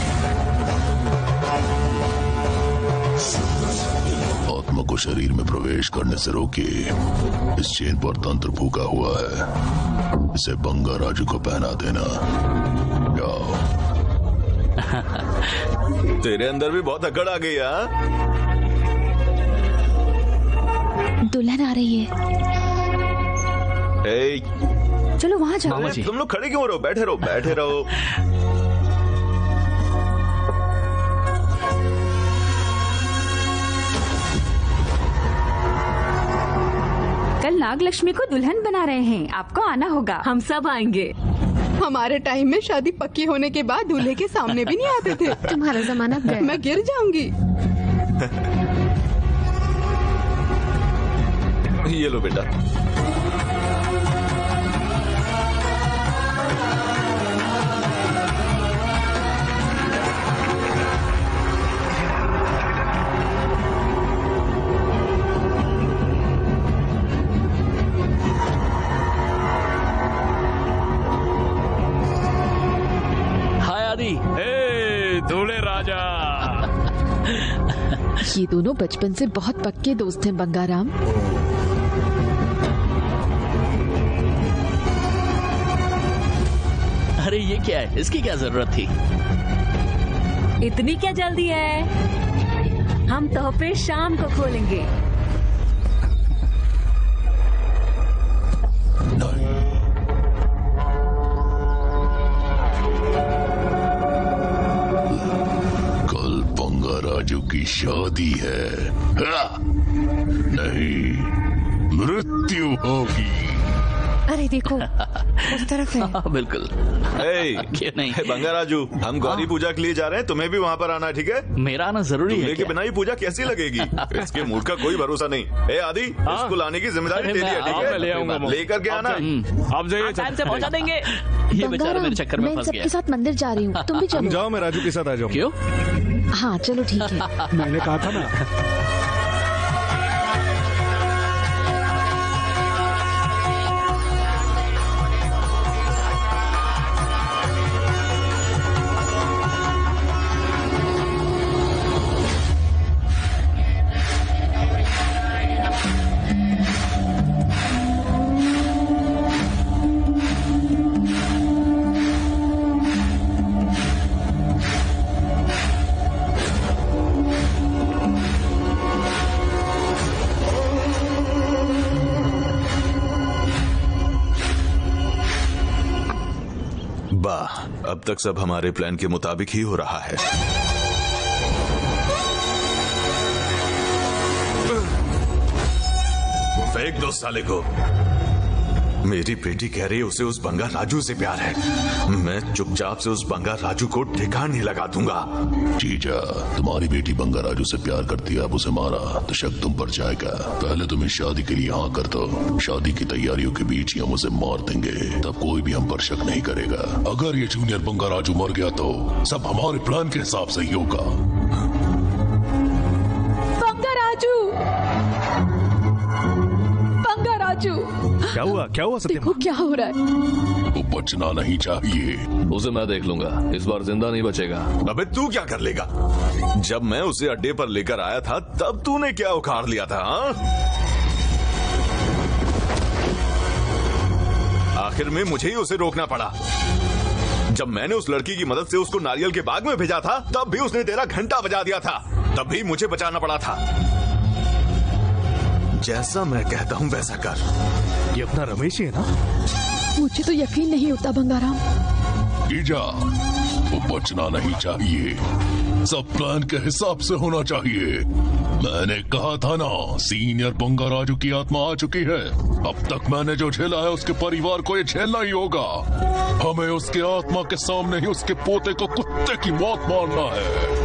आत्मा को शरीर में प्रवेश करने से रोकिए। इस चेन पर तंत्र फूका हुआ है, इसे बंगा राजू को पहना देना। जाओ। तेरे अंदर भी बहुत अकड़ आ गई। दुल्हन आ रही है। चलो वहाँ जाओ। तुम लोग खड़े क्यों रहो? बैठे रहो, बैठे रहो। कल नागलक्ष्मी को दुल्हन बना रहे हैं, आपको आना होगा। हम सब आएंगे। हमारे टाइम में शादी पक्की होने के बाद दूल्हे के सामने भी नहीं आते थे। तुम्हारा जमाना गया। मैं गिर जाऊंगी। ये लो बेटा। दूल्हे राजा। ये दोनों बचपन से बहुत पक्के दोस्त हैं बंगाराम। अरे ये क्या है? इसकी क्या जरूरत थी? इतनी क्या जल्दी है? हम तोहफे शाम को खोलेंगे। राजू की शादी है। नहीं, मृत्यु होगी। अरे देखो, उस तरफ है। बिल्कुल। क्यों नहीं? बंगा राजू, हम गौरी पूजा के लिए जा रहे हैं, तुम्हें भी वहाँ पर आना है, ठीक है? मेरा आना जरूरी है। के बिना ही पूजा कैसी लगेगी? इसके मूड का कोई भरोसा नहीं। आदि, इसको लाने की जिम्मेदारी तेरी है, ठीक है? ले आऊंगा, लेकर के आना। आप जाइए, टाइम से पहुँचा देंगे। ये बेचारा मेरे चक्कर में फंस गया। सबके साथ मंदिर जा रही हूँ, तुम भी चलो। जाओ, मैं राजू के साथ आ जाऊँ। क्यों? हाँ चलो, ठीक है। मैंने कहा था ना। अब तक सब हमारे प्लान के मुताबिक ही हो रहा है। फेंक दो साले को। मेरी बेटी कह रही है उसे उस बंगा राजू से प्यार है। मैं चुपचाप से उस बंगा राजू को ठिकाने लगा दूंगा। जीजा, तुम्हारी बेटी बंगा राजू से प्यार करती है, अब उसे मारा तो शक तुम पर जाएगा। पहले तुम इस शादी के लिए हाँ कर दो। शादी की तैयारियों के बीच ही हम उसे मार देंगे, तब कोई भी हम पर शक नहीं करेगा। अगर ये जूनियर बंगा राजू मर गया तो सब हमारे प्लान के हिसाब से ही होगा। बंगा राजू, बंगा राजू, क्या हुआ सत्यम? देखो क्या हो रहा है। वो बचना नहीं चाहिए। उसे मैं देख लूंगा, इस बार जिंदा नहीं बचेगा। अबे तू क्या कर लेगा? जब मैं उसे अड्डे पर लेकर आया था तब तूने क्या उखाड़ लिया था? आखिर में मुझे ही उसे रोकना पड़ा। जब मैंने उस लड़की की मदद से उसको नारियल के बाग में भेजा था तब भी उसने तेरा घंटा बजा दिया था, तब भी मुझे बचाना पड़ा था। जैसा मैं कहता हूँ वैसा कर। ये अपना रमेश ही है ना? मुझे तो यकीन नहीं होता बंगाराम। जीजा, वो बचना नहीं चाहिए, सब प्लान के हिसाब से होना चाहिए। मैंने कहा था ना, सीनियर बंगा राजू की आत्मा आ चुकी है। अब तक मैंने जो झेला है उसके परिवार को ये झेलना ही होगा। हमें उसके आत्मा के सामने ही उसके पोते को कुत्ते की मौत मारना है।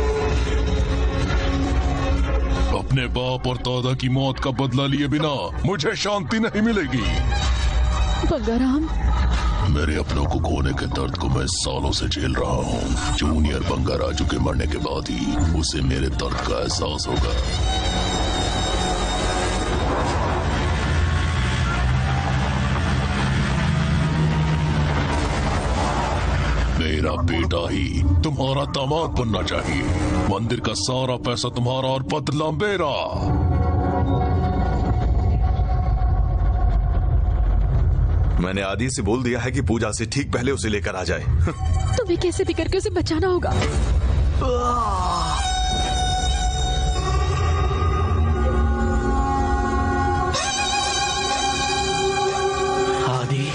अपने बाप और दादा की मौत का बदला लिए बिना मुझे शांति नहीं मिलेगी। बंगाराम, मेरे अपनों को खोने के दर्द को मैं सालों से झेल रहा हूँ। जूनियर बंगा राजू के मरने के बाद ही उसे मेरे दर्द का एहसास होगा। मेरा बेटा ही तुम्हारा दामाद बनना चाहिए। मंदिर का सारा पैसा तुम्हारा और बदला मेरा। मैंने आदि से बोल दिया है कि पूजा से ठीक पहले उसे लेकर आ जाए। तुम्हें कैसे भी करके उसे बचाना होगा। आदि,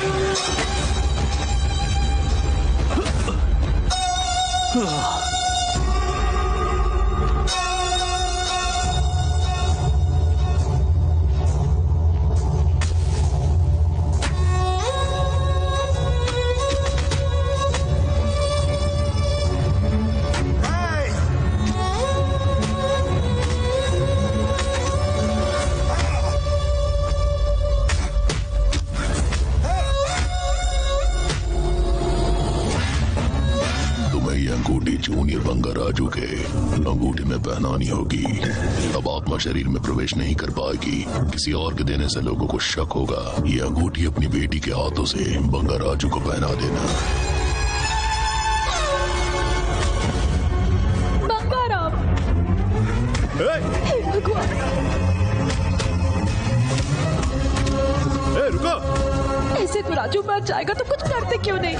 जूनियर बंगा राजू के अंगूठी में पहनानी होगी। अब आत्मा शरीर में प्रवेश नहीं कर पाएगी। किसी और के देने से लोगों को शक होगा। ये अंगूठी अपनी बेटी के हाथों से बंगा राजू को पहना देना। बंगाराम, हे भगवान, रुको। ऐसे तो राजू मर जाएगा, तो कुछ करते क्यों नहीं?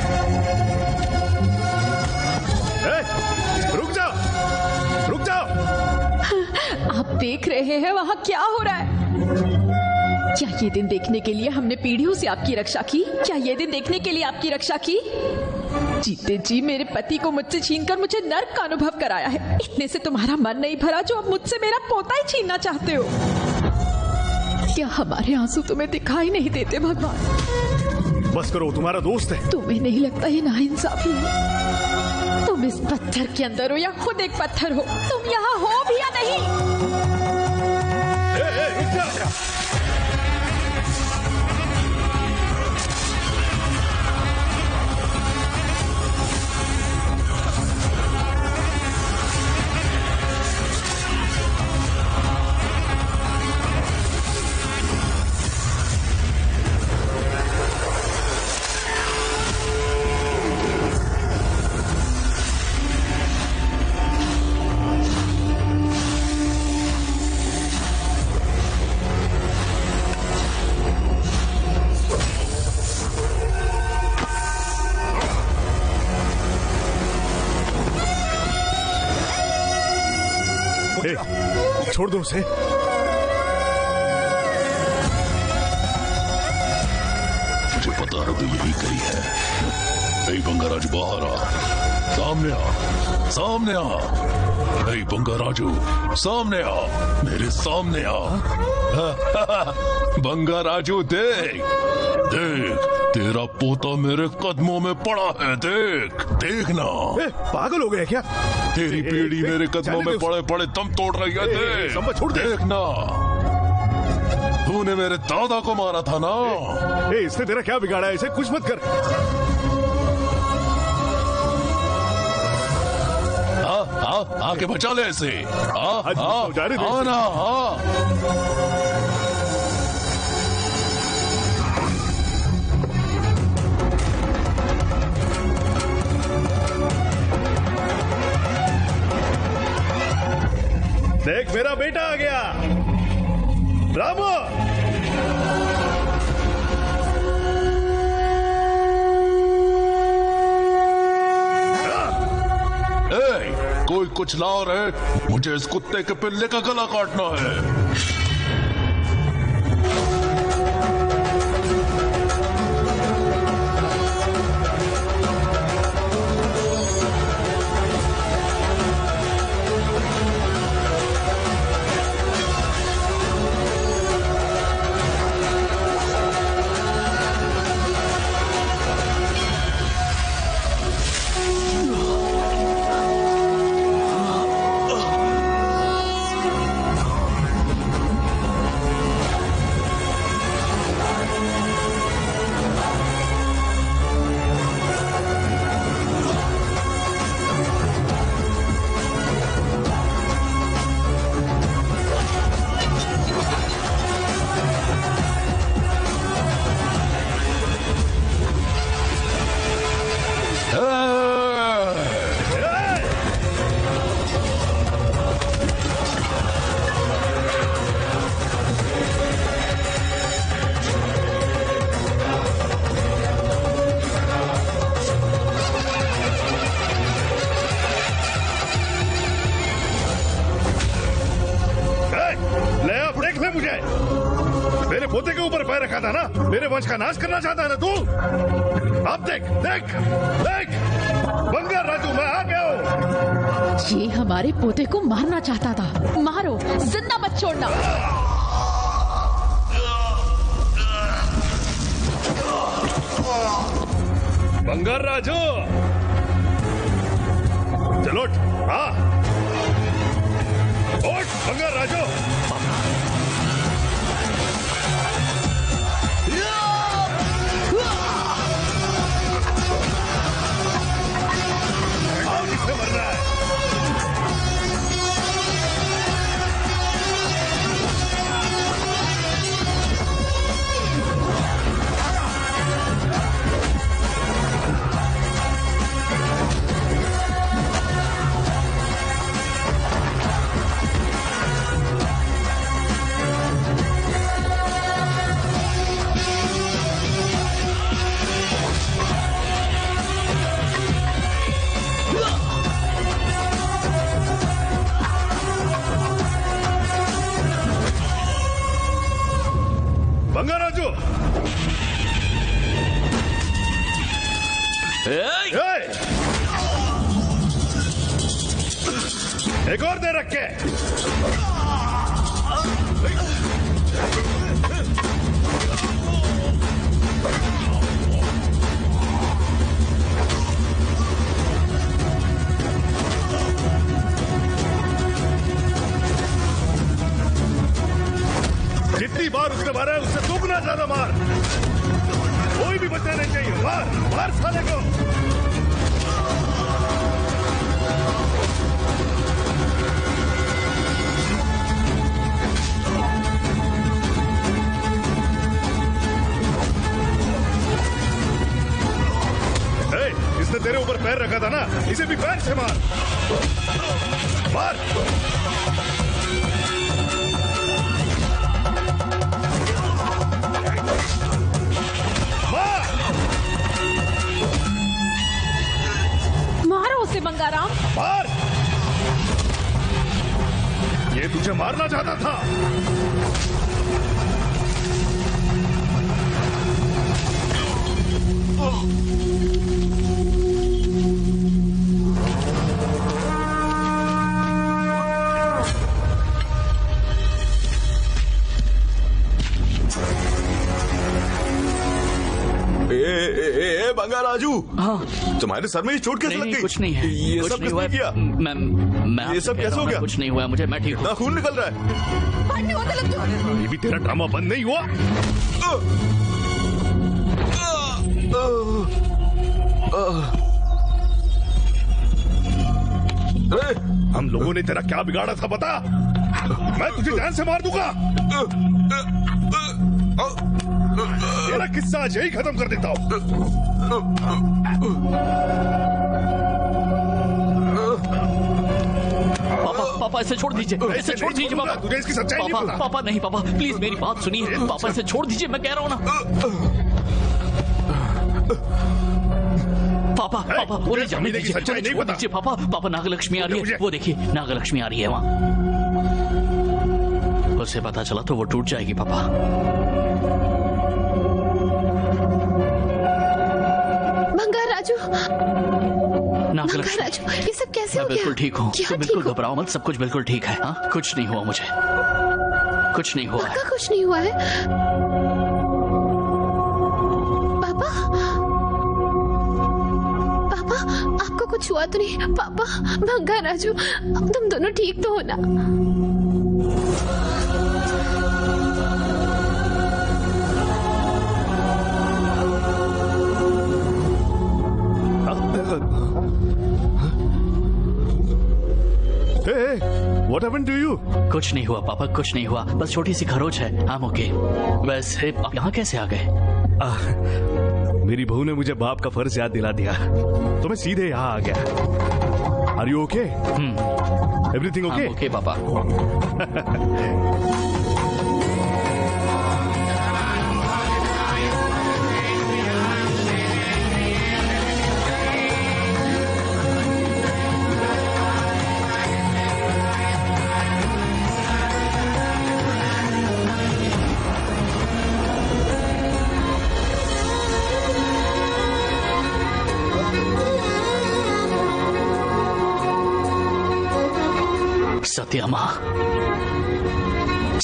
रुक जाओ, रुक जाओ। आप देख रहे हैं वहाँ क्या हो रहा है? क्या ये दिन देखने के लिए हमने पीढ़ियों से आपकी रक्षा की? क्या ये दिन देखने के लिए आपकी रक्षा की? जीते जी मेरे पति को मुझसे छीनकर मुझे नर्क का अनुभव कराया है। इतने से तुम्हारा मन नहीं भरा जो अब मुझसे मेरा पोता ही छीनना चाहते हो? क्या हमारे आंसू तुम्हें दिखाई नहीं देते भगवान? बस करो, तुम्हारा दोस्त है। तुम्हें नहीं लगता ये नाइंसाफी है? तुम इस पत्थर के अंदर हो या खुद एक पत्थर हो, तुम यहाँ हो भी या नहीं? छोड़ दो उसे। मुझे पता है तो यही करी है। ए बंगा राजू, बाहर आ, सामने आ, सामने आ। ए बंगा राजू, सामने आ, मेरे सामने आ। बंगा राजू, देख देख, तेरा पोता मेरे कदमों में पड़ा है। देख, देखना। पागल हो गए क्या? तेरी पीढ़ी मेरे कदमों में पड़े पड़े दम तोड़ रही है। देख, छोड़ दे। देखना, तूने मेरे दादा को मारा था ना। इसने तेरा क्या बिगाड़ा है? इसे कुछ मत कर। आके बचा ले इसे। आना। देख, मेरा बेटा आ गया। रामू, कोई कुछ ला रहे, मुझे इस कुत्ते के पिल्ले का गला काटना है। मेरे पोते के ऊपर पैर रखा था ना, मेरे वंश का नाश करना चाहता है ना तू। अब देख देख देख, बंगार राजू, मैं आ गया हूँ। ये हमारे पोते को मारना चाहता था। मारो, जिंदा मत छोड़ना। बंगार राजू, चलो उठ, हाँ उठ बंगार राजू। किसने मर रहा है? बंगाराजू, एक और दे रखे। जितनी बार उसने मारा है उससे दुगना ज्यादा मार। कोई भी बचना नहीं चाहिए। मार मार साले को। इसने तेरे ऊपर पैर रखा था ना, इसे भी पैर से मार। मार मारो उसे बंगाराम। मार। ये तुझे मारना चाहता था। राजू। हाँ तुम्हारे सर में ये चोट कैसे लग गई? कुछ नहीं है। ये कुछ सब नहीं हुआ किसने किया? मैं ये सब कैसे हो गया? कुछ नहीं हुआ मुझे, मैं ठीक हूँ। खून निकल रहा है। ये भी तेरा ड्रामा बंद नहीं हुआ। हम लोगों ने तेरा क्या बिगाड़ा था बता? मैं तुझे जान से मार दूंगा। तेरा किस्सा आज यही खत्म कर देता हूँ। पापा इसे छोड़ दीजिए, इसे छोड़ दीजिए पापा। तुझे इसकी सच्चाई नहीं पता। पापा नहीं पापा, प्लीज मेरी बात सुनिए। पापा इसे छोड़ दीजिए, मैं कह रहा हूँ ना। पापा उन्हें जाने दीजिए, छोड़ दीजिए पापा। पापा नागलक्ष्मी आ रही है, वो देखिए नागलक्ष्मी आ रही है वहाँ। उसे पता चला तो वो टूट जाएगी पापा। बंगार राजू, नागलक्ष्मी, राजू, ये सब कैसे हो गया? बिल्कुल ठीक हूँ, तुम बिल्कुल घबराओ मत, सब कुछ बिल्कुल ठीक है। हाँ कुछ नहीं हुआ मुझे, कुछ नहीं हुआ है। पक्का कुछ नहीं हुआ है? पापा, पापा आपको कुछ हुआ तो नहीं? पापा, बंगार राजू, तुम दोनों ठीक तो हो ना? What happened to you? कुछ नहीं हुआ पापा, कुछ नहीं हुआ, बस छोटी सी खरोच है। I'm okay। वैसे आप यहाँ कैसे आ गए? मेरी बहू ने मुझे बाप का फर्ज याद दिला दिया तो मैं सीधे यहाँ आ गया। Are you okay? Everything okay? I'm okay पापा।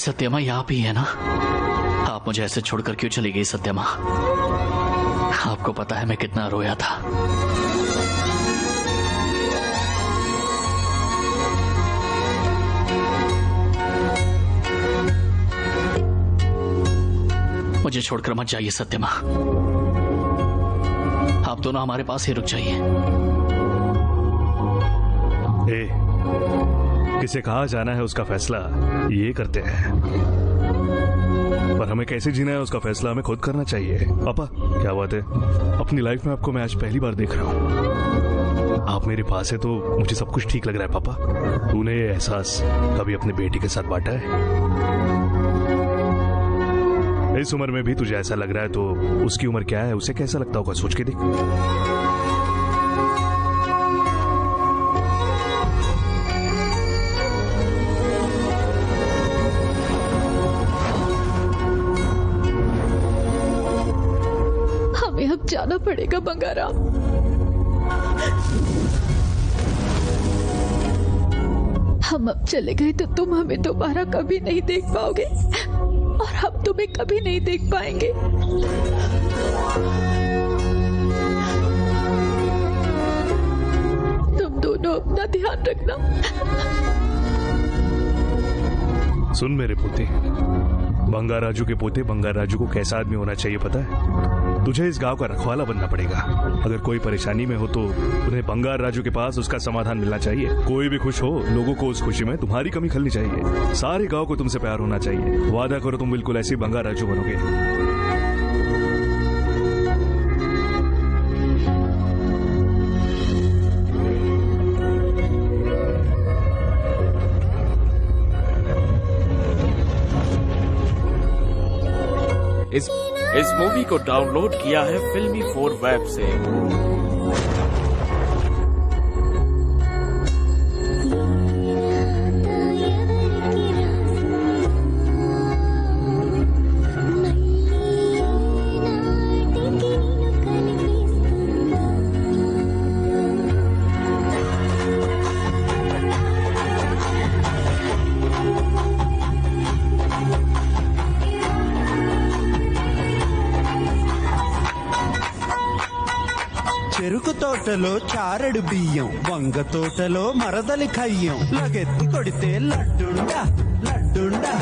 सत्यमा यहाँ भी है ना? आप मुझे ऐसे छोड़कर क्यों चली गई सत्यमा? आपको पता है मैं कितना रोया था। मुझे छोड़कर मत जाइए सत्यमा, आप दोनों हमारे पास ही रुक जाइए। किसे कहाँ जाना है उसका फैसला ये करते हैं, पर हमें कैसे जीना है उसका फैसला हमें खुद करना चाहिए। पापा क्या बात है, अपनी लाइफ में आपको मैं आज पहली बार देख रहा हूँ। आप मेरे पास है तो मुझे सब कुछ ठीक लग रहा है। पापा तूने ये एहसास कभी अपने बेटी के साथ बांटा है? इस उम्र में भी तुझे ऐसा लग रहा है तो उसकी उम्र क्या है, उसे कैसा लगता होगा, सोच के देख। अब जाना पड़ेगा बंगाराम। हम अब चले गए तो तुम हमें दोबारा कभी नहीं देख पाओगे और हम तुम्हें कभी नहीं देख पाएंगे। तुम दोनों अपना ध्यान रखना। सुन मेरे पोते, बंगार राजू के पोते, बंगार राजू को कैसा आदमी होना चाहिए पता है? तुझे इस गांव का रखवाला बनना पड़ेगा। अगर कोई परेशानी में हो तो उन्हें बंगार राजू के पास उसका समाधान मिलना चाहिए। कोई भी खुश हो, लोगों को उस खुशी में तुम्हारी कमी खलनी चाहिए। सारे गांव को तुमसे प्यार होना चाहिए। वादा करो तुम बिल्कुल ऐसे ही बंगार राजू बनोगे। इस मूवी को डाउनलोड किया है Filmy4 वेब से। చెరుకు తోటలో చారెడు బియ్యం, వంగ తోటలో మరదలి ఖయ్యం, లగెత్తి కొడితే లడ్డుండా లడ్డుండా.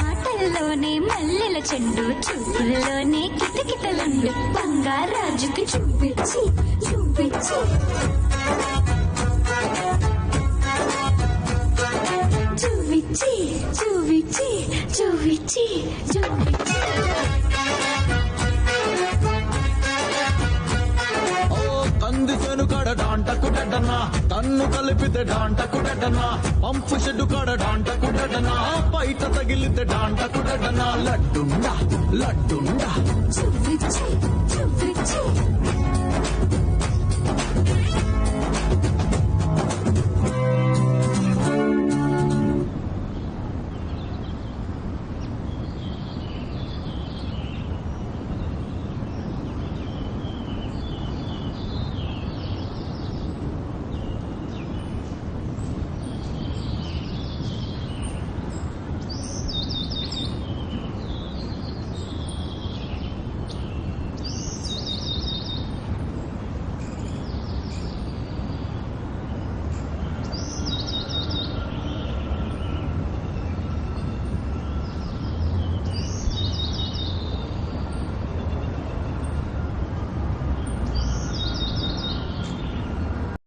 ఆటల్లోనే మల్లెల చెండు, చూపుల్లోనే కిటకిటలుండు, బంగారాజుకి చూపించి చూపించి చూపించి చూపించి చూపించి చూపించి. కంది చెను కడ డాంటకు డడ్డనా, కన్ను కలిపితే డాంటకు డడ్డనా, పంపు షెడ్డు కడ డాంటకు డడ్డనా, బయట తగిలితే డాంటకు డడ్డనా, లడ్డుండా లడ్డుండా. చూపించి చూపించి